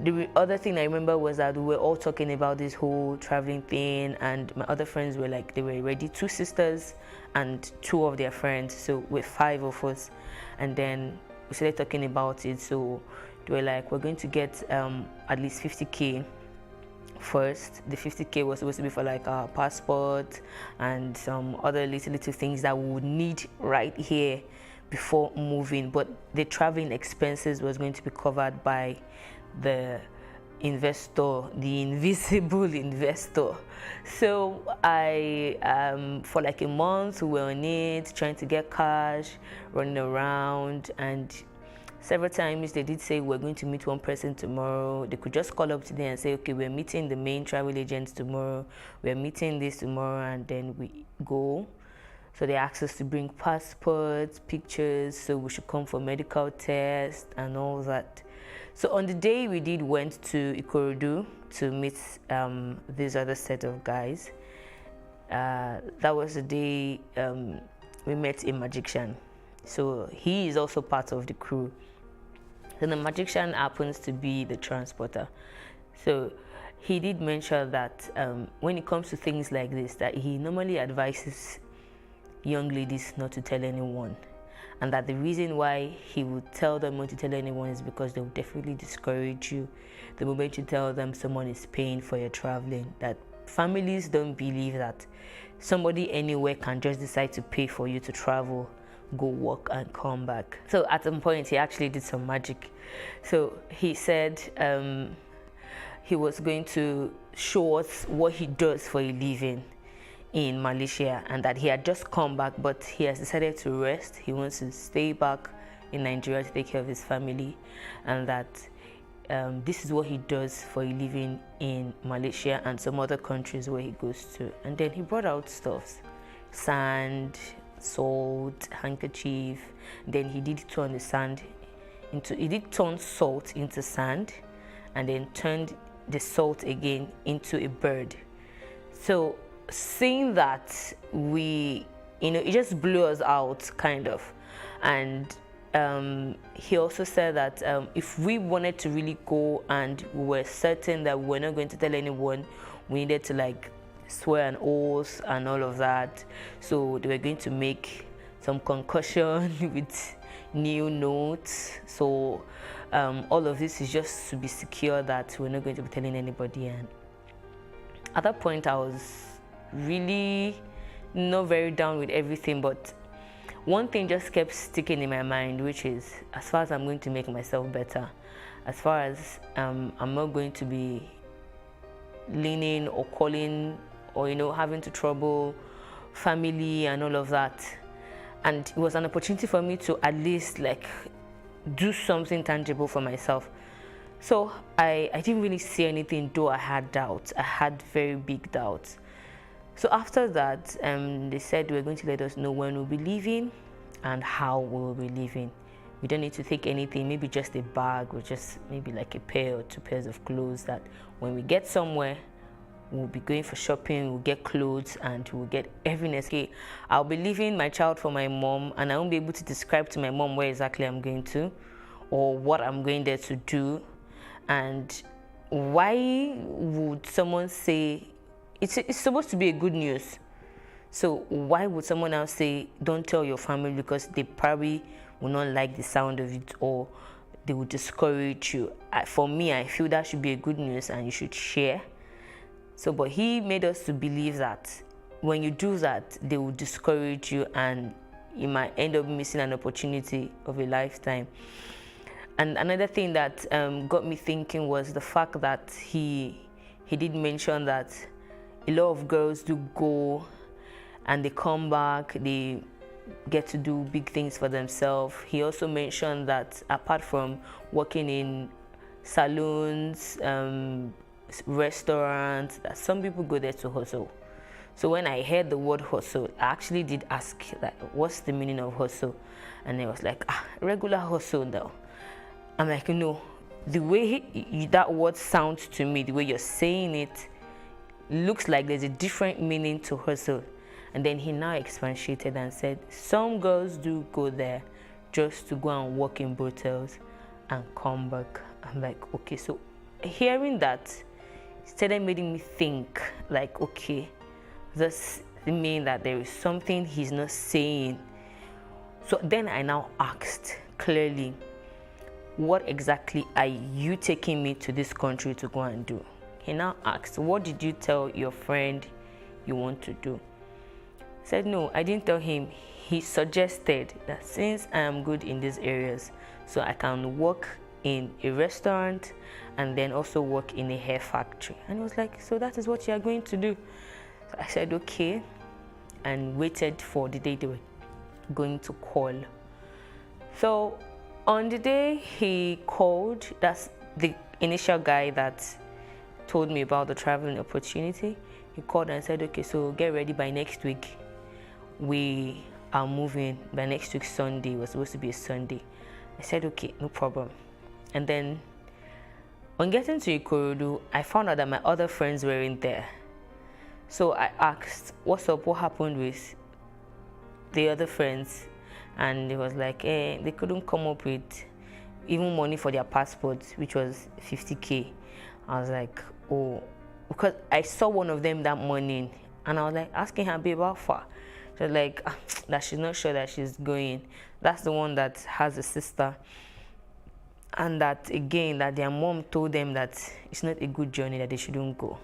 the other thing I remember was that we were all talking about this whole traveling thing, and my other friends were like, they were ready, 2 sisters and 2 of their friends, so we're 5 of us. And then we started talking about it, so they were like, we're going to get at least 50K first. The 50K was supposed to be for like our passport and some other little things that we would need right here before moving, but the traveling expenses was going to be covered by the investor, the invisible investor. So I for like a month we were on it, trying to get cash, running around, and several times they did say we're going to meet one person tomorrow. They could just call up today and say, okay, we're meeting the main travel agents tomorrow, we're meeting this tomorrow, and then we go. So they asked us to bring passports, pictures, so we should come for medical tests and all that. So on the day we went to Ikorodu to meet this other set of guys. That was the day we met a magician. So he is also part of the crew. Then the magician happens to be the transporter. So he did mention that when it comes to things like this, that he normally advises young ladies not to tell anyone, and that the reason why he would tell them not to tell anyone is because they will definitely discourage you the moment you tell them someone is paying for your traveling. That families don't believe that somebody anywhere can just decide to pay for you to travel, go work and come back. So at some point he actually did some magic. So he said he was going to show us what he does for a living in Malaysia, and that he had just come back, but he has decided to rest. He wants to stay back in Nigeria to take care of his family, and that this is what he does for a living in Malaysia and some other countries where he goes to. And then he brought out stuff, sand, salt, handkerchief. Then he did turn the sand into, he did turn salt into sand, and then turned the salt again into a bird. So seeing that, it just blew us out, kind of. And he also said that if we wanted to really go and we were certain that we were not going to tell anyone, we needed to like swear an oath and all of that. So they were going to make some concussion with new notes. So all of this is just to be secure that we're not going to be telling anybody. And at that point I was really not very down with everything, but one thing just kept sticking in my mind, which is, as far as I'm going to make myself better, as far as I'm not going to be leaning or calling or having to trouble family and all of that. And it was an opportunity for me to at least like do something tangible for myself. So I didn't really see anything, though I had doubts. I had very big doubts. So after that, they said they were going to let us know when we'll be leaving and how we will be leaving. We don't need to take anything, maybe just a bag or just maybe like a pair or 2 pairs of clothes, that when we get somewhere, we'll be going for shopping, we'll get clothes and we'll get everything. Okay, I'll be leaving my child for my mom, and I won't be able to describe to my mom where exactly I'm going to or what I'm going there to do. And why would someone say, it's supposed to be a good news, so why would someone else say don't tell your family, because they probably will not like the sound of it or they will discourage you? For me, I feel that should be a good news and you should share. So but he made us to believe that when you do that, they will discourage you and you might end up missing an opportunity of a lifetime. And another thing that got me thinking was the fact that he did mention that a lot of girls do go and they come back, they get to do big things for themselves. He also mentioned that apart from working in salons, restaurants, that some people go there to hustle. So when I heard the word hustle, I actually did ask, like, what's the meaning of hustle? And it was like, regular hustle now. I'm like, no, the way that word sounds to me, the way you're saying it, looks like there's a different meaning to hustle. And then he now expatiated and said, some girls do go there just to go and work in brothels and come back. I'm like, okay, so hearing that started making me think, like, okay, this mean that there is something he's not saying. So then I now asked clearly, what exactly are you taking me to this country to go and do? He now asked, what did you tell your friend you want to do? I said, no, I didn't tell him. He suggested that since I am good in these areas, so I can work in a restaurant and then also work in a hair factory. And he was like, so that is what you are going to do? So I said, okay, and waited for the day they were going to call. So on the day he called, that's the initial guy that told me about the traveling opportunity. He called and said, okay, so get ready by next week. We are moving by next week Sunday. It was supposed to be a Sunday. I said, okay, no problem. And then on getting to Ikorodu, I found out that my other friends weren't there. So I asked, what's up, what happened with the other friends? And it was like, they couldn't come up with even money for their passports, which was 50K. I was like, oh, because I saw one of them that morning, and I was like asking her, babe, how far? She was like, that she's not sure that she's going. That's the one that has a sister. And that, again, that their mom told them that it's not a good journey, that they shouldn't go.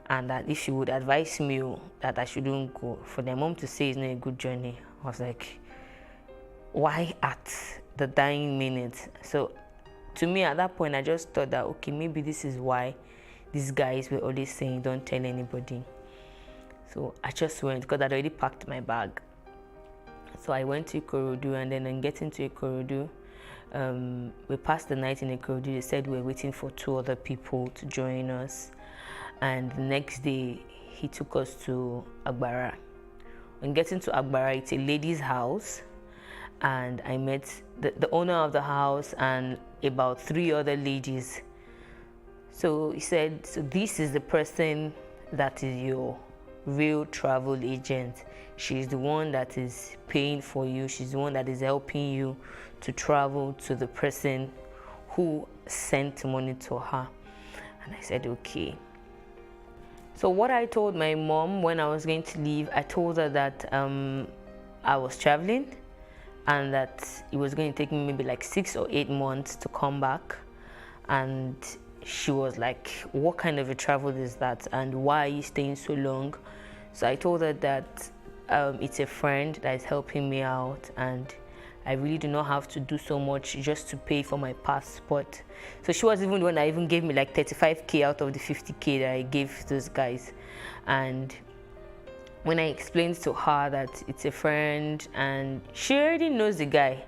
And that if she would advise me that I shouldn't go, for their mom to say it's not a good journey, I was like, why at the dying minute? So to me, at that point, I just thought that, okay, maybe this is why these guys were always saying, don't tell anybody. So I just went, because I'd already packed my bag. So I went to Ikorodu, and then on getting to Ikorodu, we passed the night in Ikorodu. They said we were waiting for 2 other people to join us. And the next day, he took us to Agbara. On getting to Agbara, it's a lady's house. And I met the owner of the house and about 3 other ladies. So he said, so this is the person that is your real travel agent. She's the one that is paying for you. She's the one that is helping you to travel to the person who sent money to her. And I said, okay. So what I told my mom when I was going to leave, I told her that I was traveling and that it was going to take me maybe like 6 or 8 months to come back. And she was like, what kind of a travel is that? And why are you staying so long? So I told her that it's a friend that is helping me out, and I really do not have to do so much just to pay for my passport. So she was even the one that even gave me like 35K out of the 50K that I gave those guys. And when I explained to her that it's a friend, and she already knows the guy.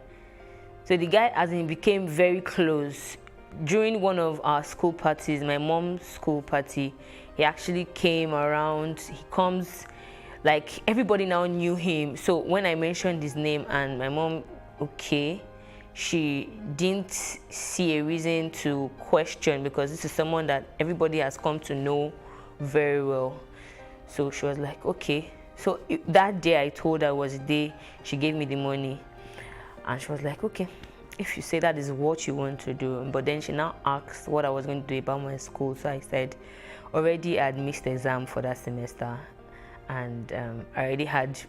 So the guy, as in, became very close. During one of our school parties, my mom's school party, he actually came around. He comes, like, everybody now knew him. So when I mentioned his name, and my mom, okay, she didn't see a reason to question, because this is someone that everybody has come to know very well. So she was like, okay. So that day I told her was the day she gave me the money. And she was like, okay, if you say that is what you want to do. But then she now asked what I was going to do about my school. So I said, already I had missed the exam for that semester. And I already had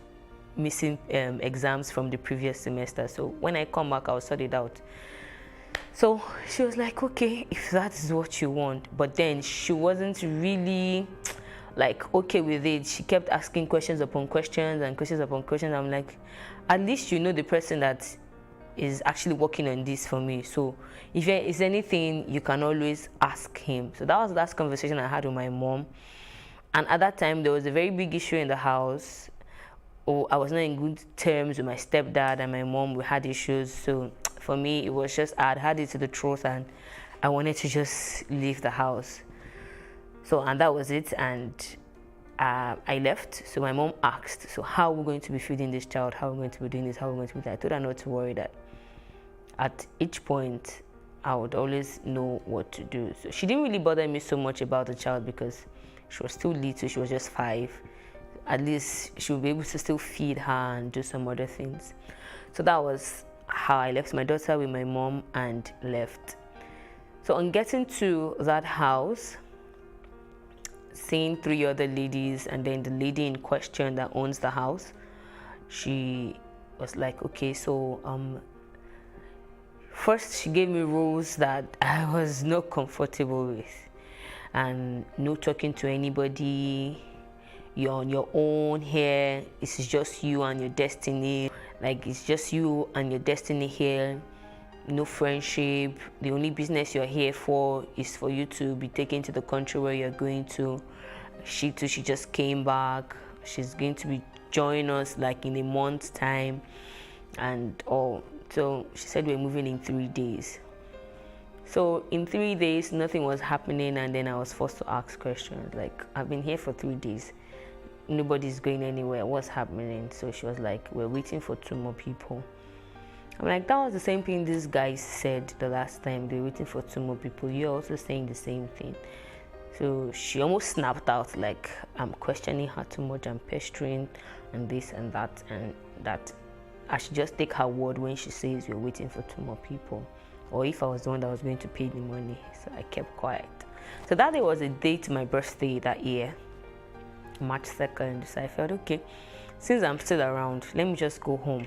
missing exams from the previous semester. So when I come back, I'll sort it out. So she was like, okay, if that is what you want. But then she wasn't really like okay with it. She kept asking questions upon questions and questions upon questions. I'm like, at least you know the person that is actually working on this for me. So if there is anything, you can always ask him. So that was the last conversation I had with my mom. And at that time, there was a very big issue in the house. I was not in good terms with my stepdad and my mom. We had issues. So for me, it was just, I had it to the truth, and I wanted to just leave the house. So, and that was it. And I left. So my mom asked, so how are we going to be feeding this child? How are we going to be doing this? How are we going to be that? I told her not to worry, that at each point, I would always know what to do. So she didn't really bother me so much about the child, because she was still little. She was just 5. At least she would be able to still feed her and do some other things. So that was how I left my daughter with my mom and left. So So on getting to that house, seeing 3 other ladies, and then the lady in question that owns the house, she was like, okay, so first she gave me rules that I was not comfortable with, and no talking to anybody, you're on your own here, it's just you and your destiny, like it's just you and your destiny here, no friendship, the only business you're here for is for you to be taken to the country where you're going to. She too, she just came back, she's going to be joining us like in a month's time and all. So she said we're moving in 3 days. So in 3 days nothing was happening, and then I was forced to ask questions like, I've been here for 3 days, nobody's going anywhere, what's happening? So she was like, we're waiting for 2 more people. I'm like, that was the same thing these guys said the last time, they're waiting for 2 more people, you're also saying the same thing. So she almost snapped out like, I'm questioning her too much, I'm pestering and this and that, and that I should just take her word when she says we're waiting for 2 more people, or if I was the one that was going to pay the money. So I kept quiet. So that day was a day to my birthday that year, March 2nd. So I felt, okay, since I'm still around, let me just go home.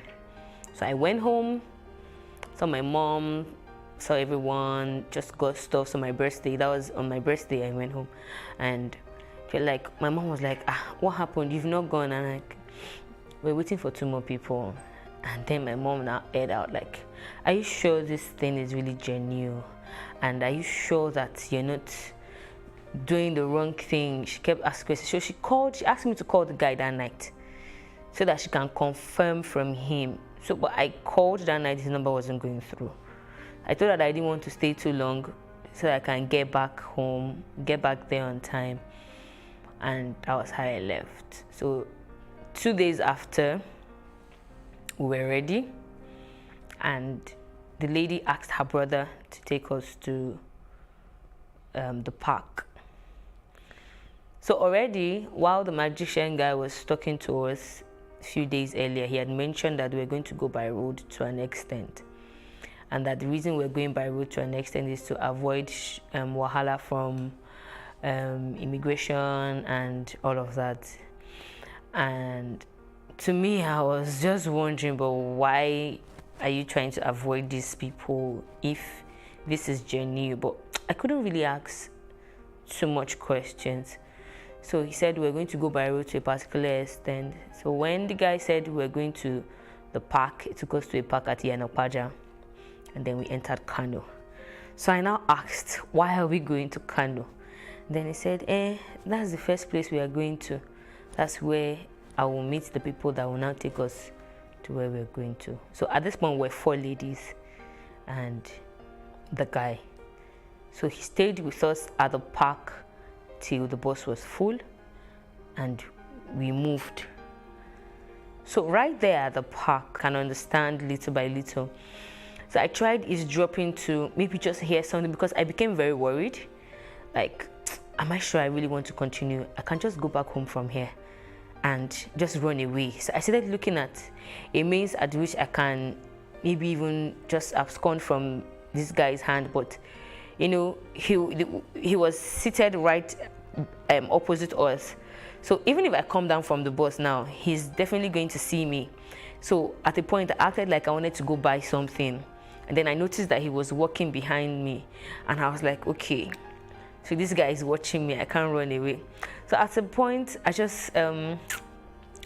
So I went home, saw my mom, saw everyone, just got stuff. So my birthday, that was on my birthday, I went home, and felt like my mom was like, what happened, you've not gone? And like, we're waiting for 2 more people. And then my mom now aired out like, are you sure this thing is really genuine, and are you sure that you're not doing the wrong thing? She kept asking questions. So she asked me to call the guy that night so that she can confirm from him. So but I called that night, his number wasn't going through. I told her that I didn't want to stay too long so that I can get back home, get back there on time, and that was how I left. So 2 days after, we were ready, and the lady asked her brother to take us to the park. So already, while the magician guy was talking to us a few days earlier, he had mentioned that we were going to go by road to an extent, and that the reason we're going by road to an extent is to avoid wahala from immigration and all of that. And to me, I was just wondering, but why are you trying to avoid these people if this is genuine? But I couldn't really ask too much questions. So he said we're going to go by road to a particular extent. So when the guy said we're going to the park, it took us to a park at Yanopaja, and then we entered Kano. So I now asked, why are we going to Kano? Then he said, that's the first place we are going to. That's where I will meet the people that will now take us to where we're going to. So at this point, we're 4 ladies and the guy. So he stayed with us at the park till the bus was full, and we moved. So right there at the park, I can understand little by little. So I tried eavesdropping to maybe just hear something, because I became very worried. Like, am I sure I really want to continue? I can't just go back home from here and just run away. So I started looking at a means at which I can maybe even just abscond from this guy's hand. But you know, he was seated right opposite us. So even if I come down from the bus now, he's definitely going to see me. So at a point, I acted like I wanted to go buy something, and then I noticed that he was walking behind me, and I was like, okay, so this guy is watching me, I can't run away. So at a point, I just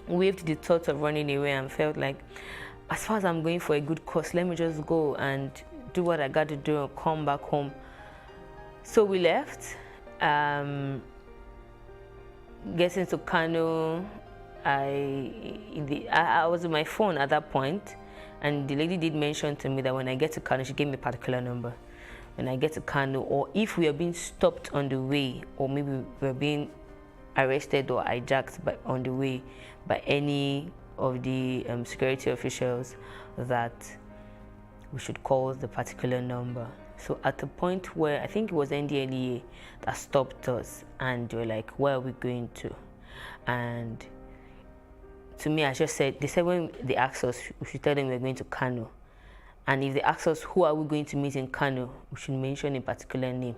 waived the thought of running away and felt like, as far as I'm going for a good cause, let me just go and do what I got to do and come back home. So we left. Getting to Kano, I was on my phone at that point, and the lady did mention to me that when I get to Kano, she gave me a particular number. When I get to Kano, or if we are being stopped on the way, or maybe we're being arrested or hijacked on the way by any of the security officials, that we should call the particular number. So at the point where I think it was NDLEA that stopped us, and they were like, where are we going to? And to me, I just said, they said when they asked us, we should tell them we're going to Kano. And if they ask us who are we going to meet in Kano, we should mention a particular name,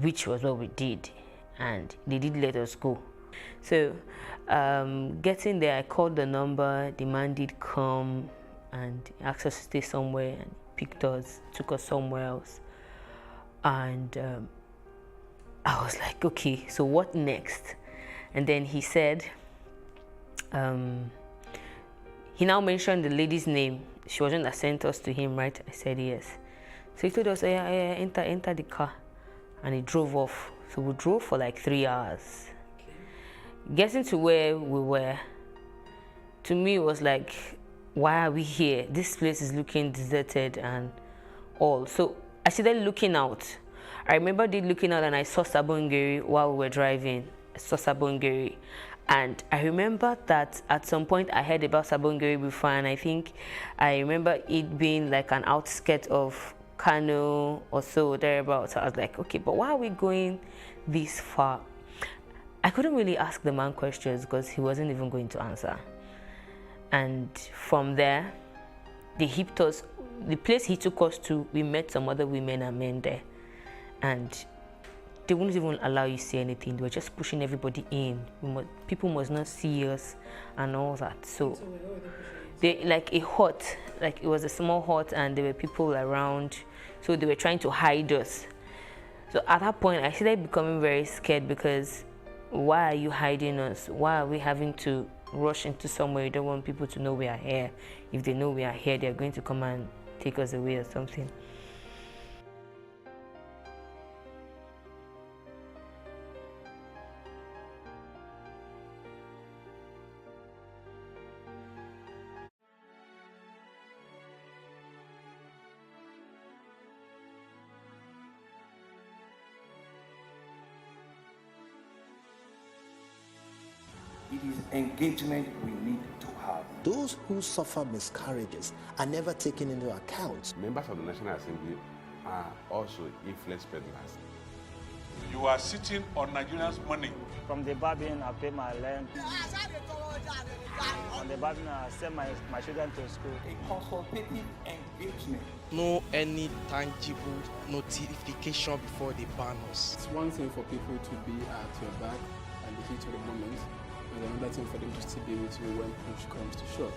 which was what we did. And they did let us go. So getting there, I called the number, the man did come and asked us to stay somewhere and picked us, took us somewhere else. And I was like, okay, so what next? And then he said, he now mentioned the lady's name. She wasn't that sent us to him, right? I said yes. So he told us, yeah, enter the car. And he drove off. So we drove for like 3 hours. Getting to where we were, to me it was like, why are we here? This place is looking deserted and all. So I started looking out. I remember looking out and I saw Sabongeri while we were driving. I saw Sabongeri. And I remember that at some point I heard about Sabongeri before, and I remember it being like an outskirt of Kano or so, thereabouts. I was like, okay, but why are we going this far? I couldn't really ask the man questions because he wasn't even going to answer. And from there, they hipped us. The place he took us to, we met some other women and men there. And they wouldn't even allow you to say anything. They were just pushing everybody in. People must not see us and all that. So they, like a hut, like it was a small hut and there were people around. So they were trying to hide us. So at that point, I started becoming very scared because why are you hiding us? Why are we having to rush into somewhere? You don't want people to know we are here. If they know we are here, they're going to come and take us away or something. It is engagement we need to have. Those who suffer miscarriages are never taken into account. Members of the National Assembly are also influence peddlers. You are sitting on Nigerians' money. From the Babin, I pay my rent. On the Babin, I send my children to school. A consultative engagement. No any tangible notification before they ban us. It's one thing for people to be at your back and the heat of the moment. There's another thing for them to still be with you when push comes to shove.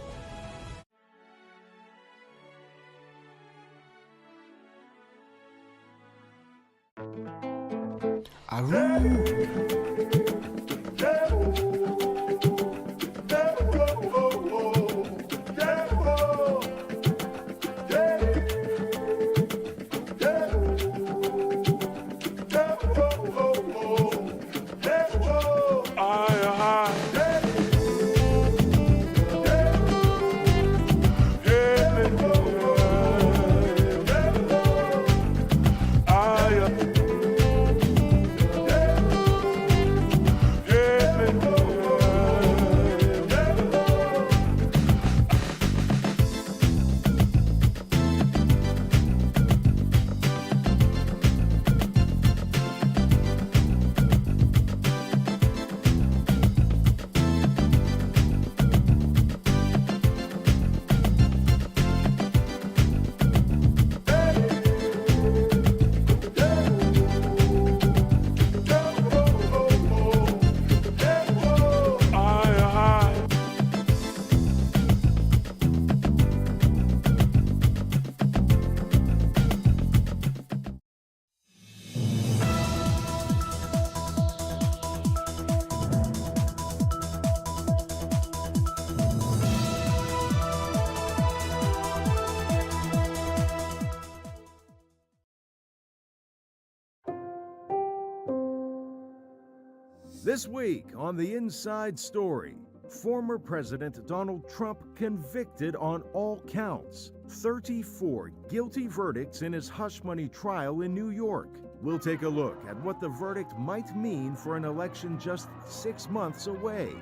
This week on The Inside Story, former President Donald Trump convicted on all counts. 34 guilty verdicts in his hush money trial in New York. We'll take a look at what the verdict might mean for an election just 6 months away.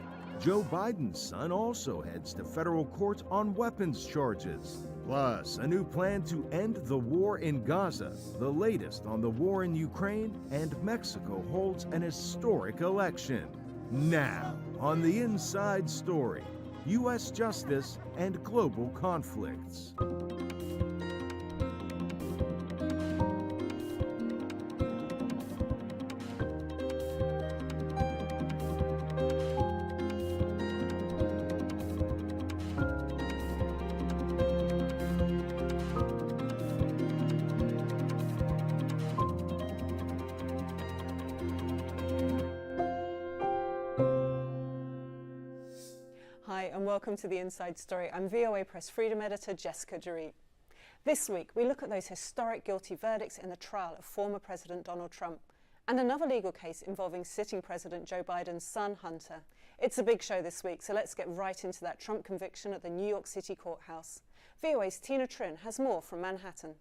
Joe Biden's son also heads to federal court on weapons charges. Plus, a new plan to end the war in Gaza, the latest on the war in Ukraine, and Mexico holds an historic election. Now, on The Inside Story, U.S. justice, and global conflicts. Hi, and welcome to The Inside Story. I'm VOA Press Freedom Editor Jessica Dorit. This week, we look at those historic guilty verdicts in the trial of former President Donald Trump and another legal case involving sitting President Joe Biden's son, Hunter. It's a big show this week, so let's get right into that Trump conviction at the New York City courthouse. VOA's Tina Trin has more from Manhattan.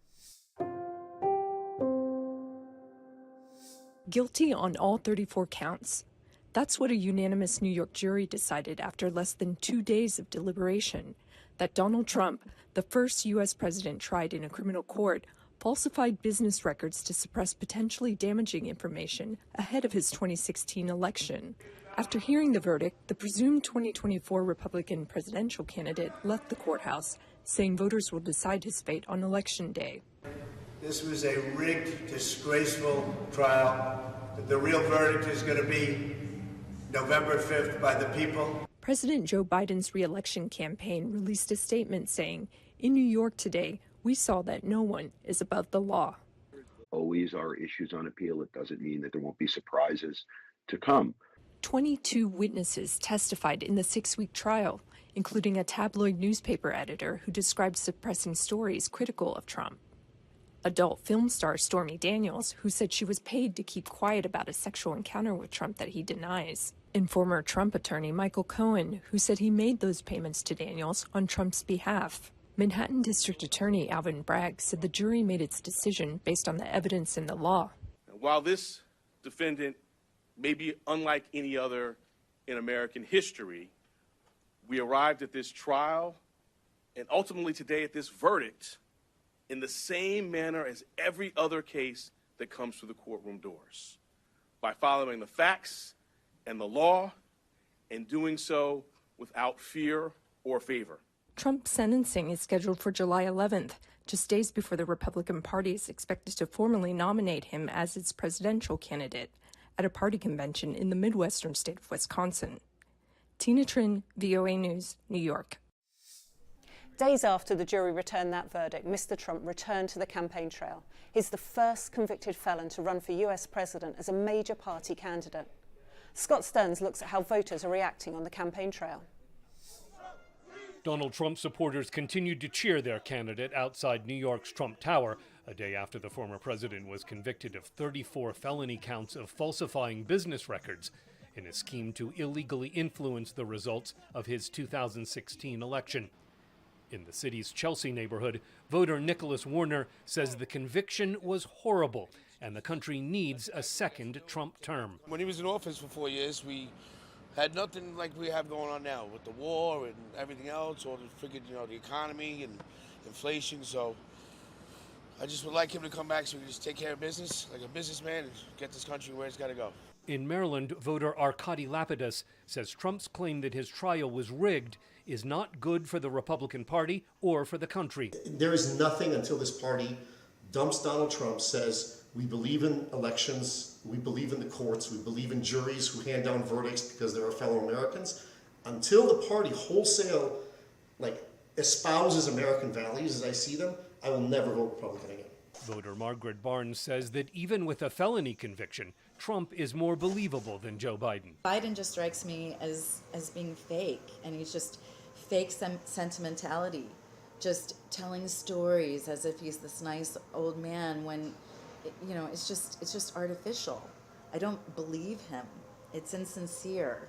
Guilty on all 34 counts. That's what a unanimous New York jury decided after less than 2 days of deliberation, that Donald Trump, the first U.S. president tried in a criminal court, falsified business records to suppress potentially damaging information ahead of his 2016 election. After hearing the verdict, the presumed 2024 Republican presidential candidate left the courthouse, saying voters will decide his fate on Election Day. This was a rigged, disgraceful trial. The real verdict is going to be November 5th by the people. President Joe Biden's re-election campaign released a statement saying, "In New York today, we saw that no one is above the law." Always are issues on appeal. It doesn't mean that there won't be surprises to come. 22 witnesses testified in the 6-week trial, including a tabloid newspaper editor who described suppressing stories critical of Trump. Adult film star Stormy Daniels, who said she was paid to keep quiet about a sexual encounter with Trump that he denies. And former Trump attorney Michael Cohen, who said he made those payments to Daniels on Trump's behalf. Manhattan District Attorney Alvin Bragg said the jury made its decision based on the evidence in the law. While this defendant may be unlike any other in American history, we arrived at this trial and ultimately today at this verdict in the same manner as every other case that comes through the courtroom doors, by following the facts and the law, and doing so without fear or favor. Trump's sentencing is scheduled for July 11th, just days before the Republican Party is expected to formally nominate him as its presidential candidate at a party convention in the Midwestern state of Wisconsin. Tina Trin, VOA News, New York. Days after the jury returned that verdict, Mr. Trump returned to the campaign trail. He's the first convicted felon to run for US president as a major party candidate. Scott Stearns looks at how voters are reacting on the campaign trail. Donald Trump supporters continued to cheer their candidate outside New York's Trump Tower, a day after the former president was convicted of 34 felony counts of falsifying business records in a scheme to illegally influence the results of his 2016 election. In the city's Chelsea neighborhood, voter Nicholas Warner says the conviction was horrible and the country needs a second Trump term. When he was in office for 4 years, we had nothing like we have going on now with the war and everything else, or the economy and inflation. So I just would like him to come back so we can just take care of business like a businessman and get this country where it's got to go. In Maryland, voter Arkady Lapidus says Trump's claim that his trial was rigged is not good for the Republican Party or for the country. There is nothing until this party dumps Donald Trump, says we believe in elections, we believe in the courts, we believe in juries who hand down verdicts because they're our fellow Americans. Until the party wholesale espouses American values as I see them, I will never vote Republican again. Voter Margaret Barnes says that even with a felony conviction, Trump is more believable than Joe Biden. Biden just strikes me as being fake, and he's just fake sentimentality, just telling stories as if he's this nice old man when, it's just artificial. I don't believe him. It's insincere.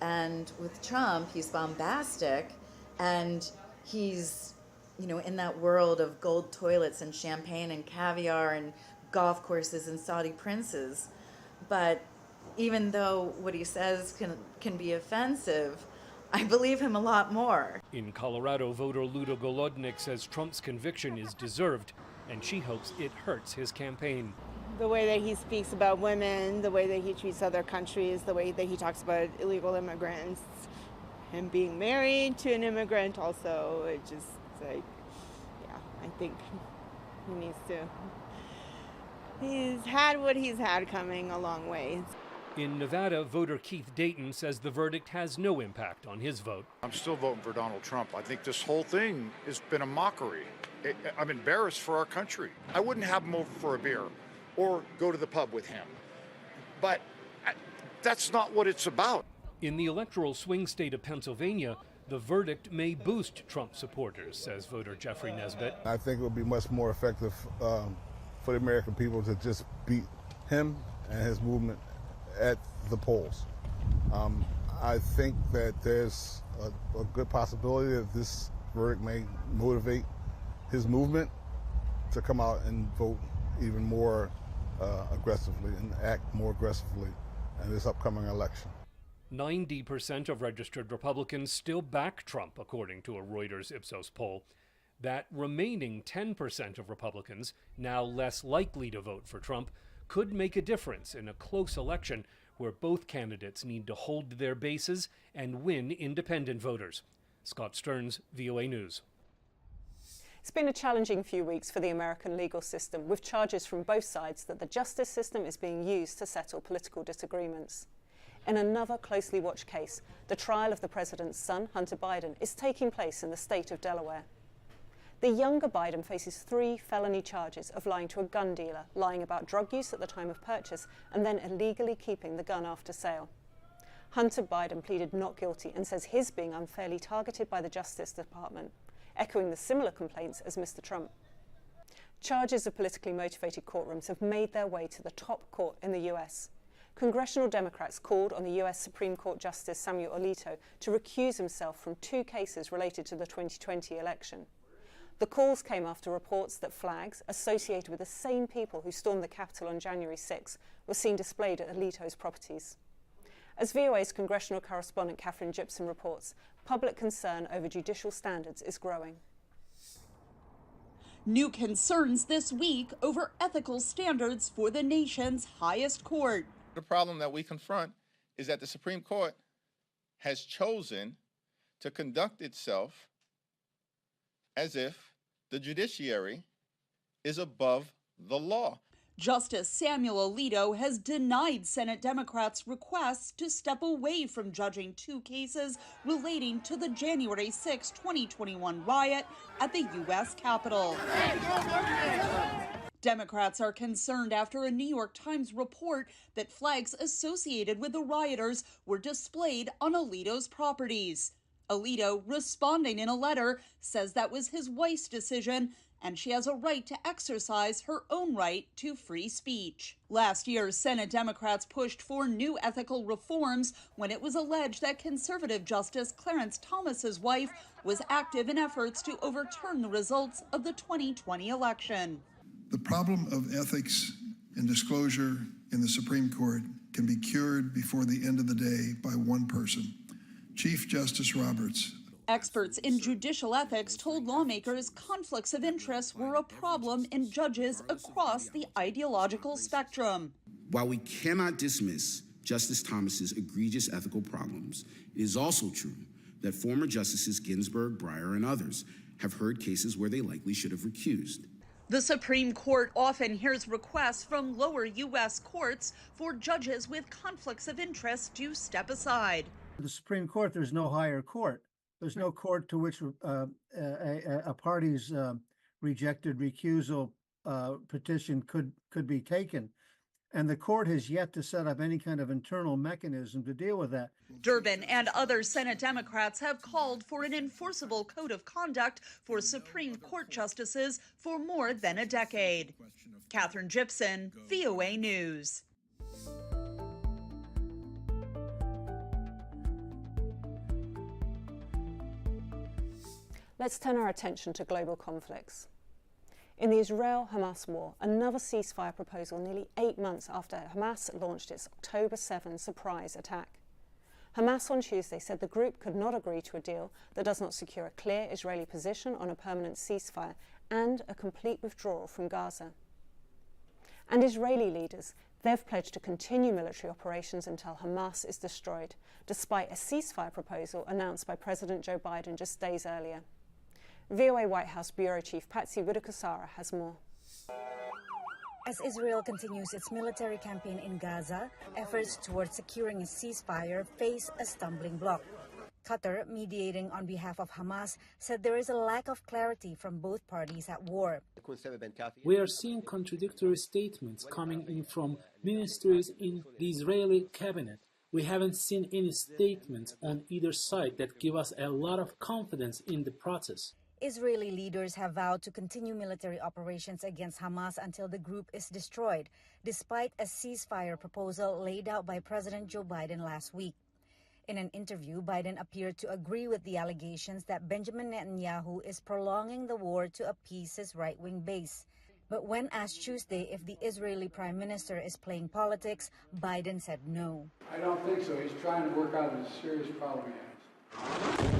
And with Trump, he's bombastic, and he's, in that world of gold toilets and champagne and caviar and golf courses and Saudi princes. But even though what he says can be offensive, I believe him a lot more. In Colorado, voter Luda Golodnik says Trump's conviction is deserved, and she hopes it hurts his campaign. The way that he speaks about women, the way that he treats other countries, the way that he talks about illegal immigrants, him being married to an immigrant also, it just, like, yeah, I think he needs to, he's had what he's had coming a long way. In Nevada, voter Keith Dayton says the verdict has no impact on his vote. I'm still voting for Donald Trump. I think this whole thing has been a mockery. I'm embarrassed for our country. I wouldn't have him over for a beer or go to the pub with him. But that's not what it's about. In the electoral swing state of Pennsylvania, the verdict may boost Trump supporters, says voter Jeffrey Nesbitt. I think it would be much more effective for the American people to just beat him and his movement at the polls. I think that there's a good possibility that this verdict may motivate his movement to come out and vote even more aggressively and act more aggressively in this upcoming election. 90% of registered Republicans still back Trump, according to a Reuters Ipsos poll. That remaining 10% of Republicans, now less likely to vote for Trump, could make a difference in a close election where both candidates need to hold their bases and win independent voters. Scott Stearns, VOA News. It's been a challenging few weeks for the American legal system, with charges from both sides that the justice system is being used to settle political disagreements. In another closely watched case, the trial of the president's son, Hunter Biden, is taking place in the state of Delaware. The younger Biden faces 3 felony charges of lying to a gun dealer, lying about drug use at the time of purchase, and then illegally keeping the gun after sale. Hunter Biden pleaded not guilty and says he's being unfairly targeted by the Justice Department, echoing the similar complaints as Mr. Trump. Charges of politically motivated courtrooms have made their way to the top court in the US. Congressional Democrats called on the US Supreme Court Justice Samuel Alito to recuse himself from 2 cases related to the 2020 election. The calls came after reports that flags associated with the same people who stormed the Capitol on January 6 were seen displayed at Alito's properties. As VOA's congressional correspondent Katherine Gibson reports, public concern over judicial standards is growing. New concerns this week over ethical standards for the nation's highest court. The problem that we confront is that the Supreme Court has chosen to conduct itself as if the judiciary is above the law. Justice Samuel Alito has denied Senate Democrats' requests to step away from judging 2 cases relating to the January 6, 2021 riot at the U.S. Capitol. Democrats are concerned after a New York Times report that flags associated with the rioters were displayed on Alito's properties. Alito, responding in a letter, says that was his wife's decision and she has a right to exercise her own right to free speech. Last year, Senate Democrats pushed for new ethical reforms when it was alleged that conservative Justice Clarence Thomas's wife was active in efforts to overturn the results of the 2020 election. The problem of ethics and disclosure in the Supreme Court can be cured before the end of the day by one person, Chief Justice Roberts. Experts in judicial ethics told lawmakers conflicts of interest were a problem in judges across the ideological spectrum. While we cannot dismiss Justice Thomas's egregious ethical problems, it is also true that former Justices Ginsburg, Breyer, and others have heard cases where they likely should have recused. The Supreme Court often hears requests from lower U.S. courts for judges with conflicts of interest to step aside. The Supreme Court, there's no higher court. There's no court to which a party's rejected recusal petition could be taken. And the court has yet to set up any kind of internal mechanism to deal with that. Durbin and other Senate Democrats have called for an enforceable code of conduct for Supreme Court justices for more than a decade. Katherine Gibson, VOA News. Let's turn our attention to global conflicts. In the Israel-Hamas war, another ceasefire proposal nearly 8 months after Hamas launched its October 7 surprise attack. Hamas on Tuesday said the group could not agree to a deal that does not secure a clear Israeli position on a permanent ceasefire and a complete withdrawal from Gaza. And Israeli leaders, they've pledged to continue military operations until Hamas is destroyed, despite a ceasefire proposal announced by President Joe Biden just days earlier. VOA White House Bureau Chief Patsy Widakuswara has more. As Israel continues its military campaign in Gaza, efforts towards securing a ceasefire face a stumbling block. Qatar, mediating on behalf of Hamas, said there is a lack of clarity from both parties at war. We are seeing contradictory statements coming in from ministries in the Israeli cabinet. We haven't seen any statements on either side that give us a lot of confidence in the process. Israeli leaders have vowed to continue military operations against Hamas until the group is destroyed, despite a ceasefire proposal laid out by President Joe Biden last week. In an interview, Biden appeared to agree with the allegations that Benjamin Netanyahu is prolonging the war to appease his right-wing base. But when asked Tuesday if the Israeli prime minister is playing politics, Biden said no. I don't think so. He's trying to work out a serious problem he has.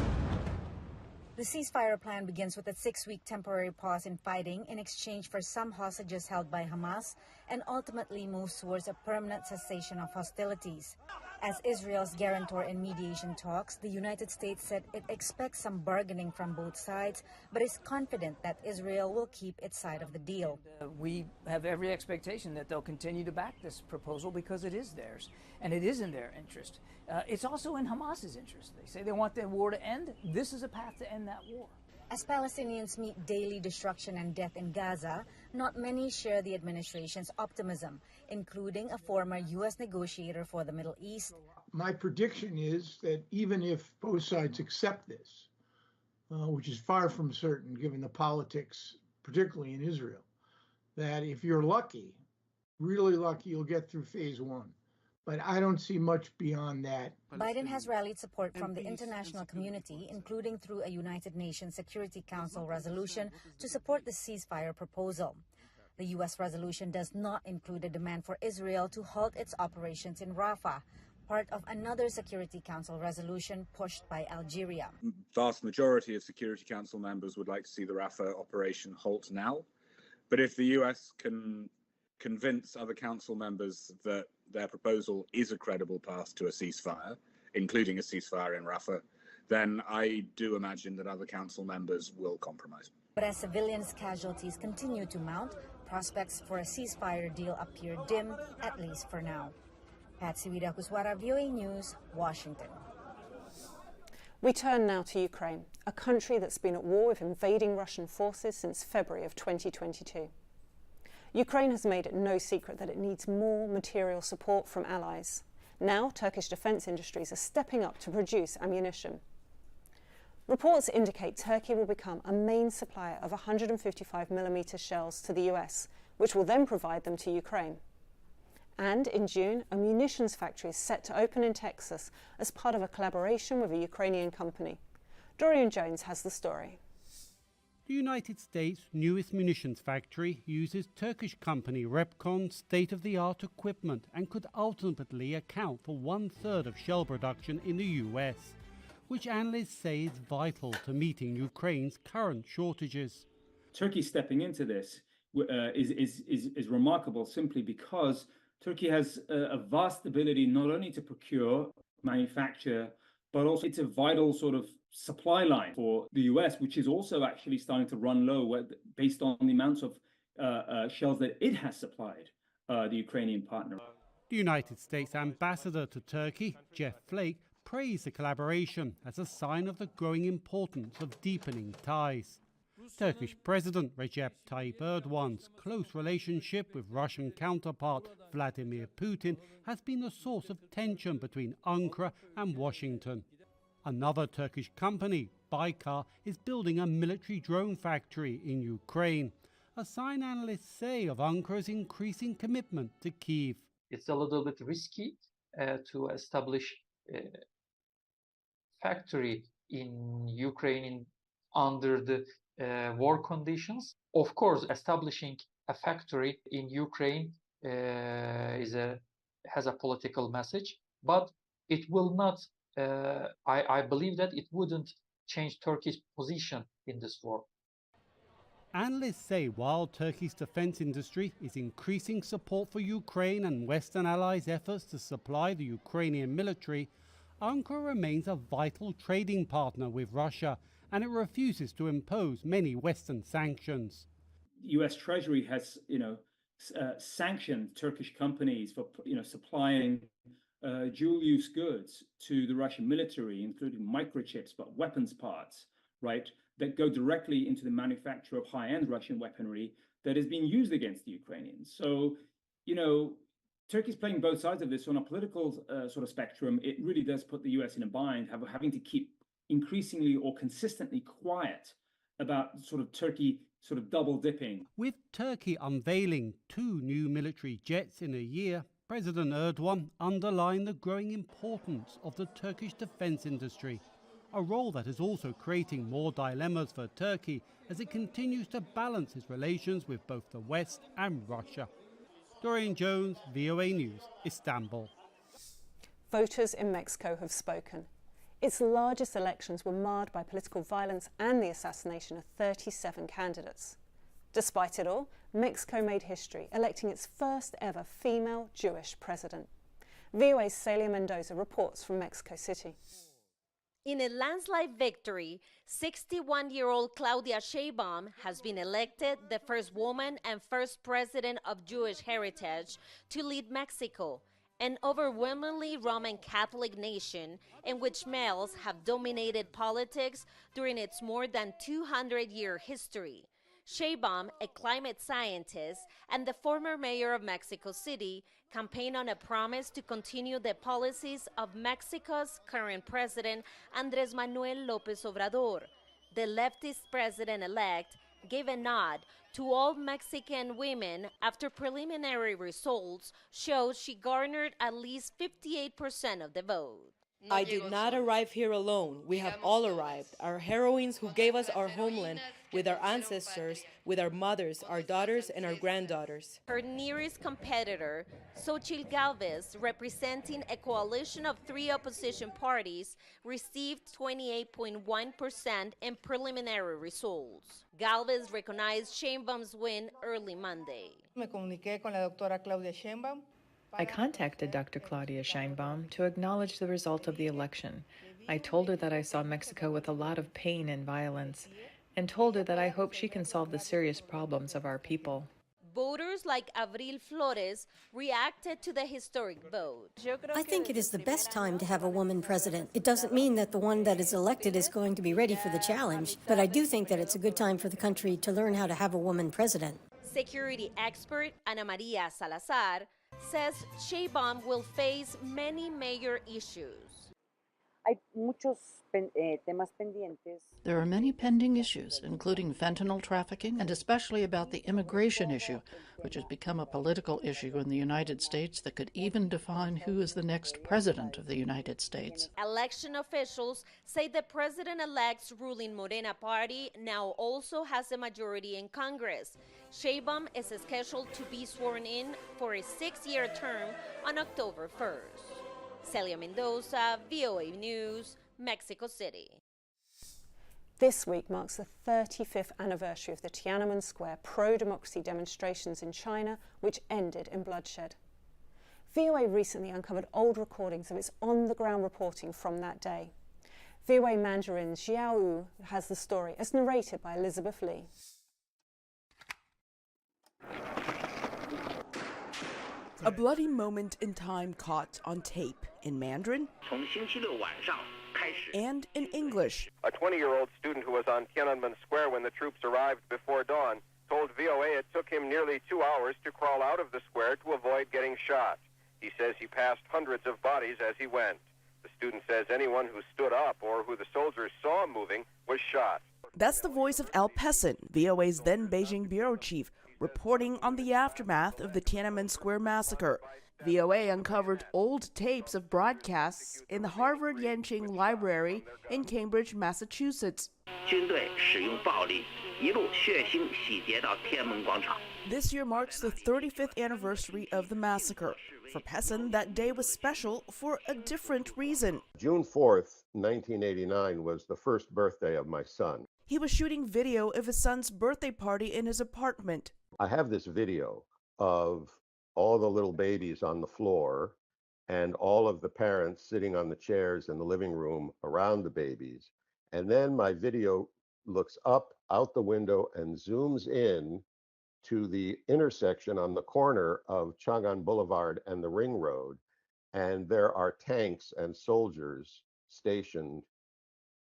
The ceasefire plan begins with a 6-week temporary pause in fighting in exchange for some hostages held by Hamas and ultimately moves towards a permanent cessation of hostilities. As Israel's guarantor in mediation talks, the United States said it expects some bargaining from both sides, but is confident that Israel will keep its side of the deal. We have every expectation that they'll continue to back this proposal because it is theirs, and it is in their interest. It's also in Hamas's interest. They say they want the war to end. This is a path to end that war. As Palestinians meet daily destruction and death in Gaza, not many share the administration's optimism, including a former U.S. negotiator for the Middle East. My prediction is that even if both sides accept this, which is far from certain given the politics, particularly in Israel, that if you're lucky, really lucky, you'll get through phase one. But I don't see much beyond that. Biden has rallied support from the international community, including through a United Nations Security Council resolution to support the ceasefire proposal. The U.S. resolution does not include a demand for Israel to halt its operations in Rafah, part of another Security Council resolution pushed by Algeria. Vast majority of Security Council members would like to see the Rafah operation halt now. But if the U.S. can convince other council members that their proposal is a credible path to a ceasefire, including a ceasefire in Rafah, then I do imagine that other council members will compromise. But as civilians' casualties continue to mount, prospects for a ceasefire deal appear dim, at least for now. Patsy Widakuswara, VOA News, Washington. We turn now to Ukraine, a country that's been at war with invading Russian forces since February of 2022. Ukraine has made it no secret that it needs more material support from allies. Now, Turkish defence industries are stepping up to produce ammunition. Reports indicate Turkey will become a main supplier of 155mm shells to the US, which will then provide them to Ukraine. And in June, a munitions factory is set to open in Texas as part of a collaboration with a Ukrainian company. Dorian Jones has the story. The United States' newest munitions factory uses Turkish company Repcon's state-of-the-art equipment and could ultimately account for 1/3 of shell production in the US, which analysts say is vital to meeting Ukraine's current shortages. Turkey stepping into this is remarkable simply because Turkey has a vast ability not only to procure, manufacture, but also it's a vital sort of supply line for the US, which is also actually starting to run low based on the amounts of shells that it has supplied the Ukrainian partner. The United States ambassador to Turkey, Jeff Flake, praised the collaboration as a sign of the growing importance of deepening ties. Turkish President Recep Tayyip Erdogan's close relationship with Russian counterpart Vladimir Putin has been a source of tension between Ankara and Washington. Another Turkish company, Baykar, is building a military drone factory in Ukraine, a sign analysts say of Ankara's increasing commitment to Kyiv. It's a little bit risky to establish a factory in Ukraine under the war conditions. Of course, establishing a factory in Ukraine has a political message, but it will not. I believe that it wouldn't change Turkey's position in this war. Analysts say while Turkey's defense industry is increasing support for Ukraine and Western allies' efforts to supply the Ukrainian military, Ankara remains a vital trading partner with Russia, and it refuses to impose many Western sanctions. U.S. Treasury has, sanctioned Turkish companies for, supplying dual-use goods to the Russian military, including microchips, but weapons parts, right, that go directly into the manufacture of high-end Russian weaponry that is being used against the Ukrainians. So, Turkey's playing both sides of this. On a political sort of spectrum, it really does put the U.S. in a bind, having to keep increasingly or consistently quiet about sort of Turkey sort of double dipping. With Turkey unveiling 2 new military jets in a year, President Erdogan underlined the growing importance of the Turkish defense industry, a role that is also creating more dilemmas for Turkey as it continues to balance its relations with both the West and Russia. Dorian Jones, VOA News, Istanbul. Voters in Mexico have spoken. Its largest elections were marred by political violence and the assassination of 37 candidates. Despite it all, Mexico made history, electing its first ever female Jewish president. VOA's Celia Mendoza reports from Mexico City. In a landslide victory, 61-year-old Claudia Sheinbaum has been elected the first woman and first president of Jewish heritage to lead Mexico, an overwhelmingly Roman Catholic nation in which males have dominated politics during its more than 200-year history. Sheinbaum, a climate scientist and the former mayor of Mexico City, campaigned on a promise to continue the policies of Mexico's current president, Andrés Manuel López Obrador. The leftist president-elect gave a nod to all Mexican women after preliminary results showed she garnered at least 58% of the vote. I did not arrive here alone. We have all arrived. Our heroines who gave us our homeland, with our ancestors, with our mothers, our daughters, and our granddaughters. Her nearest competitor, Xochitl Gálvez, representing a coalition of 3 opposition parties, received 28.1% in preliminary results. Gálvez recognized Sheinbaum's win early Monday. Me comuniqué con la doctora Claudia Sheinbaum. I contacted Dr. Claudia Sheinbaum to acknowledge the result of the election. I told her that I saw Mexico with a lot of pain and violence, and told her that I hope she can solve the serious problems of our people. Voters like Avril Flores reacted to the historic vote. I think it is the best time to have a woman president. It doesn't mean that the one that is elected is going to be ready for the challenge, but I do think that it's a good time for the country to learn how to have a woman president. Security expert Ana Maria Salazar says Sheinbaum will face many major issues. There are many pending issues, including fentanyl trafficking and especially about the immigration issue, which has become a political issue in the United States that could even define who is the next president of the United States. Election officials say the president-elect's ruling Morena party now also has a majority in Congress. Sheinbaum is scheduled to be sworn in for a 6-year term on October 1st. Celia Mendoza, VOA News, Mexico City. This week marks the 35th anniversary of the Tiananmen Square pro-democracy demonstrations in China, which ended in bloodshed. VOA recently uncovered old recordings of its on-the-ground reporting from that day. VOA Mandarin's Xiao Wu has the story, as narrated by Elizabeth Lee. A bloody moment in time caught on tape in Mandarin and in English. A 20-year-old student who was on Tiananmen Square when the troops arrived before dawn told VOA it took him nearly 2 hours to crawl out of the square to avoid getting shot. He says he passed hundreds of bodies as he went. The student says anyone who stood up or who the soldiers saw moving was shot. That's the voice of Al Pessin, VOA's then Beijing bureau chief, reporting on the aftermath of the Tiananmen Square massacre. VOA uncovered old tapes of broadcasts in the Harvard Yenching Library in Cambridge, Massachusetts. This year marks the 35th anniversary of the massacre. For Pessin, that day was special for a different reason. June 4th, 1989 was the first birthday of my son. He was shooting video of his son's birthday party in his apartment. I have this video of all the little babies on the floor and all of the parents sitting on the chairs in the living room around the babies. And then my video looks up out the window and zooms in to the intersection on the corner of Chang'an Boulevard and the Ring Road. And there are tanks and soldiers stationed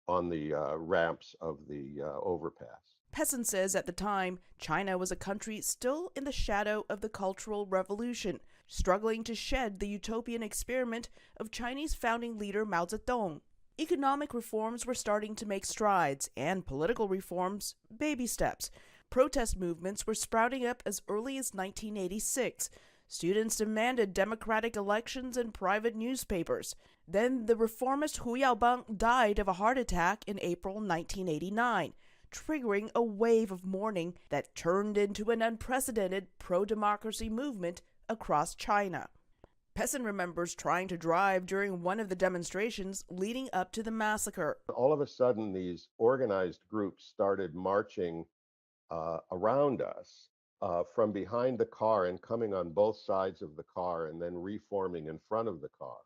on the ramps of the overpass. Pessin says at the time, China was a country still in the shadow of the Cultural Revolution, struggling to shed the utopian experiment of Chinese founding leader Mao Zedong. Economic reforms were starting to make strides, and political reforms, baby steps. Protest movements were sprouting up as early as 1986. Students demanded democratic elections and private newspapers. Then the reformist Hu Yaobang died of a heart attack in April 1989, triggering a wave of mourning that turned into an unprecedented pro-democracy movement across China. Pessin remembers trying to drive during one of the demonstrations leading up to the massacre. All of a sudden, these organized groups started marching around us from behind the car and coming on both sides of the car and then reforming in front of the car.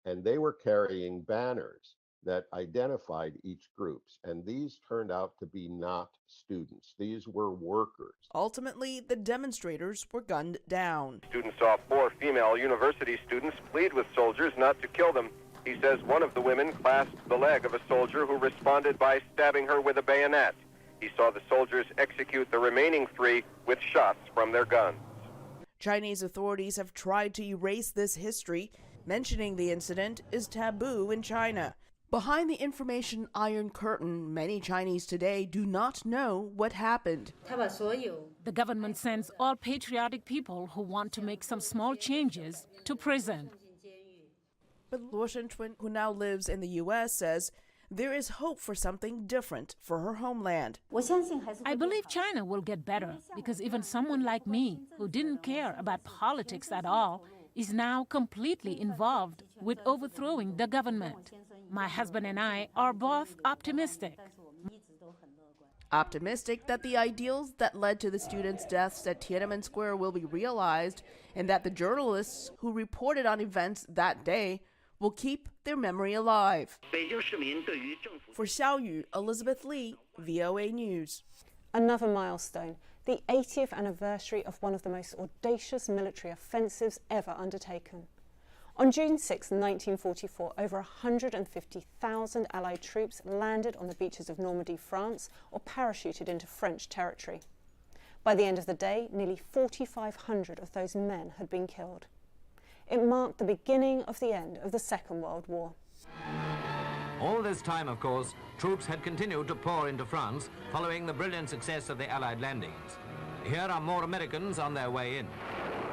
And they were carrying banners that identified each groups, and these turned out to be not students. These were workers. Ultimately, the demonstrators were gunned down. Students saw 4 female university students plead with soldiers not to kill them. He says one of the women clasped the leg of a soldier who responded by stabbing her with a bayonet. He saw the soldiers execute the remaining 3 with shots from their guns. Chinese authorities have tried to erase this history. Mentioning the incident is taboo in China. Behind the information iron curtain, many Chinese today do not know what happened. The government sends all patriotic people who want to make some small changes to prison. But Luo Shentun, who now lives in the U.S., says there is hope for something different for her homeland. I believe China will get better because even someone like me, who didn't care about politics at all, is now completely involved with overthrowing the government. My husband and I are both optimistic. Optimistic that the ideals that led to the students' deaths at Tiananmen Square will be realized, and that the journalists who reported on events that day will keep their memory alive. For Xiaoyu, Elizabeth Lee, VOA News. Another milestone, the 80th anniversary of one of the most audacious military offensives ever undertaken. On June 6, 1944, over 150,000 Allied troops landed on the beaches of Normandy, France, or parachuted into French territory. By the end of the day, nearly 4,500 of those men had been killed. It marked the beginning of the end of the Second World War. All this time, of course, troops had continued to pour into France following the brilliant success of the Allied landings. Here are more Americans on their way in.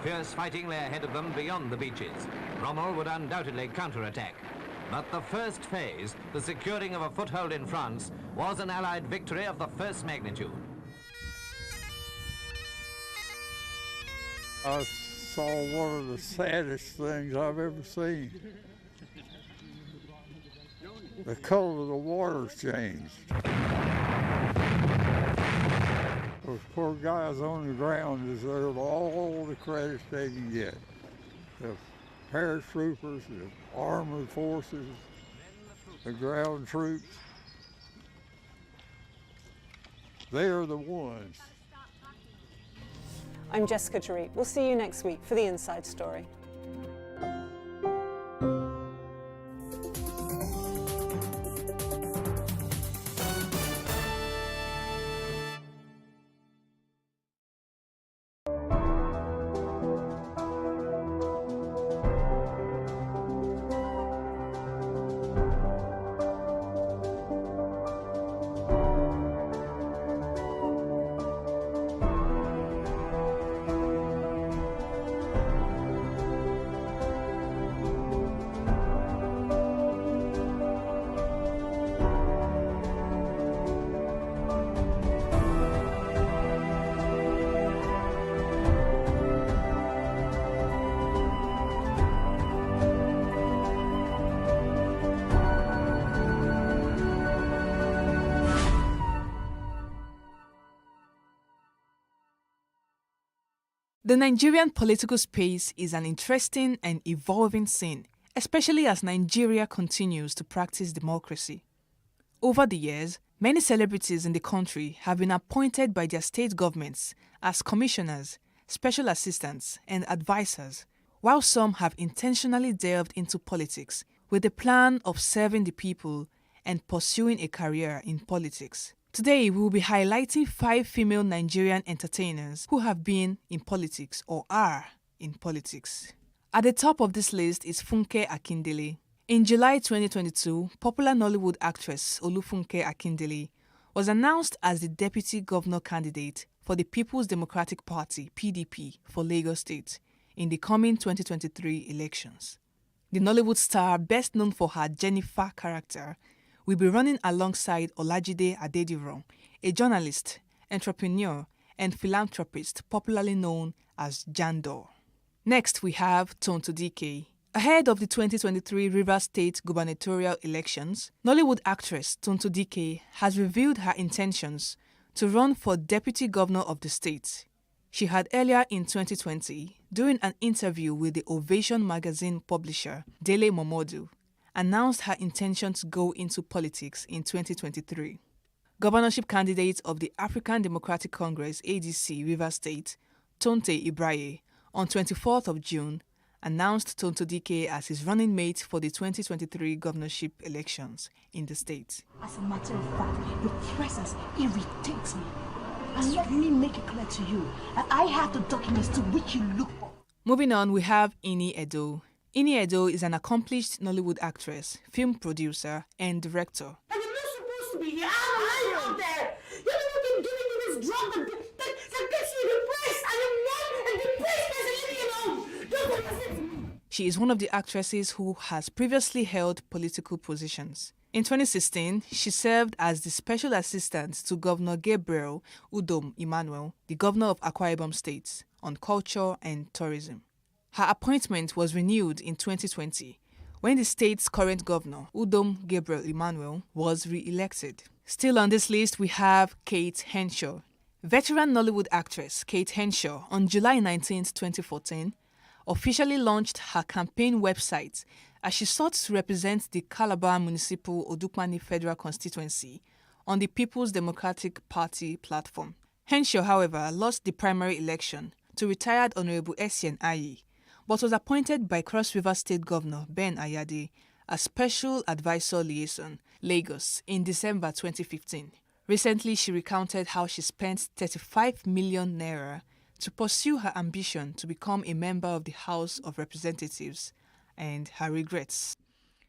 Fierce fighting lay ahead of them beyond the beaches. Rommel would undoubtedly counterattack. But the first phase, the securing of a foothold in France, was an Allied victory of the first magnitude. I saw one of the saddest things I've ever seen. The color of the water's changed. Those poor guys on the ground deserve all the credit they can get. The paratroopers, the armored forces, the ground troops. They are the ones. I'm Jessica Jarit. We'll see you next week for The Inside Story. The Nigerian political space is an interesting and evolving scene, especially as Nigeria continues to practice democracy. Over the years, many celebrities in the country have been appointed by their state governments as commissioners, special assistants, and advisors, while some have intentionally delved into politics with the plan of serving the people and pursuing a career in politics. Today, we will be highlighting 5 female Nigerian entertainers who have been in politics or are in politics. At the top of this list is Funke Akindele. In July 2022, popular Nollywood actress Olufunke Akindele was announced as the deputy governor candidate for the People's Democratic Party (PDP) for Lagos State in the coming 2023 elections. The Nollywood star, best known for her Jennifer character, will be running alongside Olajide Adediran, a journalist, entrepreneur, and philanthropist popularly known as Jandor. Next, we have Tonto Dike. Ahead of the 2023 Rivers State gubernatorial elections, Nollywood actress Tonto Dike has revealed her intentions to run for deputy governor of the state. She had earlier in 2020, during an interview with the Ovation magazine publisher Dele Momodu, announced her intention to go into politics in 2023. Governorship candidate of the African Democratic Congress ADC Rivers State, Tonte Ibraye, on 24th of June, announced Tonto Dike as his running mate for the 2023 governorship elections in the state. As a matter of fact, your presence irritates me. And let me make it clear to you that I have the documents to which you look for. Moving on, we have Ini Edo. Ini Edo is an accomplished Nollywood actress, film producer, and director. And you're not supposed to be here. I'm out there. You're the one giving me this drug that gets you depressed. I am not a depressed person. Leave me alone. Don't listen to me. She is one of the actresses who has previously held political positions. In 2016, she served as the special assistant to Governor Gabriel Udom Emmanuel, the governor of Akwa Ibom State, on culture and tourism. Her appointment was renewed in 2020 when the state's current governor, Udom Gabriel Emmanuel, was re-elected. Still on this list, we have Kate Henshaw. Veteran Nollywood actress Kate Henshaw, on July 19, 2014, officially launched her campaign website as she sought to represent the Calabar Municipal Odukmani Federal Constituency on the People's Democratic Party platform. Henshaw, however, lost the primary election to retired Honorable Essien Ayi, but was appointed by Cross River State Governor Ben Ayade as Special Advisor Liaison, Lagos, in December 2015. Recently, she recounted how she spent 35 million naira to pursue her ambition to become a member of the House of Representatives and her regrets.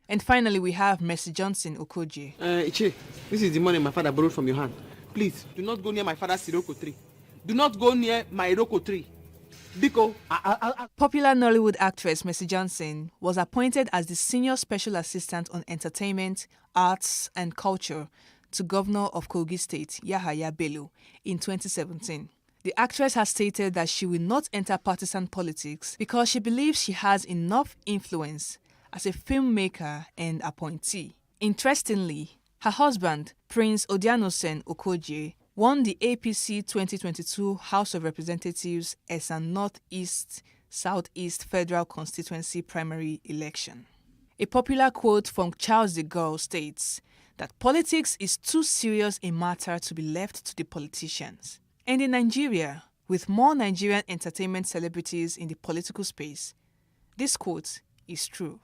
And finally, we have Mercy Johnson Okoje. Iche, this is the money my father borrowed from your hand. Please, do not go near my father's Siroko tree. Do not go near my Iroko tree. Biko, Popular Nollywood actress Mercy Johnson was appointed as the Senior Special Assistant on Entertainment, Arts and Culture to Governor of Kogi State, Yahaya Bello, in 2017. The actress has stated that she will not enter partisan politics because she believes she has enough influence as a filmmaker and appointee. Interestingly, her husband, Prince Odianosen Okoje, won the APC 2022 House of Representatives Esan North-East South-East Federal Constituency primary election. A popular quote from Charles de Gaulle states that politics is too serious a matter to be left to the politicians. And in Nigeria, with more Nigerian entertainment celebrities in the political space, this quote is true.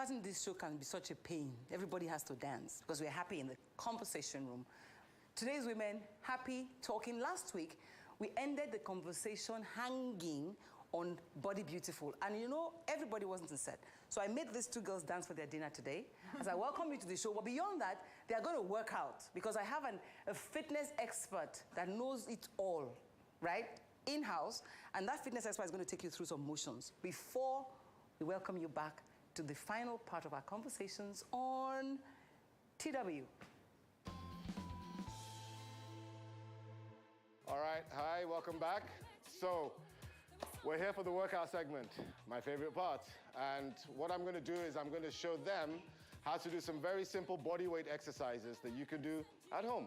starting this show can be such a pain. Everybody has to dance because we're happy in the conversation room. Today's women, happy, talking. Last week, we ended the conversation hanging on Body Beautiful. And you know, everybody wasn't in set. So I made these two girls dance for their dinner today. As I welcome you to the show. But beyond that, they are going to work out because I have a fitness expert that knows it all, right? In-house. And that fitness expert is going to take you through some motions before we welcome you back to the final part of our conversations on TW. All right, hi, welcome back. So, we're here for the workout segment, my favorite part. And what I'm gonna do is I'm gonna show them how to do some very simple body weight exercises that you can do at home.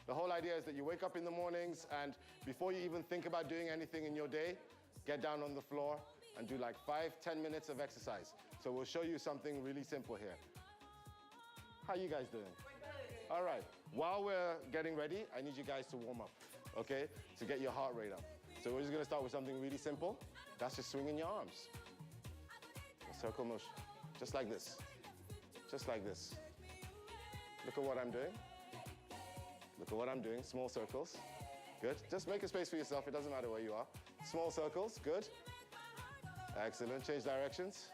The whole idea is that you wake up in the mornings and before you even think about doing anything in your day, get down on the floor and do like 5-10 minutes of exercise. So we'll show you something really simple here. How you guys doing? All right, while we're getting ready, I need you guys to warm up, okay? To get your heart rate up. So we're just gonna start with something really simple. That's just swinging your arms. A circle motion, just like this. Just like this. Look at what I'm doing. Look at what I'm doing, small circles. Good, just make a space for yourself, it doesn't matter where you are. Small circles, good. Excellent, change directions.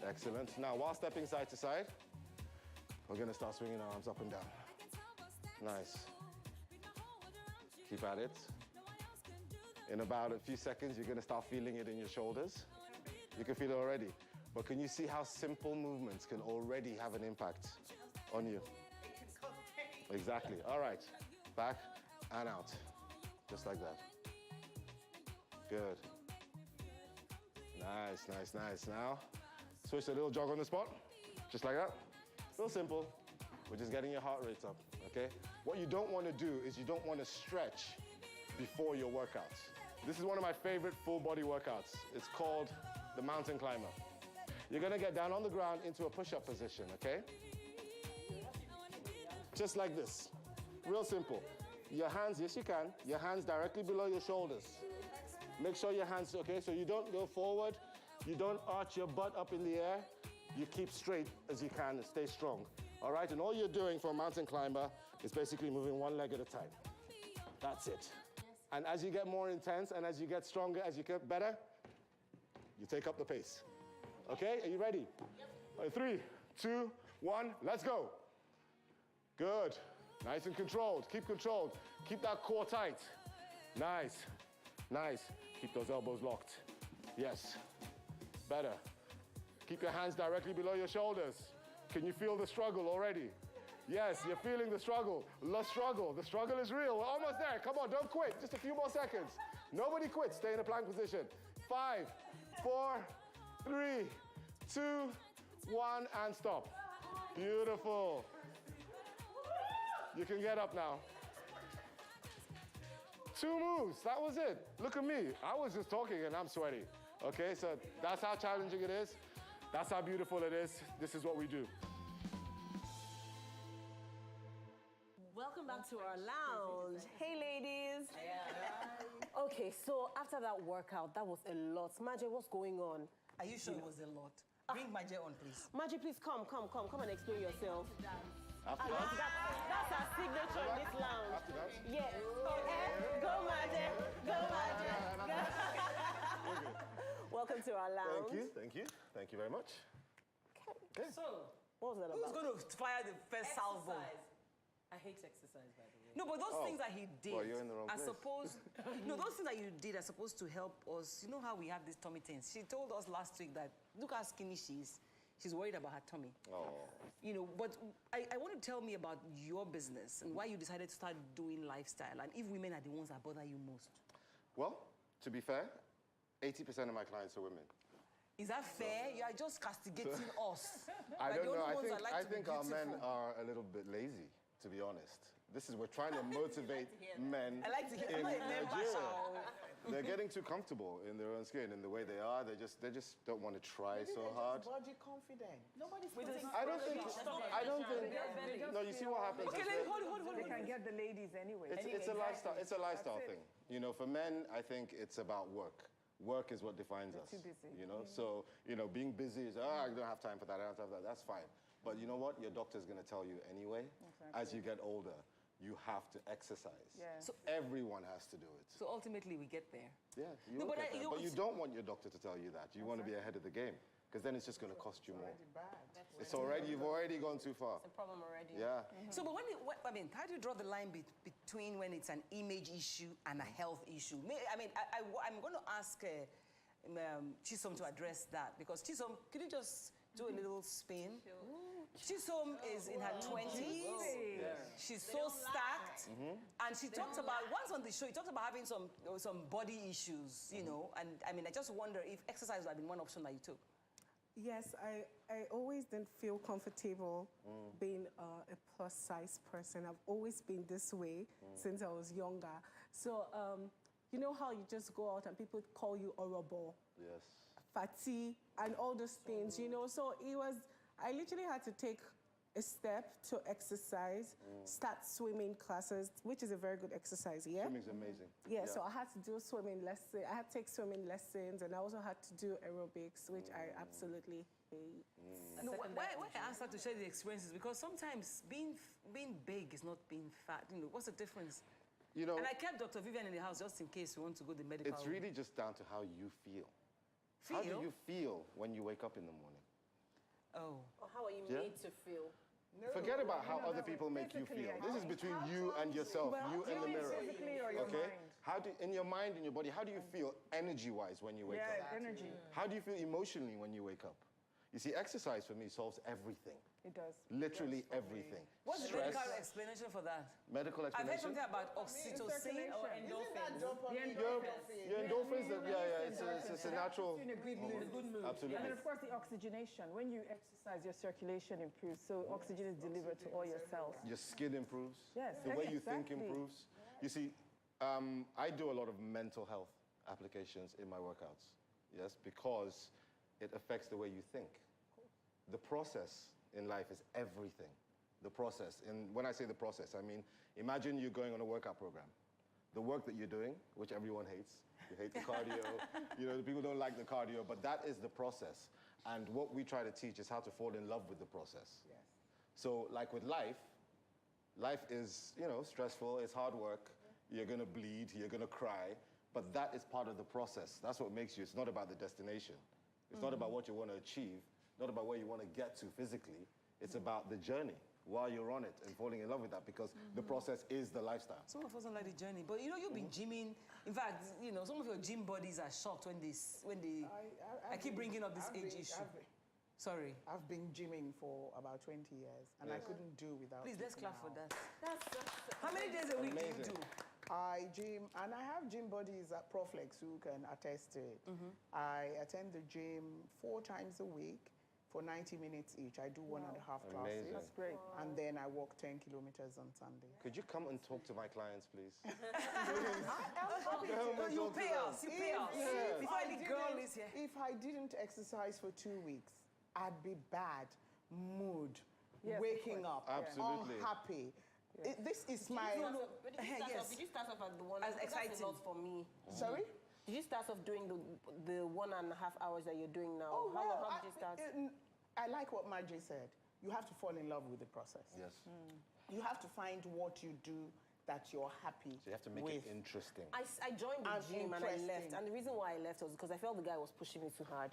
Excellent. Now, while stepping side to side, we're gonna start swinging our arms up and down. Nice. Keep at it. In about a few seconds, you're gonna start feeling it in your shoulders. You can feel it already. But can you see how simple movements can already have an impact on you? Exactly. All right. Back and out. Just like that. Good. Nice, nice, nice. Now, switch a little jog on the spot. Just like that. Real simple. We're just getting your heart rates up, okay? What you don't want to do is you don't want to stretch before your workouts. This is one of my favorite full body workouts. It's called the mountain climber. You're gonna get down on the ground into a push-up position, okay? Just like this. Real simple. Your hands, yes you can, your hands directly below your shoulders. Make sure your hands, okay, so you don't go forward, you don't arch your butt up in the air, you keep straight as you can and stay strong. All right, and all you're doing for a mountain climber is basically moving one leg at a time. That's it. And as you get more intense and as you get stronger, as you get better, you take up the pace. Okay, are you ready? Yep. 3, 2, 1, let's go. Good, nice and controlled, keep controlled. Keep that core tight. Nice, nice. Keep those elbows locked. Yes, better. Keep your hands directly below your shoulders. Can you feel the struggle already? Yes, you're feeling the struggle. The struggle is real. We're almost there. Come on, don't quit. Just a few more seconds. Nobody quits. Stay in a plank position. 5, 4, 3, 2, 1, and stop. Beautiful. You can get up now. 2 moves, that was it. Look at me. I was just talking and I'm sweaty. Okay, so that's how challenging it is. That's how beautiful it is. This is what we do. Welcome back to our lounge. Hey, ladies. Okay, so after that workout, that was a lot. Maje, what's going on? Are you sure it was a lot? Bring Maje on, please. Maje, please come and explain yourself. After That's our signature in this lounge. After that? Yes. Go, Maje. Go, Maje. Welcome to our lounge. Thank you very much. Okay. So, what was that about? Who's going to fire the first salvo? I hate exercise, by the way. No, but those things that he did, well, you're in the wrong place. No, those things that you did are supposed to help us. You know how we have these tummy things? She told us last week that, look how skinny she is. She's worried about her tummy. Oh. You know, but I want to tell me about your business and why you decided to start doing lifestyle, and if women are the ones that bother you most. Well, to be fair, 80% of my clients are women. Is that fair? You are just castigating us. I don't know. I think our men are a little bit lazy, to be honest. We're trying to motivate men in Nigeria. They're getting too comfortable in their own skin, in the way they are. They just don't want to try so hard. Body confident. Nobody's I don't think. No, you see what happens. Okay, hold. They can get the ladies anyway. It's a lifestyle. It's a lifestyle thing. You know, for men, I think it's about work. Work is what defines us. Too busy. You know, so, you know, being busy is, I don't have time for that, I don't have that, that's fine. But you know what? Your doctor's going to tell you anyway, as you get older, you have to exercise. Yeah. So everyone has to do it. So ultimately, we get there. Yeah, you No, will but get I- there. you But you know, don't want your doctor to tell you that. You want to be ahead of the game, because then it's just going to cost you more. It's already, you've already gone too far. It's a problem already. Yeah. So, but I mean, how do you draw the line between when it's an image issue and a health issue? I mean, I'm going to ask Chisom to address that, because Chisom, could you just do a little spin? Chisom is in her 20s. She's so stacked. And she talked about, once on the show, she talked about having some body issues, you know. And I mean, I just wonder if exercise would have been one option that you took. Yes, I always didn't feel comfortable being a plus-size person. I've always been this way since I was younger. So, you know how you just go out and people call you Orobo, Yes. Fatty, and all those things, you know? So it was, I literally had to take a step to exercise, start swimming classes, which is a very good exercise, yeah? Swimming's amazing. Yeah, so I had to do swimming lessons. I had to take swimming lessons, and I also had to do aerobics, which I absolutely hate. No, why I asked her to share the experiences? Because sometimes being big is not being fat. You know, what's the difference? You know, and I kept Dr. Vivian in the house just in case we want to go the medical it's room. really just down to how you feel. How do you feel when you wake up in the morning? Oh. Or how are you Yeah. made to feel? Forget about how other people make you feel. This is between you and yourself, you and the mirror. Okay? How do, in your mind, in your body, how do you feel energy-wise when you wake up? Yeah, energy. How do you feel emotionally when you wake up? You see, exercise for me solves everything. It does. Literally everything. What's the Stress, medical explanation for that? medical I've heard explanation. something about oxytocin or endorphins. Your endorphins, it's a natural. In a good mood. Absolutely. And then, of course, the oxygenation. When you exercise, your circulation improves, so oxygen is delivered to all your cells. Your skin improves. Yes, The way you think exactly. improves. You see, I do a lot of mental health applications in my workouts. Yes, because it affects the way you think. The process in life is everything. The process. And when I say the process, I mean, imagine you're going on a workout program. The work that you're doing, which everyone hates, you hate the cardio, you know, the people don't like the cardio, but that is the process. And what we try to teach is how to fall in love with the process. Yes. So like with life is, you know, stressful, it's hard work, you're gonna bleed, you're gonna cry, but that is part of the process. That's what makes you, it's not about the destination. It's not about what you want to achieve, not about where you want to get to physically. It's about the journey while you're on it and falling in love with that, because the process is the lifestyle. Some of us don't like the journey, but you know, you've been gymming. In fact, you know, some of your gym buddies are shocked when they I keep bringing up this age issue. Sorry. I've been gymming for about 20 years, and I couldn't do without Please, let's it clap now. for that. How many days a week do you do? I gym, and I have gym buddies at Proflex who can attest to it. I attend the gym 4 times a week for 90 minutes each. I do 1.5 classes. Amazing. That's great. And then I walk 10 kilometers on Sunday. Could you come and talk to my clients, please? You pay us. You pay us. If Before any girl is here. If I didn't exercise for 2 weeks, I'd be bad, mood, Yes, waking up, Absolutely. unhappy. This is my... But did you start off at the one? As That's exciting. a lot for me. Sorry? Did you start off doing the 1.5 hours that you're doing now? Oh, How well, long did you start? I like what Margie said. You have to fall in love with the process. Yes. You have to find what you do that you're happy So you have to make with. it interesting. I joined the And gym and I left. interesting. And the reason why I left was because I felt the guy was pushing me too hard.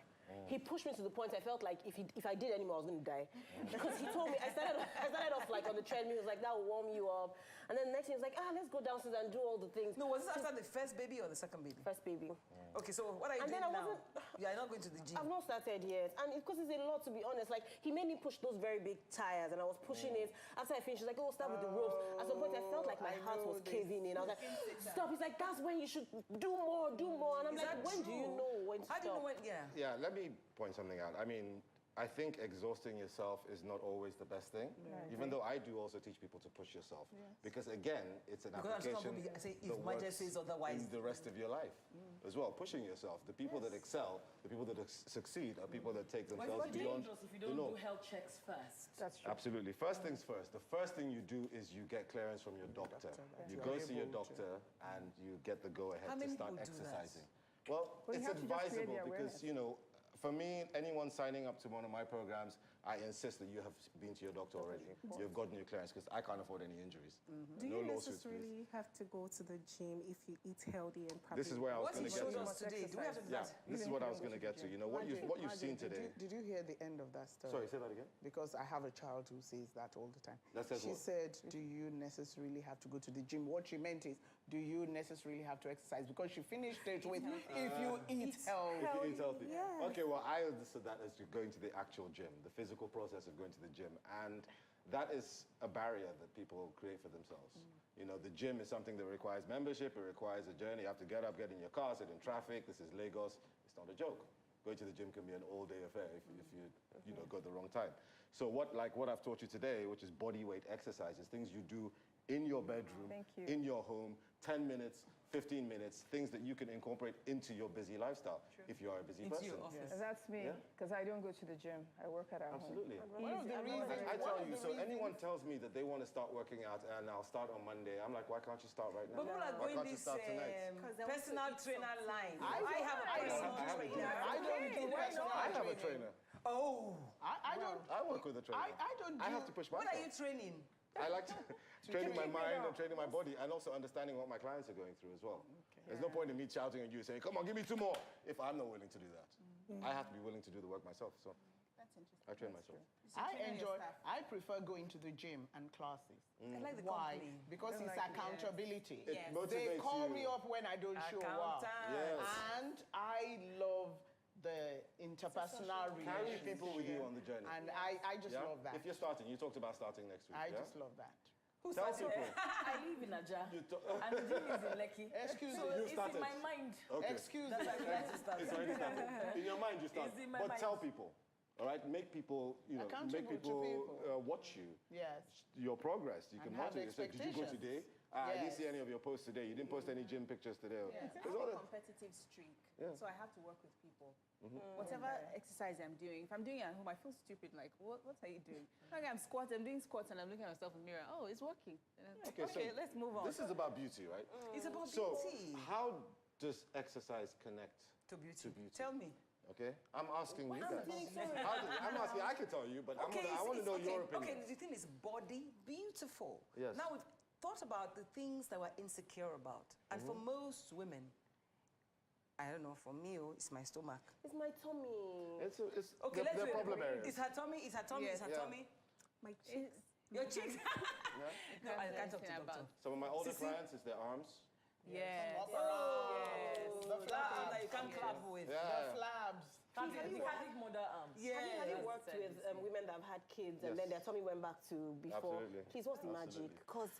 He pushed me to the point I felt like if I did anymore, I was going to die. Because he told me, I started off like on the treadmill, he was like, that will warm you up. And then the next thing he was like, let's go downstairs and do all the things. No, was this after the first baby or the second baby? First baby. Okay, so what are you And doing then I now? wasn't- You are not going to the gym. I've not started yet. And because it's a lot, to be honest. Like, he made me push those very big tires, and I was pushing it. After I finished, he's like, start with the ropes. At some point, I felt like my heart was caving in. I was like, stop. He's like, that's when you should do more, do more. And I'm Is like, that when do you true? know when to How do you know stop? when, yeah. Yeah, let me point something out. I mean, I think exhausting yourself is not always the best thing, even though I do also teach people to push yourself. Because again, it's an Because I'm just not application going to say if that Maja works says otherwise. in the rest of your life as well. Pushing yourself. The people that excel, the people that succeed are people that take themselves beyond if you the don't norm. do health checks first. That's true. Absolutely. First things first. The first thing you do is you get clearance from your doctor. You go see your doctor and you get the go-ahead How to many start people do that? exercising. Well, Well, you it's have to just create the advisable awareness. because, you know, for me, anyone signing up to one of my programs, I insist that you have been to your doctor already. You've gotten your clearance because I can't afford any injuries. Do No you lawsuits, please. necessarily have to go to the gym if you eat healthy and properly? This is where I was What going he to get showed to. us today, do we have to do Yeah, that? this is what I was going to get to. You know, what you've seen today. Did you hear the end of that story? Sorry, say that again. Because I have a child who says that all the time. That says she what? said, do you necessarily have to go to the gym? What she meant is, do you necessarily have to exercise? Because she finished it with, if you eat healthy. If you eat healthy. Yes. Okay, well, I understood that as you're going to the actual gym, the physical process of going to the gym. And that is a barrier that people create for themselves. You know, the gym is something that requires membership, it requires a journey. You have to get up, get in your car, sit in traffic. This is Lagos. It's not a joke. Going to the gym can be an all-day affair if you know, go at the wrong time. So what I've taught you today, which is body weight exercises, things you do in your bedroom, in your home, 10 minutes, 15 minutes, things that you can incorporate into your busy lifestyle if you are a busy person. And that's me, because I don't go to the gym. I work at our Absolutely. home. One of the reasons, I tell you, so anyone tells me that they want to start working out and I'll start on Monday, I'm like, why can't you start right now? But people are Why going can't you this start tonight? personal trainer line. I have a personal trainer. I have a trainer. Oh. I work with a trainer. I don't do... I have to push myself. What are you training? I like training my mind and training my body and also understanding what my clients are going through as well. There's no point in me shouting at you saying, come on, give me 2 more, if I'm not willing to do that. I have to be willing to do the work myself, so That's interesting. I train myself. I prefer going to the gym and classes. I like the Why? company. Because it's accountability. It motivates They call you. me up when I don't show up. Yes. And I love the interpersonal relationship. Carry people with you on the journey. And I just Yeah? love that. If you're starting, you talked about starting next week. I yeah? just love that. Tell people. I live in Aja, and the gym is in Lekki. Excuse so me, you it's started. in my mind. Okay. Excuse That's me. why we like to start. It's already started. In your mind, you start. It's in my But mind. tell people, all right? Make people, you know, Accountable make to people, people. watch you. Yes. Your progress. You And can have monitor. So, did you go expectations. today? I didn't Yes. see any of your posts today. You didn't post any gym pictures today. Yes, I There's have all a that- competitive streak, Yeah. so I have to work with people. Mhm. Whatever exercise I'm doing, if I'm doing it at home, I feel stupid. Like, what are you doing? Like I'm squatting, I'm doing squats, and I'm looking at myself in the mirror. Oh, it's working. And I'm like, okay, so let's move on. This is about beauty, right? It's about So, beauty. how does exercise connect To beauty. to beauty? Tell me. Okay, I'm asking you I'm guys. doing sorry. I'm asking. I can tell you, but I want to know your opinion. Okay, the thing is body beautiful. Yes. Now we've thought about the things that we're insecure about. And for most women, I don't know, for me, it's my stomach. It's my tummy. It's Okay, let's the wait. problem areas. It's her tummy, it's her tummy, Yes. it's her Yeah. tummy. My cheeks. Your cheeks. No, I can't talk to Anything doctor. Some of my older Sissy? clients, it's their arms. Yes. Up around. The That flabs. that you can't clap with. Yeah. The flabs. Have mother arms. Have you worked with women that have had kids and then their tummy went back to before? Absolutely. Please, what's the Absolutely. magic? Because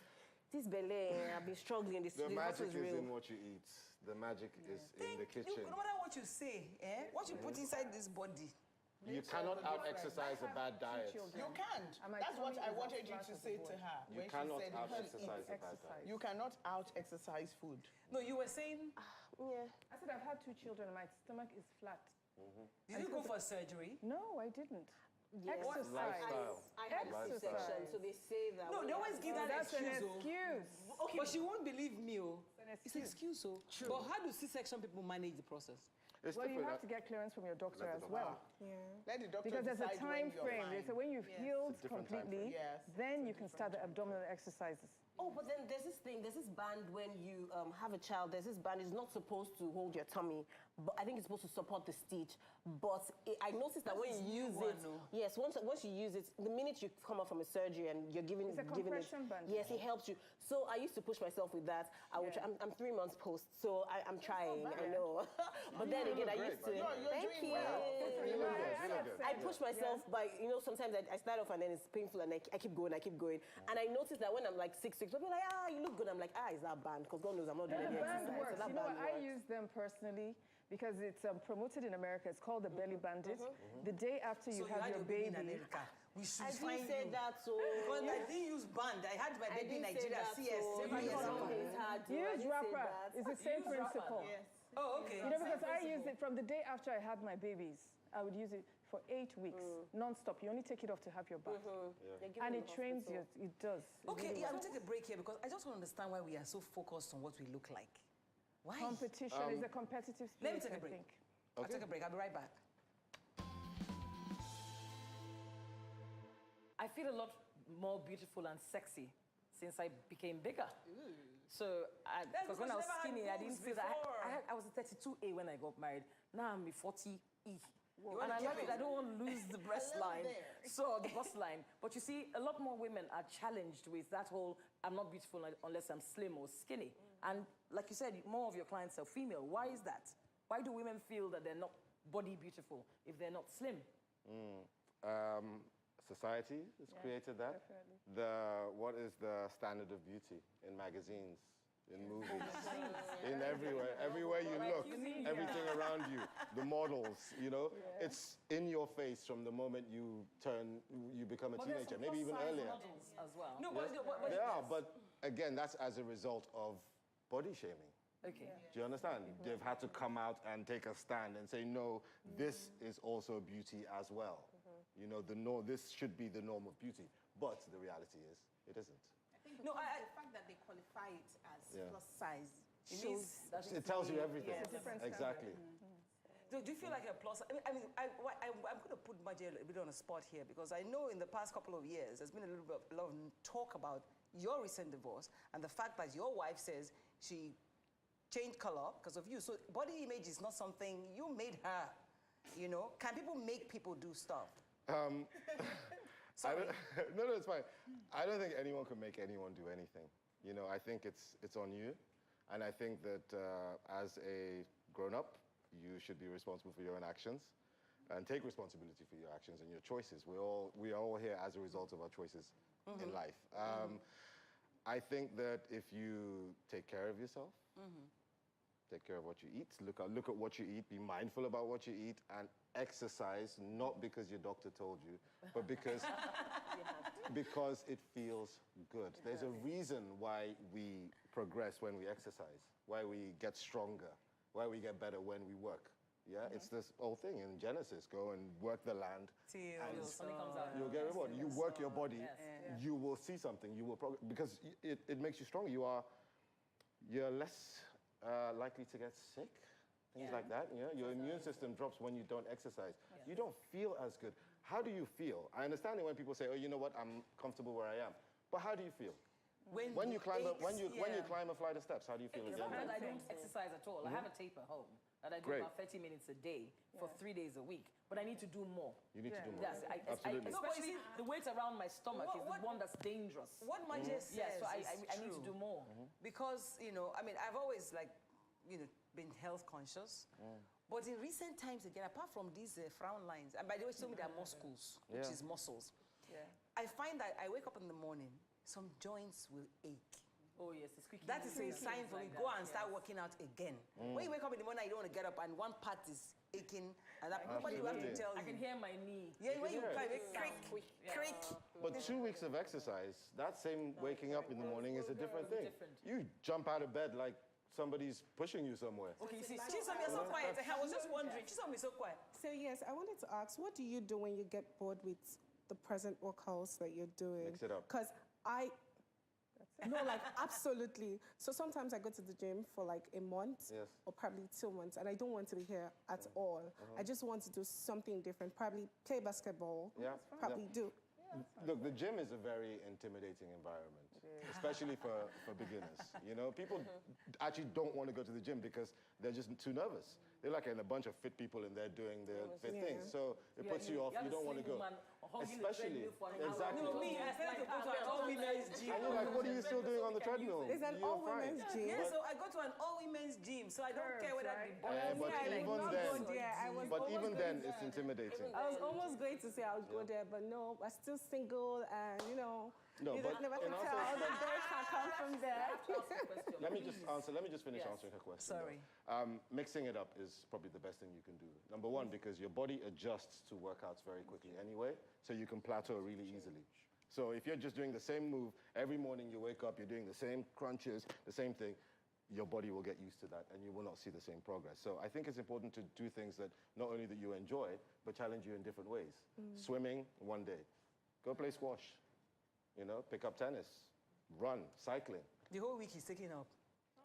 this belly, I've been struggling. This The magic is is real. in what you eat. The magic is in the kitchen. No matter what you say, what you put inside this body. You cannot out-exercise a bad diet. You can't. That's what I wanted you to say to her. You when she cannot said out-exercise a bad diet. you cannot out-exercise food. No, you were saying, Yeah. I said I've had 2 children and my stomach is flat. did you go for surgery? No, I didn't. Yes. Exercise. Lifestyle. I had a Exercise. C-section, so they say that. No, when they you always have give one- that That's an excuse. excuse. Okay. But she won't believe me. It's an excuse. excuse. But how do C-section people manage the process? It's Well, you different. have to get clearance from your doctor Let the as well. Yeah. Let the doctor Because there's a decide when time you're frame. fine. They say when you've healed It's a different time completely, frame. Yes. then you can start the abdominal exercises. Oh, but then there's this thing, there's this band when you have a child, there's this band, it's not supposed to hold your tummy, but I think it's supposed to support the stitch. But I noticed that when you use it, yes, once you use it, the minute you come out from a surgery and you're giving It's a giving it, compression band. yes, it helps you. So I used to push myself with that. I would, I'm 3 months post, so I'm trying, I know. But then again, I used to. No, you're Thank doing you. well. You look good. You look good. I push myself by, sometimes I start off and then it's painful and I keep going. And I noticed that when I'm like 6 weeks, people are like, you look good. I'm like, it's that band, because God knows I'm not doing The any band exercise. works. So that You know what? band I works. use them personally because it's promoted in America. It's called the Belly Bandit. The day after you So have had your your baby in baby, America. We should I find didn't say you. that, so... Because I didn't use band. I had my baby in Nigeria, CS, 7 years ago. use wrapper. It's the same principle. Oh, okay. You know, because I used it from the day after I had my babies. I would use it for 8 weeks, non-stop. You only take it off to have your bath. And it trains you. It does. It Okay, really yeah, we'll works. take a break here because I just want to understand why we are so focused on what we look like. Why? Competition is a competitive spirit, Let me take a break. I think. I'll take a break. I'll be right back. I feel a lot more beautiful and sexy since I became bigger. So, because when I was skinny, I didn't feel that. I was a 32A when I got married. Now I'm a 40E. And I like it. I don't want to lose the breast line. So, the bust line. But you see, a lot more women are challenged with that whole, I'm not beautiful unless I'm slim or skinny. And like you said, more of your clients are female. Why is that? Why do women feel that they're not body beautiful if they're not slim? Society has created that. What is the standard of beauty in magazines, in movies, in everywhere you look, everything around you, the models, you know, it's in your face from the moment you become a teenager, maybe even earlier. Models as well. No, Yes, they are, but again, that's as a result of body shaming. Okay. Do you understand? They've had to come out and take a stand and say, no, this is also beauty as well. You know, this should be the norm of beauty. But the reality is, it isn't. I think the fact that they qualify it as plus size shows that it tells you everything. Yes. Exactly. Do you feel like a plus? I'm going to put Maji a bit on a spot here because I know in the past couple of years there's been a lot of talk about your recent divorce and the fact that your wife says she changed color because of you. So body image is not something you made her. You know, can people make people do stuff? Sorry. No, it's fine. I don't think anyone can make anyone do anything. You know, I think it's on you. And I think that as a grown-up, you should be responsible for your own actions and take responsibility for your actions and your choices. We are all here as a result of our choices in life. I think that if you take care of yourself, take care of what you eat, look at what you eat, be mindful about what you eat, and exercise, not because your doctor told you, but because it feels good. There's a reason why we progress when we exercise, why we get stronger, why we get better when we work. Yeah, it's this whole thing in Genesis. Go and work the land. And you'll get reward. You work your body, you will see something. You will because it makes you stronger. You're less likely to get sick. Things like that, you know? Your immune system drops when you don't exercise. You don't feel as good. How do you feel? I understand it when people say, oh, you know what, I'm comfortable where I am. But how do you feel? When you climb a flight of steps, how do you feel again? I don't exercise at all. I have a tape at home that I do about 30 minutes a day for 3 days a week. But I need to do more. You need to do more. Yes, Absolutely. especially the weight around my stomach is the one that's dangerous. What Maji says yes, so I need to do more. Because, you know, I mean, I've always, like, you know, been health conscious. But in recent times, again, apart from these frown lines, and by the way, she told me there are muscles, which is muscles. I find that I wake up in the morning, some joints will ache. Oh, yes, it's squeaky. That is a sign for me. Go and start working out again. When you wake up in the morning, you don't want to get up, and one part is aching, and nobody will have to tell you. I can hear my knee. Yeah, when you climb, it creak. But 2 weeks of exercise, that same waking up in the morning is a different thing. You jump out of bed like somebody's pushing you somewhere. Okay, you see, Chisom, you're so quiet. I was just wondering, Chisom is so quiet. So yes, I wanted to ask, what do you do when you get bored with the present workouts that you're doing? Mix it up. Because no, like, absolutely. So sometimes I go to the gym for like a month or probably 2 months, and I don't want to be here at all. I just want to do something different, probably play basketball, probably do. Look, the gym is a very intimidating environment, especially for beginners. You know, people actually don't want to go to the gym because they're just too nervous. They're like in a bunch of fit people in there doing their things, so it puts you off. You don't want to go. Especially, exactly. No, me, I said to go to an all-women's gym. And you're like, what are you still doing on the treadmill? It's an all-women's gym. Yeah, so I go to an all-women's gym, so I don't care whether the but even then, it's intimidating. I was almost going to say I would go there, but no, I'm still single, and you know, you never can tell. All the girls can come from there. Let me just finish answering her question. Sorry. Mixing it up is probably the best thing you can do. Number one, because your body adjusts to workouts very quickly anyway, so you can plateau really easily. So if you're just doing the same move, every morning you wake up, you're doing the same crunches, the same thing, your body will get used to that and you will not see the same progress. So I think it's important to do things that not only that you enjoy, but challenge you in different ways. Swimming, one day. Go play squash. You know, pick up tennis, run, cycling. The whole week he's taking up.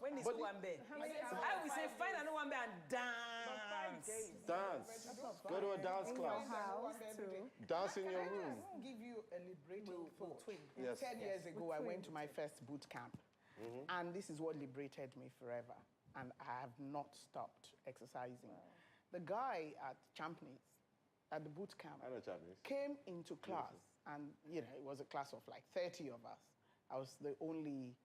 When is But one bed? How many hours? I will say find another one bed and For 5 dance. days. Dance. Go to a dance In class. your house too. Dance in your Can I room. just give you a liberating thought? Yes. 10 years ago, I went to my first boot camp, and this is what liberated me forever. And I have not stopped exercising. The guy at Champneys, at the boot camp, I know Japanese. came into class, and it was a class of like 30 of us. I was the only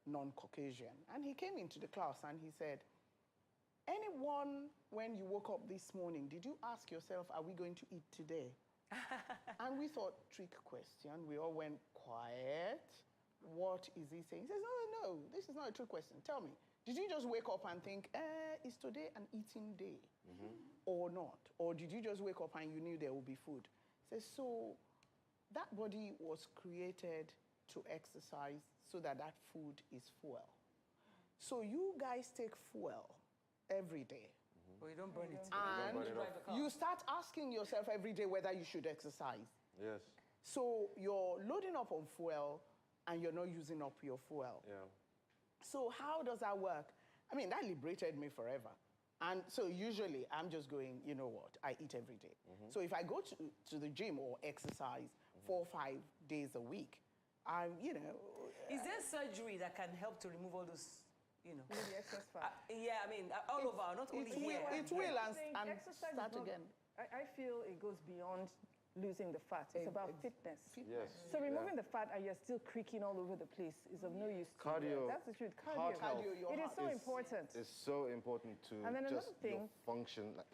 non-Caucasian. And he came into the class and he said, anyone, when you woke up this morning, did you ask yourself, are we going to eat today? And we thought, trick question. We all went quiet. What is he saying? He says, no, this is not a trick question. Tell me, did you just wake up and think, is today an eating day or not? Or did you just wake up and you knew there would be food? He says, so that body was created to exercise so that that food is fuel. So you guys take fuel every day. But you don't burn it. And you start asking yourself every day whether you should exercise. Yes. So you're loading up on fuel and you're not using up your fuel. Yeah. So how does that work? I mean, that liberated me forever. And so usually I'm just going, you know what, I eat every day. So if I go to the gym or exercise 4 or 5 days a week, Is there surgery that can help to remove all those, Maybe excess fat. yeah, I mean, all over, not only here. It will, and exercise start is not- again. I feel it goes beyond losing the fat. It's about fitness. Yes. So removing the fat and you're still creaking all over the place is of no use to Cardio, you. That's the truth. heart health It is so important. It's so important to And then just another thing-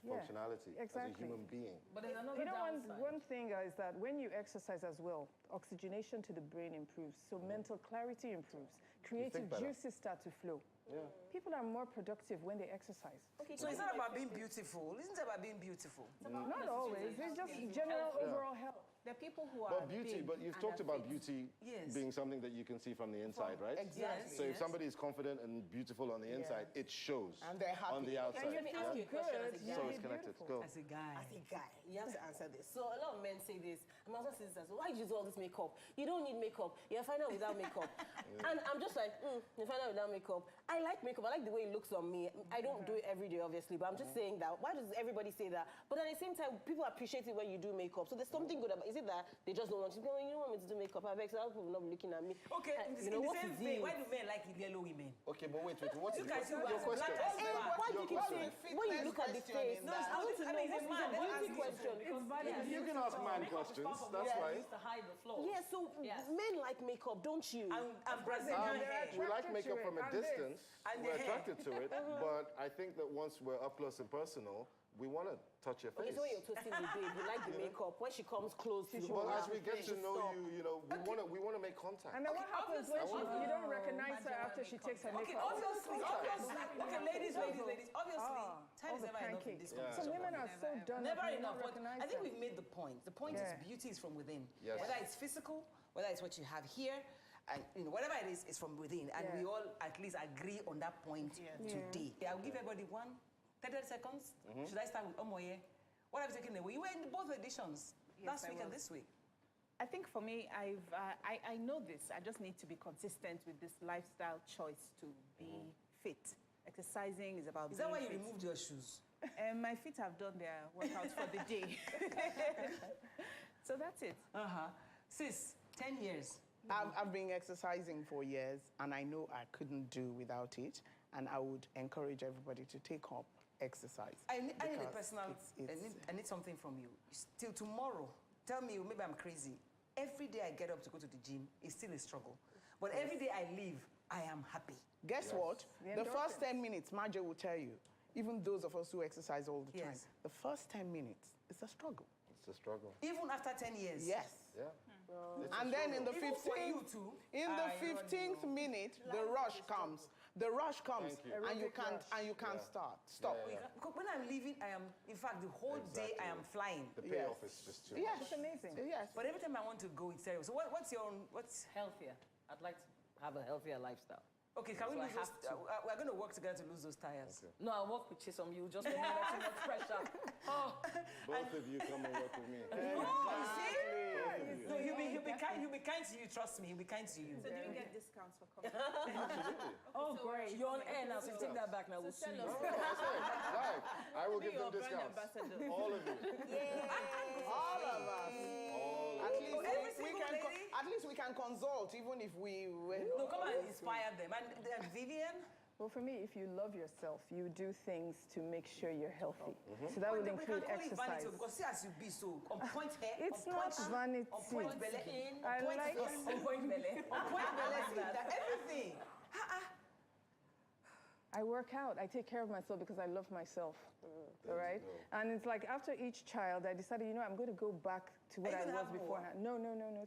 your functionality as a human being. But there's another You know, downside. one thing is that when you exercise as well, oxygenation to the brain improves, so mental clarity improves, creative better. juices start to flow. Yeah. People are more productive when they exercise. So it's not about being beautiful. Isn't it about being beautiful? Not always. It's just general overall health. There are people who are But beauty, big but you've and talked are about fit. beauty Yes. being something that you can see from the inside, right? Exactly. So if somebody is confident and beautiful on the inside, it shows And they're happy. on the outside. And you Let me ask you a question as a guy. So it's connected. Go. As a guy. As a guy, you have to answer this. So a lot of men say this. And my husband says this. Why do you do all this makeup? You don't need makeup. You're fine out without makeup. And I'm just like, you're fine out without makeup. I like makeup. I like the way it looks on me. I don't do it every day, obviously, but I'm just saying that. Why does everybody say that? But at the same time, people appreciate it when you do makeup. So there's something good about it. Is it that they just don't want you? You don't want me to do makeup. I beg, so other people will not be looking at me. Okay, in you know, the what same is vein, it? why do men like yellow women? Okay, but wait. What's Look at you your as question? black as Hey, black. why do you keep Your saying, question. when you look at the face, No, I want to I know, mean, what's it's a the man, beauty asking question? You can ask man questions. That's fine. to hide the flaws. Yeah, so men like makeup, don't you? And Brazilian hair. We like makeup from a And this. distance. And We're the hair. attracted to it, but I think that once we're up close and personal, we want to touch your Okay, face. so when you're toasting the babe, you like the makeup. When she comes close to you, Well, as we get to know you, we want to make contact. And then what happens when you don't recognize her after she takes her Okay, makeup? obviously. Okay, ladies. Obviously, time is all the never enough in cranky. this So conversation. women are so done Never up, you enough. don't But recognize I think them. we've made the point. The point Yeah. is beauty is from within. Yes. Whether it's physical, whether it's what you have here, and whatever it is, it's from within. And we all at least agree on that point today. I'll give everybody 30 seconds. Should I start with Omoye? What have you taken away? You were in both editions, last week and this week. I think for me, I know this. I just need to be consistent with this lifestyle choice to be fit. Exercising is about Is that why being you fit. removed your shoes? My feet have done their workouts for the day. So that's it. Sis, 10 years. I've been exercising for years, and I know I couldn't do without it. And I would encourage everybody to take up exercise. I need a because personal, I need something from you. Till tomorrow, tell me, maybe I'm crazy. Every day I get up to go to the gym, it's still a struggle. But every day I leave, I am happy. Guess what? The first 10 minutes, Marjorie will tell you, even those of us who exercise all the time, the first 10 minutes, it's a struggle. It's a struggle. Even after 10 years? Yes. Yeah. And then in the Even for you 15th, too, in the 15th minute, the rush comes. The rush comes, Thank you. and you can't start. Stop. Because when I'm leaving, I am, in fact, the whole day I am flying. The payoff is just too Yes. much. It's amazing. Yes. But every time I want to go, it's terrible. So what's your own, Healthier. I'd like to have a healthier lifestyle. Okay, can we So I lose those, have to. we're going to work together to lose those tires. Okay. No, I'll work with Chisom. You just put me under too much pressure. Oh. Both of you come and work with me. No, you see? No, he'll be kind. He'll be kind to you. Trust me, he'll be kind to you. So do you get discounts for coming? Oh, great. You're on air now, so take that back now. We'll see you. I will give them discounts. All of you. All of us. At least we can consult, even if we were. No, come and inspire them. And Vivian? Well, for me, if you love yourself, you do things to make sure you're healthy. So that would include exercise. Because see as you be so on point hair. It's not vanity. On point belly in. I like on point belly. On point belly. Everything. I work out. I take care of myself because I love myself. All right? And it's like after each child, I decided, you know, I'm going to go back to what I was beforehand. No,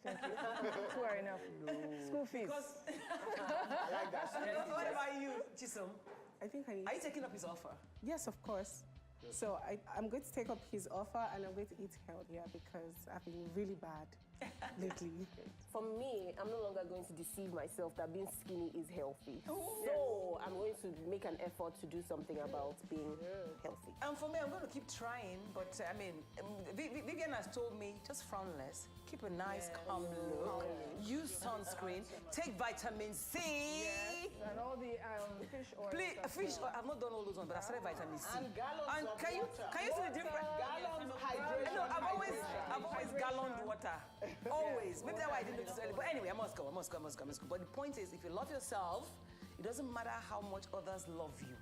thank you. Two are enough. School fees. I like that. What about you, Chisom? I think I need Are you taking up his offer? Yes, of course. So I'm going to take up his offer and I'm going to eat healthier because I've been really bad lately. For me, I'm no longer going to deceive myself that being skinny is healthy. So I'm going to make an effort to do something about being healthy. And for me, I'm going to keep trying, but I mean, Vivian has told me, just frown less, keep a nice, calm look, use sunscreen, take vitamin C. Yes, and all the fish oil. Please, fish oil, I've not done all those ones, but I started vitamin C. And gallons of can you see the difference? Gallons hydration. No, I've always galloned water. Always. Maybe that's why I didn't notice early. But anyway, I must go. But the point is, if you love yourself, it doesn't matter how much others love you.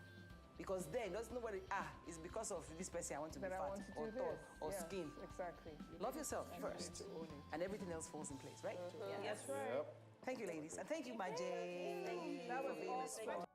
Because then, doesn't nobody, it's because of this person I want to be fat or tall or skin. Exactly. Love yourself first. And everything else falls in place, right? Yes. That's right. Yep. Thank you, ladies. And thank you, my Jay. That was awesome.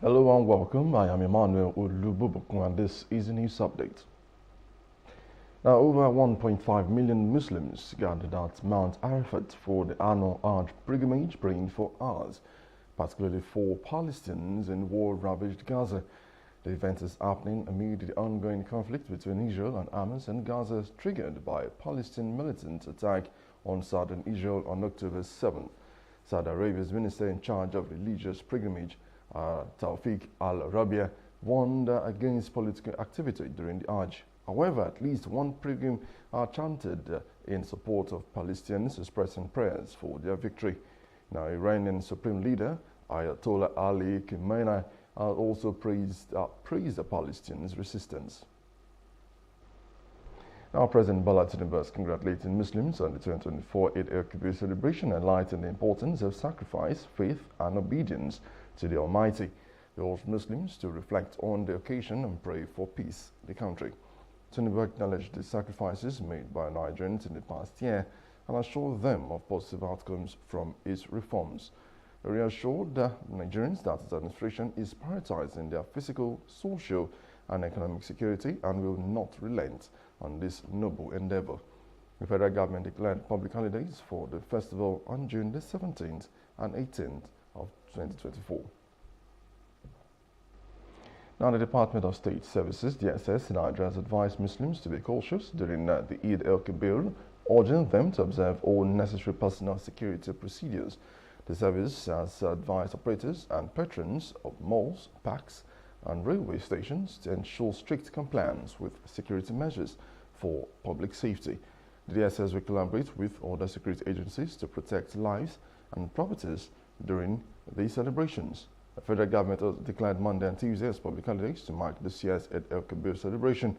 Hello and welcome. I am Emmanuel Olububukun and this is a news update. Now, over 1.5 million Muslims gathered at Mount Arafat for the annual Hajj pilgrimage, praying for hours, particularly for Palestinians in war-ravaged Gaza. The event is happening amid the ongoing conflict between Israel and Hamas and Gaza, triggered by a Palestinian militant attack on southern Israel on October 7. Saudi Arabia's minister in charge of religious pilgrimage, Tawfiq al-Rabia, warned against political activity during the Hajj. However, at least one pilgrim chanted in support of Palestinians, expressing prayers for their victory. Now, Iranian Supreme Leader Ayatollah Ali Khamenei also praised the Palestinians' resistance. Now, President Bola Tinubu is congratulating Muslims on the 2024 Eid al-Kabir celebration and highlighting the importance of sacrifice, faith, and obedience to the Almighty. He urged Muslims to reflect on the occasion and pray for peace in the country. Tinubu acknowledged the sacrifices made by Nigerians in the past year and assured them of positive outcomes from its reforms. He reassured Nigerians that his administration is prioritizing their physical, social, and economic security and will not relent on this noble endeavor. The federal government declared public holidays for the festival on June the 17th and 18th of 2024. Now, the Department of State Services, DSS, in Nigeria has advised Muslims to be cautious during the Eid al-Kabir, urging them to observe all necessary personal security procedures. The service has advised operators and patrons of malls, parks, and railway stations to ensure strict compliance with security measures for public safety. The DSS will collaborate with other security agencies to protect lives and properties during these celebrations. The federal government also declared Monday and Tuesday as public holidays to mark this year's Eid al-Kabir celebration.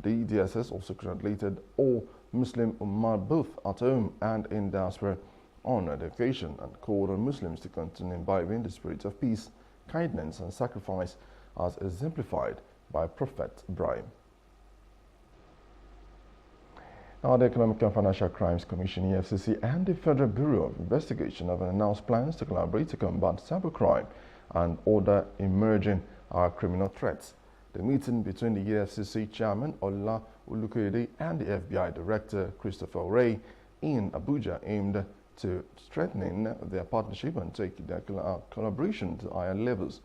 The DSS also congratulated all Muslim Ummah both at home and in diaspora on the occasion and called on Muslims to continue imbibing the spirit of peace, kindness, and sacrifice as exemplified by Prophet Ibrahim. Now, the Economic and Financial Crimes Commission, EFCC, and the Federal Bureau of Investigation have announced plans to collaborate to combat cybercrime and other emerging criminal threats. The meeting between the EFCC Chairman Ola Olukoyede and the FBI Director Christopher Wray in Abuja aimed to strengthening their partnership and take their collaboration to higher levels.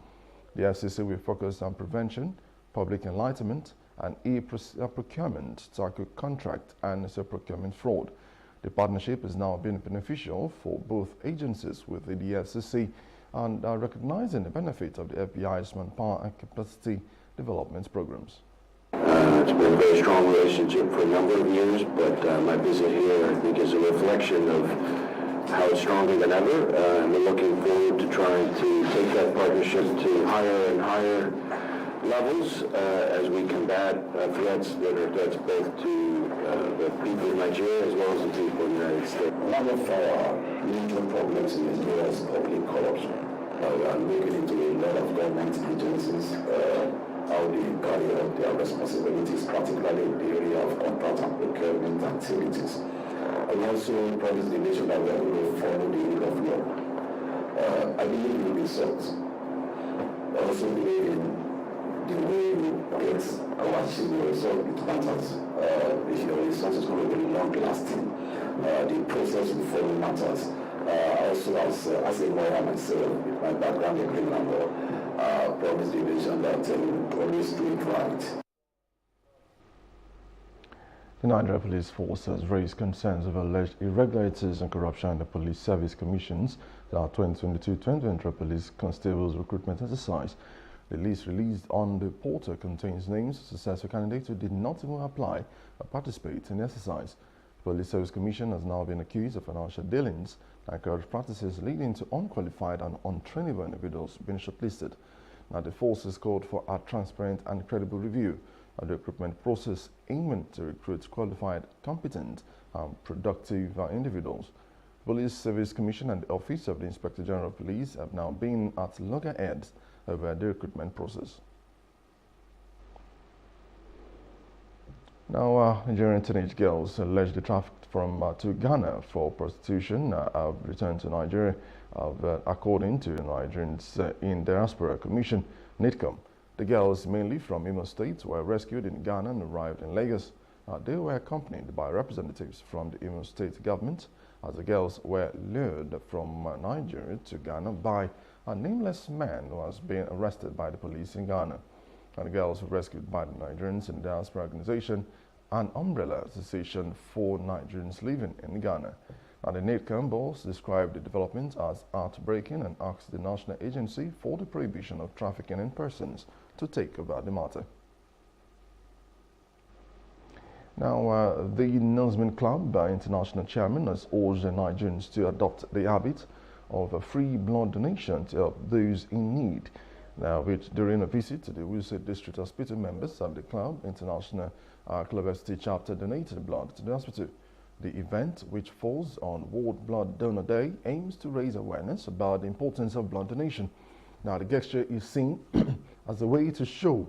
The FCC will focus on prevention, public enlightenment, and e-procurement, tackle contract and procurement fraud. The partnership is now being beneficial for both agencies, with the FCC and recognizing the benefit of the FBI's manpower and capacity development programs. It's been a very strong relationship for a number of years, but my visit here, I think, is a reflection of how it's stronger than ever. And we're looking forward to trying to take that partnership to higher and higher levels as we combat threats that are threats both to the people of Nigeria as well as the people of the United States. One of our major problems in Nigeria is public corruption. I'm looking into a lot of government agencies, how they carry out their responsibilities, particularly in the area of contract and procurement activities. I also promise the nation that we are going to follow the rule of law. I believe in results. I also believe in the way we get our achievement result. It matters. If your result is going to be long-lasting, the process we follow matters. Also, as a lawyer myself, with my background in criminal law, promise the nation that we always do it right. The Nigeria Police Force has raised concerns over alleged irregularities and corruption in the Police Service Commission's 2022-2023 Police Constables Recruitment Exercise. The list released on the portal contains names of successful candidates who did not even apply or participate in the exercise. The Police Service Commission has now been accused of financial dealings and corrupt practices leading to unqualified and untrainable individuals being shortlisted. Now, the force has called for a transparent and credible review of the recruitment process, aiming to recruit qualified, competent, and productive individuals. The Police Service Commission and the Office of the Inspector General of Police have now been at loggerheads over the recruitment process. Now, Nigerian teenage girls allegedly trafficked to Ghana for prostitution have returned to Nigeria, according to the Nigerians in Diaspora Commission, NIDCOM. The girls, mainly from Imo State, were rescued in Ghana and arrived in Lagos. They were accompanied by representatives from the Imo State government as the girls were lured from Nigeria to Ghana by a nameless man who has been arrested by the police in Ghana. And the girls were rescued by the Nigerians in Diaspora Organization, an umbrella association for Nigerians living in Ghana. And the NATCAM boss described the development as heartbreaking and asked the National Agency for the Prohibition of Trafficking in Persons to take over the matter. Now, the Nazmin Club international chairman has urged the Nigerians to adopt the habit of a free blood donation to help those in need. Now, during a visit to the Wuse District Hospital, members of the club international Club ST chapter donated blood to the hospital. The event, which falls on World Blood Donor Day, aims to raise awareness about the importance of blood donation. Now, the gesture is seen as a way to show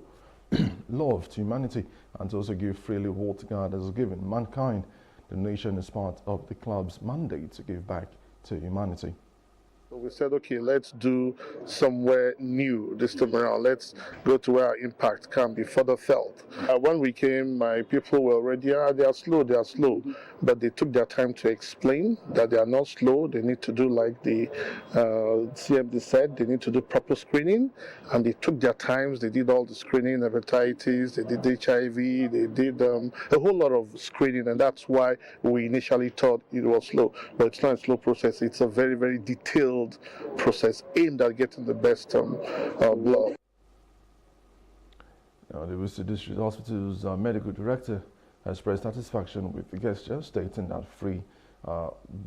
love to humanity and to also give freely what God has given mankind. The donation is part of the club's mandate to give back to humanity. So we said, okay, let's do somewhere new this time around. Let's go to where our impact can be further felt. When we came, my people were already, they are slow. But they took their time to explain that they are not slow. They need to do like the CMD said, they need to do proper screening. And they took their times. They did all the screening, hepatitis, they did HIV, they did a whole lot of screening. And that's why we initially thought it was slow. But it's not a slow process. It's a very, very detailed process aimed at getting the best blood. Now, the Wuse District Hospital's medical director has expressed satisfaction with the gesture, stating that free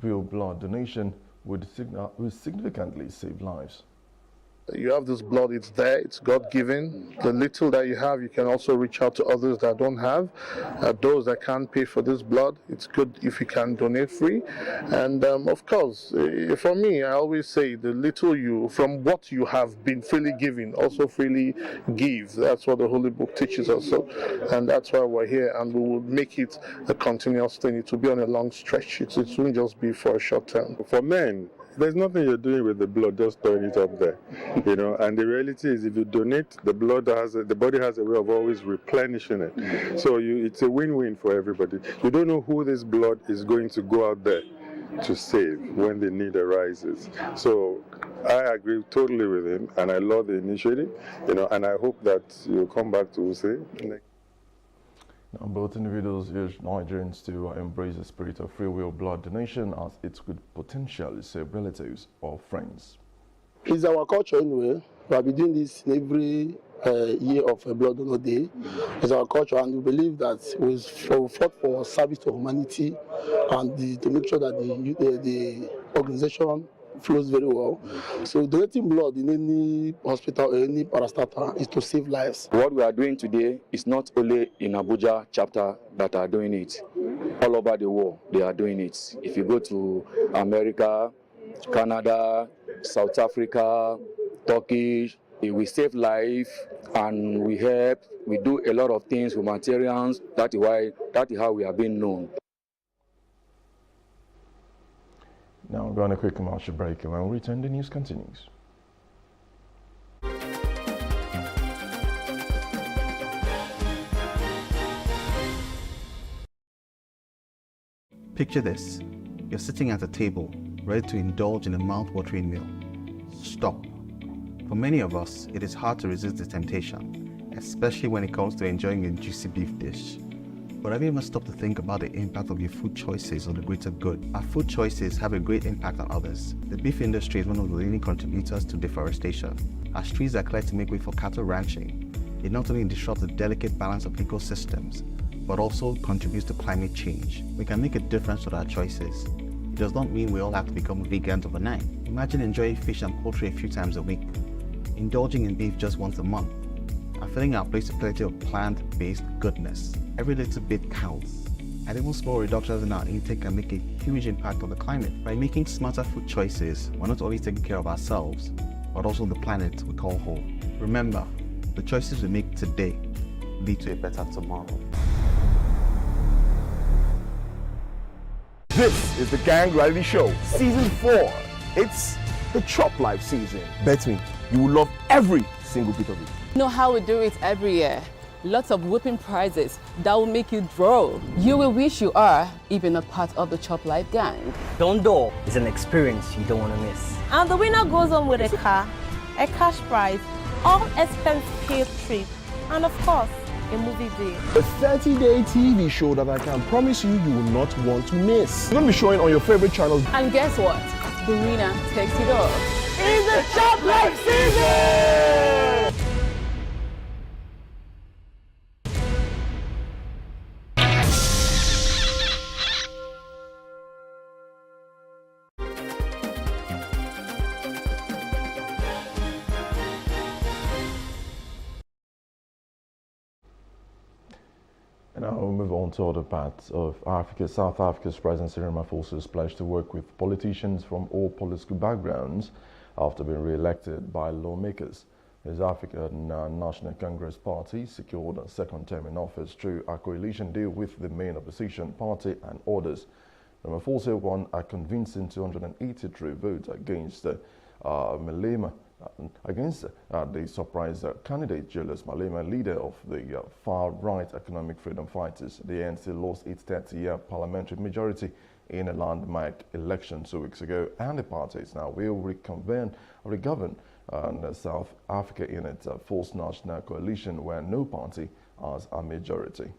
real blood donation would significantly save lives. You have this blood, it's there, it's God-given. The little that you have, you can also reach out to others that don't have. Those that can't pay for this blood, it's good if you can donate free. And of course, for me, I always say the little you, from what you have been freely given, also freely give. That's what the Holy Book teaches us. So, and that's why we're here, and we will make it a continuous thing. It will be on a long stretch. It won't just be for a short term. For men, there's nothing you're doing with the blood, just throwing it up there, you know. And the reality is, if you donate, the body has a way of always replenishing it. So it's a win-win for everybody. You don't know who this blood is going to go out there to save when the need arises. So I agree totally with him, and I love the initiative, you know. And I hope that you'll come back to Wuse. Now, both individuals urge Nigerians to embrace the spirit of free will blood donation, as it could potentially save relatives or friends. It's our culture anyway. We have been doing this in every year of Blood Donor Day. It's our culture, and we believe that we fought for service to humanity and to make sure that the organization flows very well. So donating blood in any hospital or any parastatal is to save lives. What we are doing today is not only in Abuja chapter that are doing it. All over the world, they are doing it. If you go to America, Canada, South Africa, Turkey, we save life and we help. We do a lot of things, humanitarians. That is how we are being known. Now we're going to a quick commercial break, and when we return, the news continues. Picture this. You're sitting at a table, ready to indulge in a mouth-watering meal. Stop. For many of us, it is hard to resist the temptation, especially when it comes to enjoying a juicy beef dish. But have you ever stopped to think about the impact of your food choices on the greater good? Our food choices have a great impact on others. The beef industry is one of the leading contributors to deforestation. As trees are cleared to make way for cattle ranching, it not only disrupts the delicate balance of ecosystems, but also contributes to climate change. We can make a difference with our choices. It does not mean we all have to become vegans overnight. Imagine enjoying fish and poultry a few times a week, indulging in beef just once a month, and filling our plates with plenty of plant-based goodness. Every little bit counts. And even small reductions in our intake can make a huge impact on the climate. By making smarter food choices, we're not only taking care of ourselves, but also the planet we call home. Remember, the choices we make today lead to a better tomorrow. This is the Gang Reality Show, Season 4. It's the Chop Life season. Bet me, you will love every single bit of it. You know how we do it every year. lots of whooping prizes that will make you drool. You will wish you are even a part of the Chop Life gang. Dondo is an experience you don't want to miss. And the winner goes home with a car, a cash prize, all expense paid trip, and of course, a movie deal. A 30-day TV show that I can promise you will not want to miss. It's going to be showing on your favorite channels. And guess what? The winner takes it all. It's the Chop Life season! And now we'll move on to other parts of Africa. South Africa's President Cyril Ramaphosa has pledged to work with politicians from all political backgrounds after being re-elected by lawmakers. His African National Congress Party secured a second term in office through a coalition deal with the main opposition party and others. Ramaphosa won a convincing 283 votes against Malema. Against the surprise candidate Julius Malema, leader of the far-right economic freedom fighters. The ANC lost its 30-year parliamentary majority in a landmark election 2 weeks ago, and the parties now will regovern South Africa in its fourth national coalition where no party has a majority.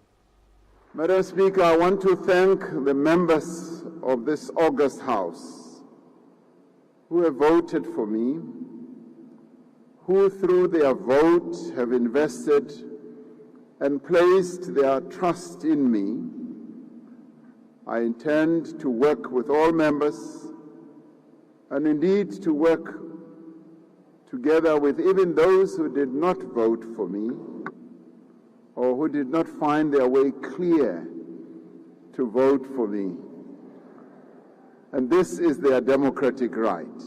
Madam Speaker, I want to thank the members of this august House who have voted for me, who through their vote have invested and placed their trust in me. I intend to work with all members and indeed to work together with even those who did not vote for me or who did not find their way clear to vote for me. And this is their democratic right.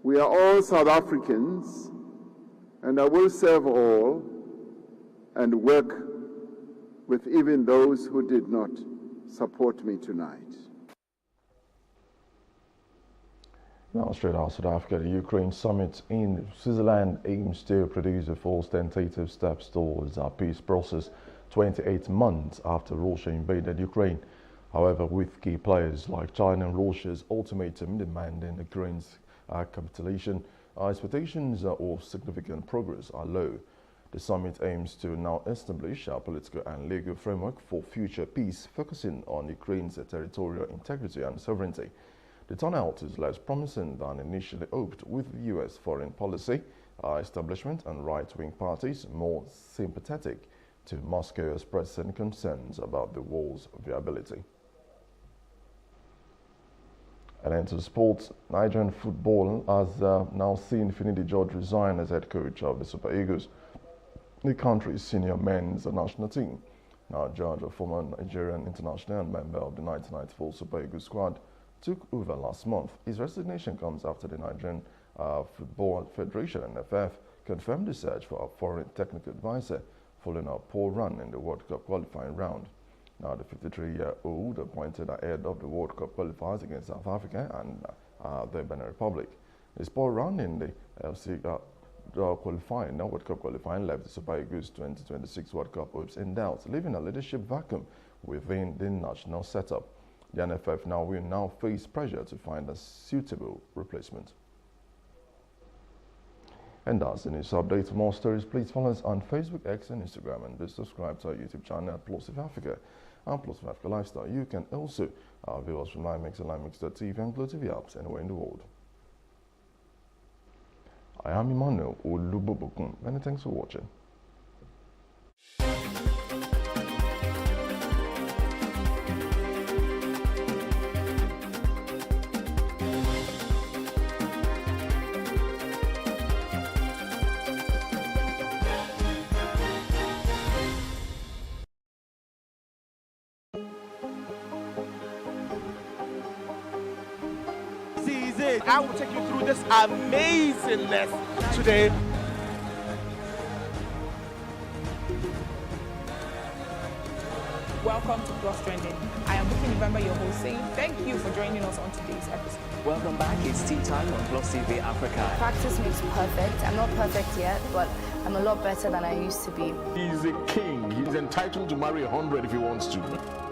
We are all South Africans, and I will serve all and work with even those who did not support me tonight. Now straight out South Africa, the Ukraine summit in Switzerland aims to produce the first tentative steps towards a peace process 28 months after Russia invaded Ukraine. However, with key players like China and Russia's ultimatum demanding Ukraine's capitulation, expectations of significant progress are low. The summit aims to now establish a political and legal framework for future peace, focusing on Ukraine's territorial integrity and sovereignty. The turnout is less promising than initially hoped, with the U.S. foreign policy establishment and right-wing parties more sympathetic to Moscow, expressing concerns about the war's viability. And into sports, Nigerian football has now seen Finidi George resign as head coach of the Super Eagles, the country's senior men's national team. Now George, a former Nigerian international and member of the 1994 Super Eagles squad, took over last month. His resignation comes after the Nigerian Football Federation, NFF, confirmed the search for a foreign technical advisor following a poor run in the World Cup qualifying round. Now, the 53-year-old appointed ahead of the World Cup qualifiers against South Africa and the Benin Republic. His poor run in the World Cup qualifying left the Super Eagles 2026 World Cup hopes in doubt, leaving a leadership vacuum within the national setup. The NFF will face pressure to find a suitable replacement. And that's the news update. For more stories, please follow us on Facebook, X, and Instagram, and do subscribe to our YouTube channel at Plus of Africa and Plus of Africa Lifestyle. You can also view us from LimeMix and LimeMix.tv and Glow TV apps anywhere in the world. I am Emmanuel Olubobokun. Many thanks for watching. I will take you through this amazing lesson today. Welcome to Plus Trending. I am Buki November, your host, saying thank you for joining us on today's episode. Welcome back. It's tea time on Plus TV Africa. Practice makes perfect. I'm not perfect yet, but I'm a lot better than I used to be. He's a king. He's entitled to marry 100 if he wants to.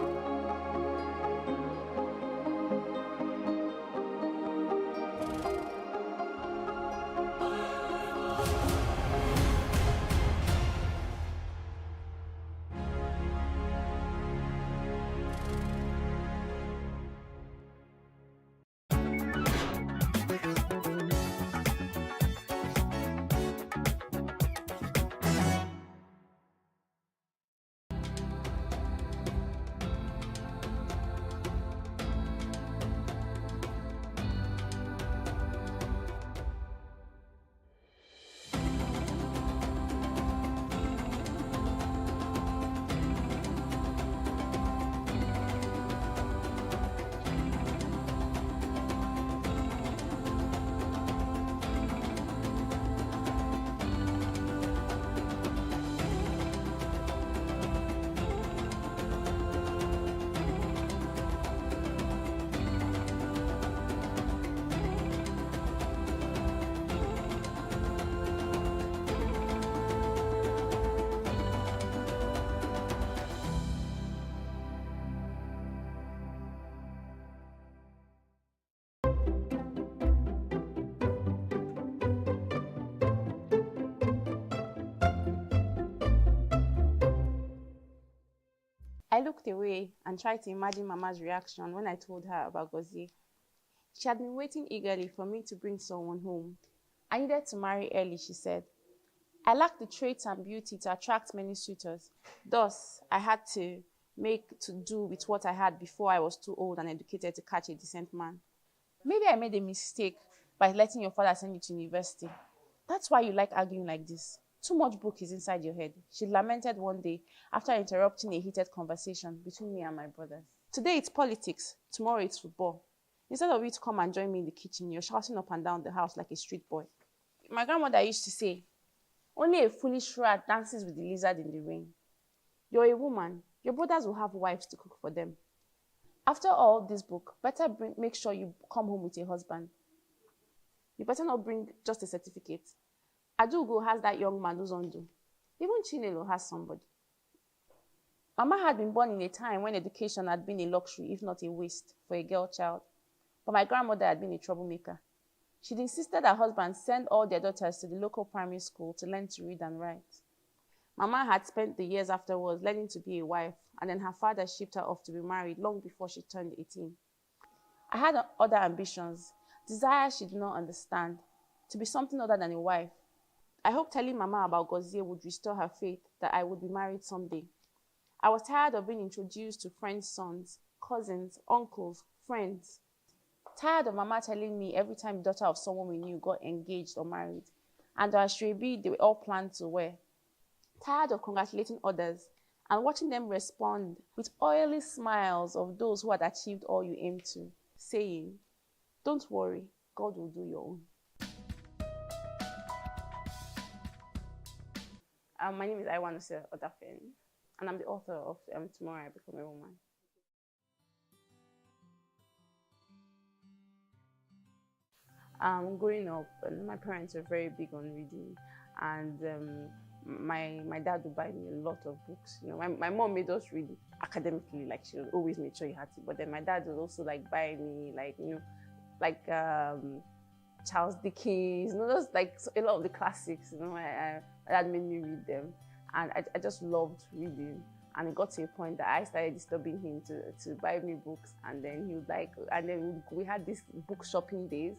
I looked away and tried to imagine Mama's reaction when I told her about Gozie. She had been waiting eagerly for me to bring someone home. I needed to marry early, she said. I lacked the traits and beauty to attract many suitors. Thus, I had to make to do with what I had before I was too old and educated to catch a decent man. Maybe I made a mistake by letting your father send you to university. That's why you like arguing like this. Too much book is inside your head, she lamented one day after interrupting a heated conversation between me and my brothers. Today it's politics, tomorrow it's football. Instead of you to come and join me in the kitchen, you're shouting up and down the house like a street boy. My grandmother used to say, only a foolish rat dances with the lizard in the rain. You're a woman, your brothers will have wives to cook for them. After all this book, better make sure you come home with a husband. You better not bring just a certificate. Adugo has that young man who's undo. Even Chinelo has somebody. Mama had been born in a time when education had been a luxury, if not a waste, for a girl child. But my grandmother had been a troublemaker. She'd insisted her husband send all their daughters to the local primary school to learn to read and write. Mama had spent the years afterwards learning to be a wife, and then her father shipped her off to be married long before she turned 18. I had other ambitions, desires she did not understand, to be something other than a wife. I hoped telling Mama about Gozie would restore her faith that I would be married someday. I was tired of being introduced to friends' sons, cousins, uncles, friends. Tired of Mama telling me every time the daughter of someone we knew got engaged or married, and our Ashrebi they were all planned to wear. Tired of congratulating others and watching them respond with oily smiles of those who had achieved all you aim to, saying, "Don't worry, God will do your own." My name is Iwanose Odafen, and I'm the author of Tomorrow I Become a Woman. Growing up, my parents were very big on reading, and my dad would buy me a lot of books. You know, my mom made us read academically, like she would always make sure you had to. But then my dad would also like buy me Charles Dickens, just like a lot of the classics. My dad made me read them, and I just loved reading. And it got to a point that I started disturbing him to buy me books, and then he would we had these book shopping days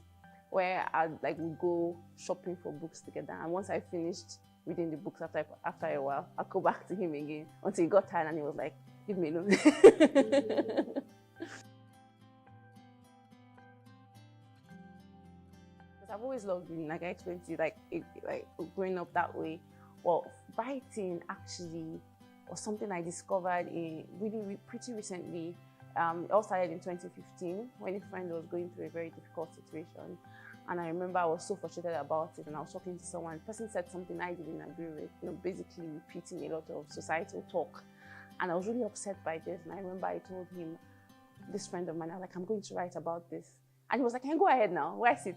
where we'd go shopping for books together. And once I finished reading the books after a while, I'd go back to him again until he got tired and he was like, "Leave me alone." I've always loved reading, like I explained to you, growing up that way. Well, writing actually was something I discovered pretty recently. It all started in 2015 when a friend was going through a very difficult situation. And I remember I was so frustrated about it, and I was talking to someone. The person said something I didn't agree with, basically repeating a lot of societal talk. And I was really upset by this. And I remember I told him, this friend of mine, I was like, I'm going to write about this. And he was like, go ahead now, write it.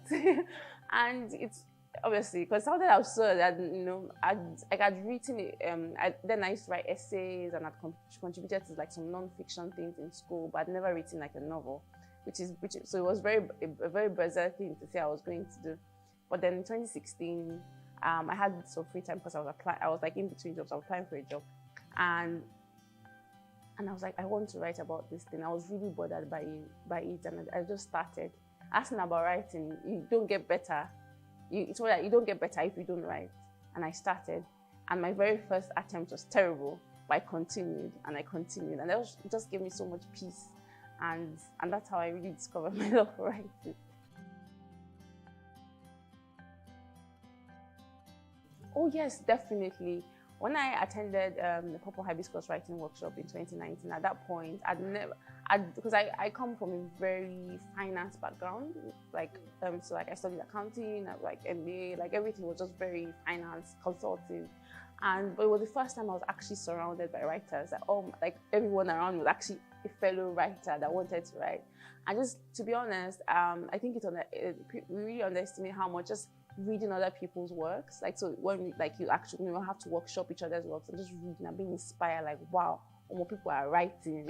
And it's obviously, because something absurd that, I had written it, then I used to write essays and I'd contributed to like some non-fiction things in school, but I'd never written like a novel, so it was a very bizarre thing to say I was going to do. But then in 2016, I had some free time because I was like in between jobs, I was applying for a job. And I was like, I want to write about this thing. I was really bothered by it, and I just started. Asking about writing, you don't get better. It's all right, you don't get better if you don't write. And I started, and my very first attempt was terrible, but I continued, and that just gave me so much peace, and that's how I really discovered my love for writing. Oh yes, definitely. When I attended the Purple Hibiscus Writing Workshop in 2019, at that point, because I come from a very finance background, so I studied accounting, like MBA, like everything was just very finance, consulting. But it was the first time I was actually surrounded by writers. Like everyone around was actually a fellow writer that wanted to write. And just to be honest, I think we really underestimate how much just reading other people's works, so when you actually have to workshop each other's works and just reading and being inspired, like wow, more people are writing,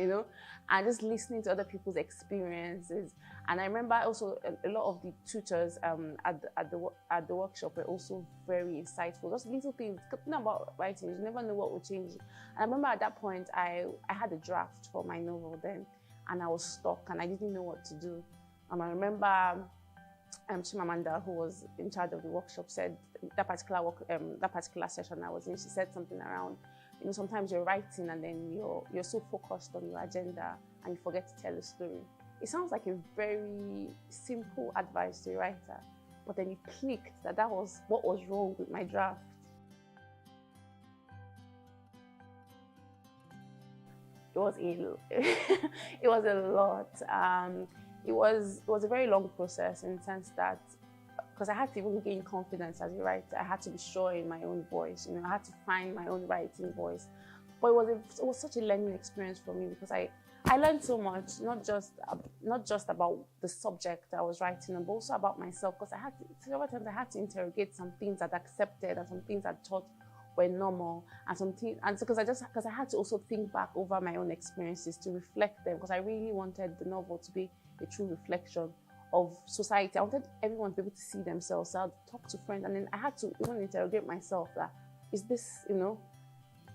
and just listening to other people's experiences. And I remember also a lot of the tutors at the workshop were also very insightful. Just little things, nothing about writing, you never know what will change. And I remember at that point I had a draft for my novel then, and I was stuck and I didn't know what to do. And I remember Chimamanda, who was in charge of the workshop, said that particular session I was in, she said something around, sometimes you're writing and then you're so focused on your agenda and you forget to tell a story. It sounds like a very simple advice to a writer, but then it clicked that was what was wrong with my draft. It was a lot. It was a very long process in the sense that, because I had to even gain confidence as a writer, I had to be sure in my own voice. I had to find my own writing voice. But it was such a learning experience for me because I learned so much, not just about the subject I was writing on, but also about myself. Because several times I had to interrogate some things I'd accepted and some things I thought were normal, because I had to also think back over my own experiences to reflect them, because I really wanted the novel to be a true reflection of society. I wanted everyone to be able to see themselves. So I'd talk to friends, and then I had to even interrogate myself that, is this,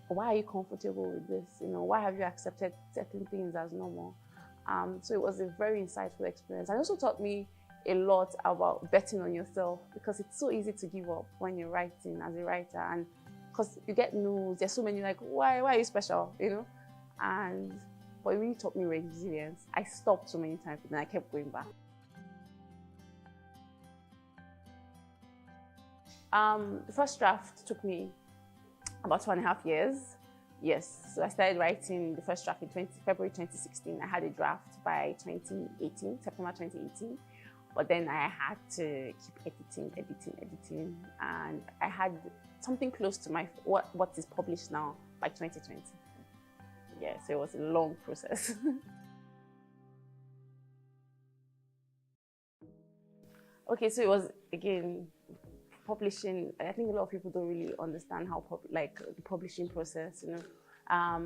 why are you comfortable with this? Why have you accepted certain things as normal? So it was a very insightful experience. And it also taught me a lot about betting on yourself, because it's so easy to give up when you're writing as a writer, and because you get no's, there's so many like, why are you special, but it really taught me resilience. I stopped so many times and I kept going back. The first draft took me about 2.5 years. Yes, so I started writing the first draft in February 2016. I had a draft by September 2018. But then I had to keep editing, and I had something close to what is published now by 2020. Yeah, so it was a long process. Okay, so it was, again, publishing. I think a lot of people don't really understand how the publishing process,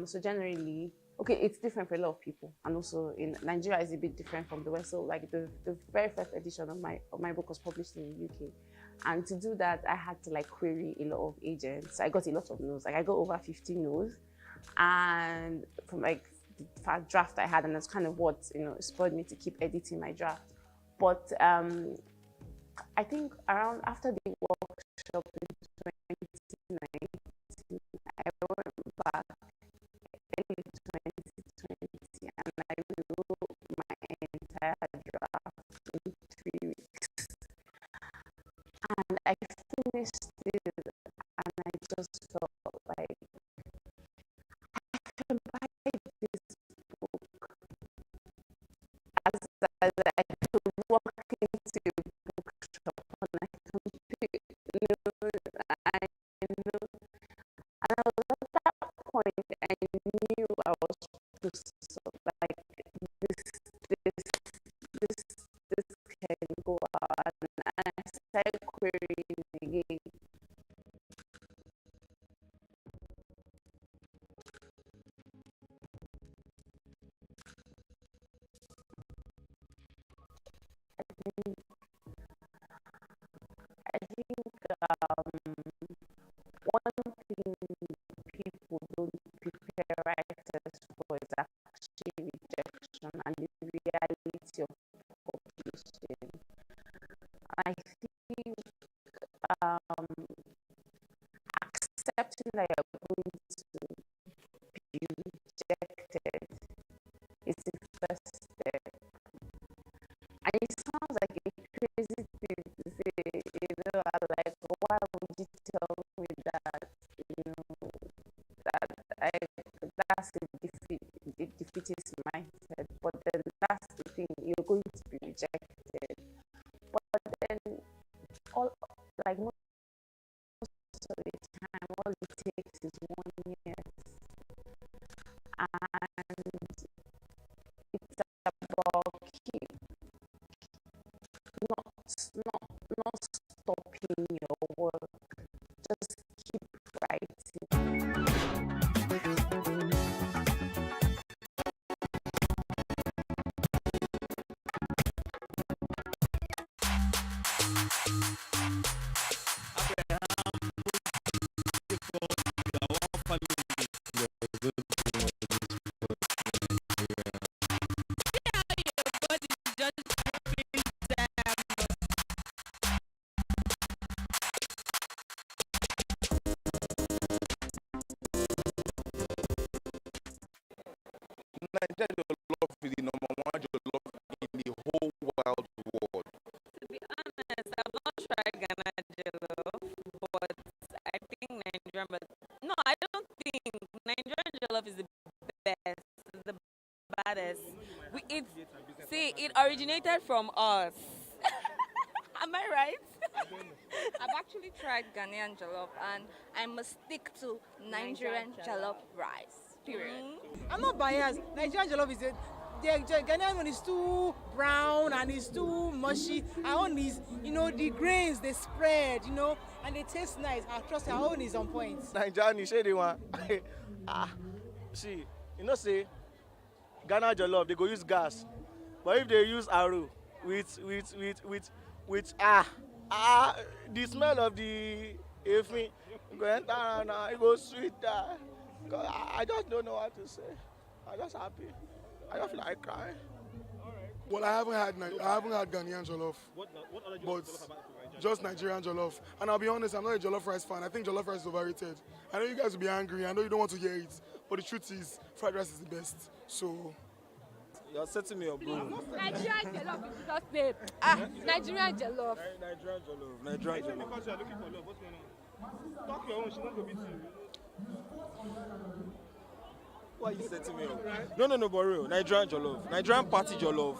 So generally, okay, it's different for a lot of people, and also in Nigeria is a bit different from the West. So like the very first edition of my book was published in the UK, and to do that I had to query a lot of agents. I got a lot of no's. I got over 50 no's, and from the first draft I had, and that's kind of what spurred me to keep editing my draft. But I think around after the workshop in 2019, I went back early 2020, and I wrote my entire draft in 3 weeks. And I finished it, and I just felt like I can buy this book as I could walk into a bookshop and I can pick, and I was at that point, I knew one thing people don't prepare writers for is actually rejection and the reality of publishing. I think accepting that you're going to be rejected is the first step. And it sounds like a crazy thing to say, like, why would you tell me that, that's the defeatist mindset, but then that's the thing, you're going to be rejected. But then, most of the time, all it takes is 1 year. And it's about not stopping your work. Just keep writing. Nigeria jollof is the #1 jollof in the whole wide world. To be honest, I've not tried Ghana jollof, but I think Nigerian. But no, I don't think Nigerian jollof is the best, the baddest. It originated from us. Am I right? I've actually tried Ghanaian jollof, and I must stick to Nigerian jollof rice. Period. I'm not biased. Nigerian jollof is the Ghanaian one is too brown and it's too mushy. Our own is, the grains they spread, and they taste nice. I trust our own is on point. Nigerian is the one. See, say Ghana jollof they go use gas, but if they use arrow with the smell of the effing go enter and it goes sweet. I just don't know what to say. I'm just happy. I just feel like crying. Well, I haven't had Ghanaian jollof, what other but jollof just Nigerian jollof. And I'll be honest, I'm not a jollof rice fan. I think jollof rice is overrated. I know you guys will be angry. I know you don't want to hear it, but the truth is, fried rice is the best. So. You're setting me up, bro. Nigerian jollof is just name. Nigerian jollof. Nigerian jollof. Nigerian jollof. Because you're looking for love. What's going on? Talk your own. She won't go beat you. Why are you setting me up? No, but real. Nigerian jollof. Nigerian party jollof.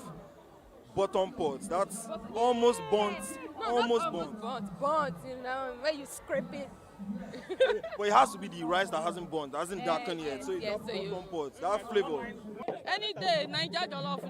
Bottom pot. That's almost burnt. Almost burnt. Burnt, where you scrape it. But it has to be the rice that hasn't burnt, that hasn't darkened yet. So it's not bottom pot. That flavor. Any day, Nigerian jollof,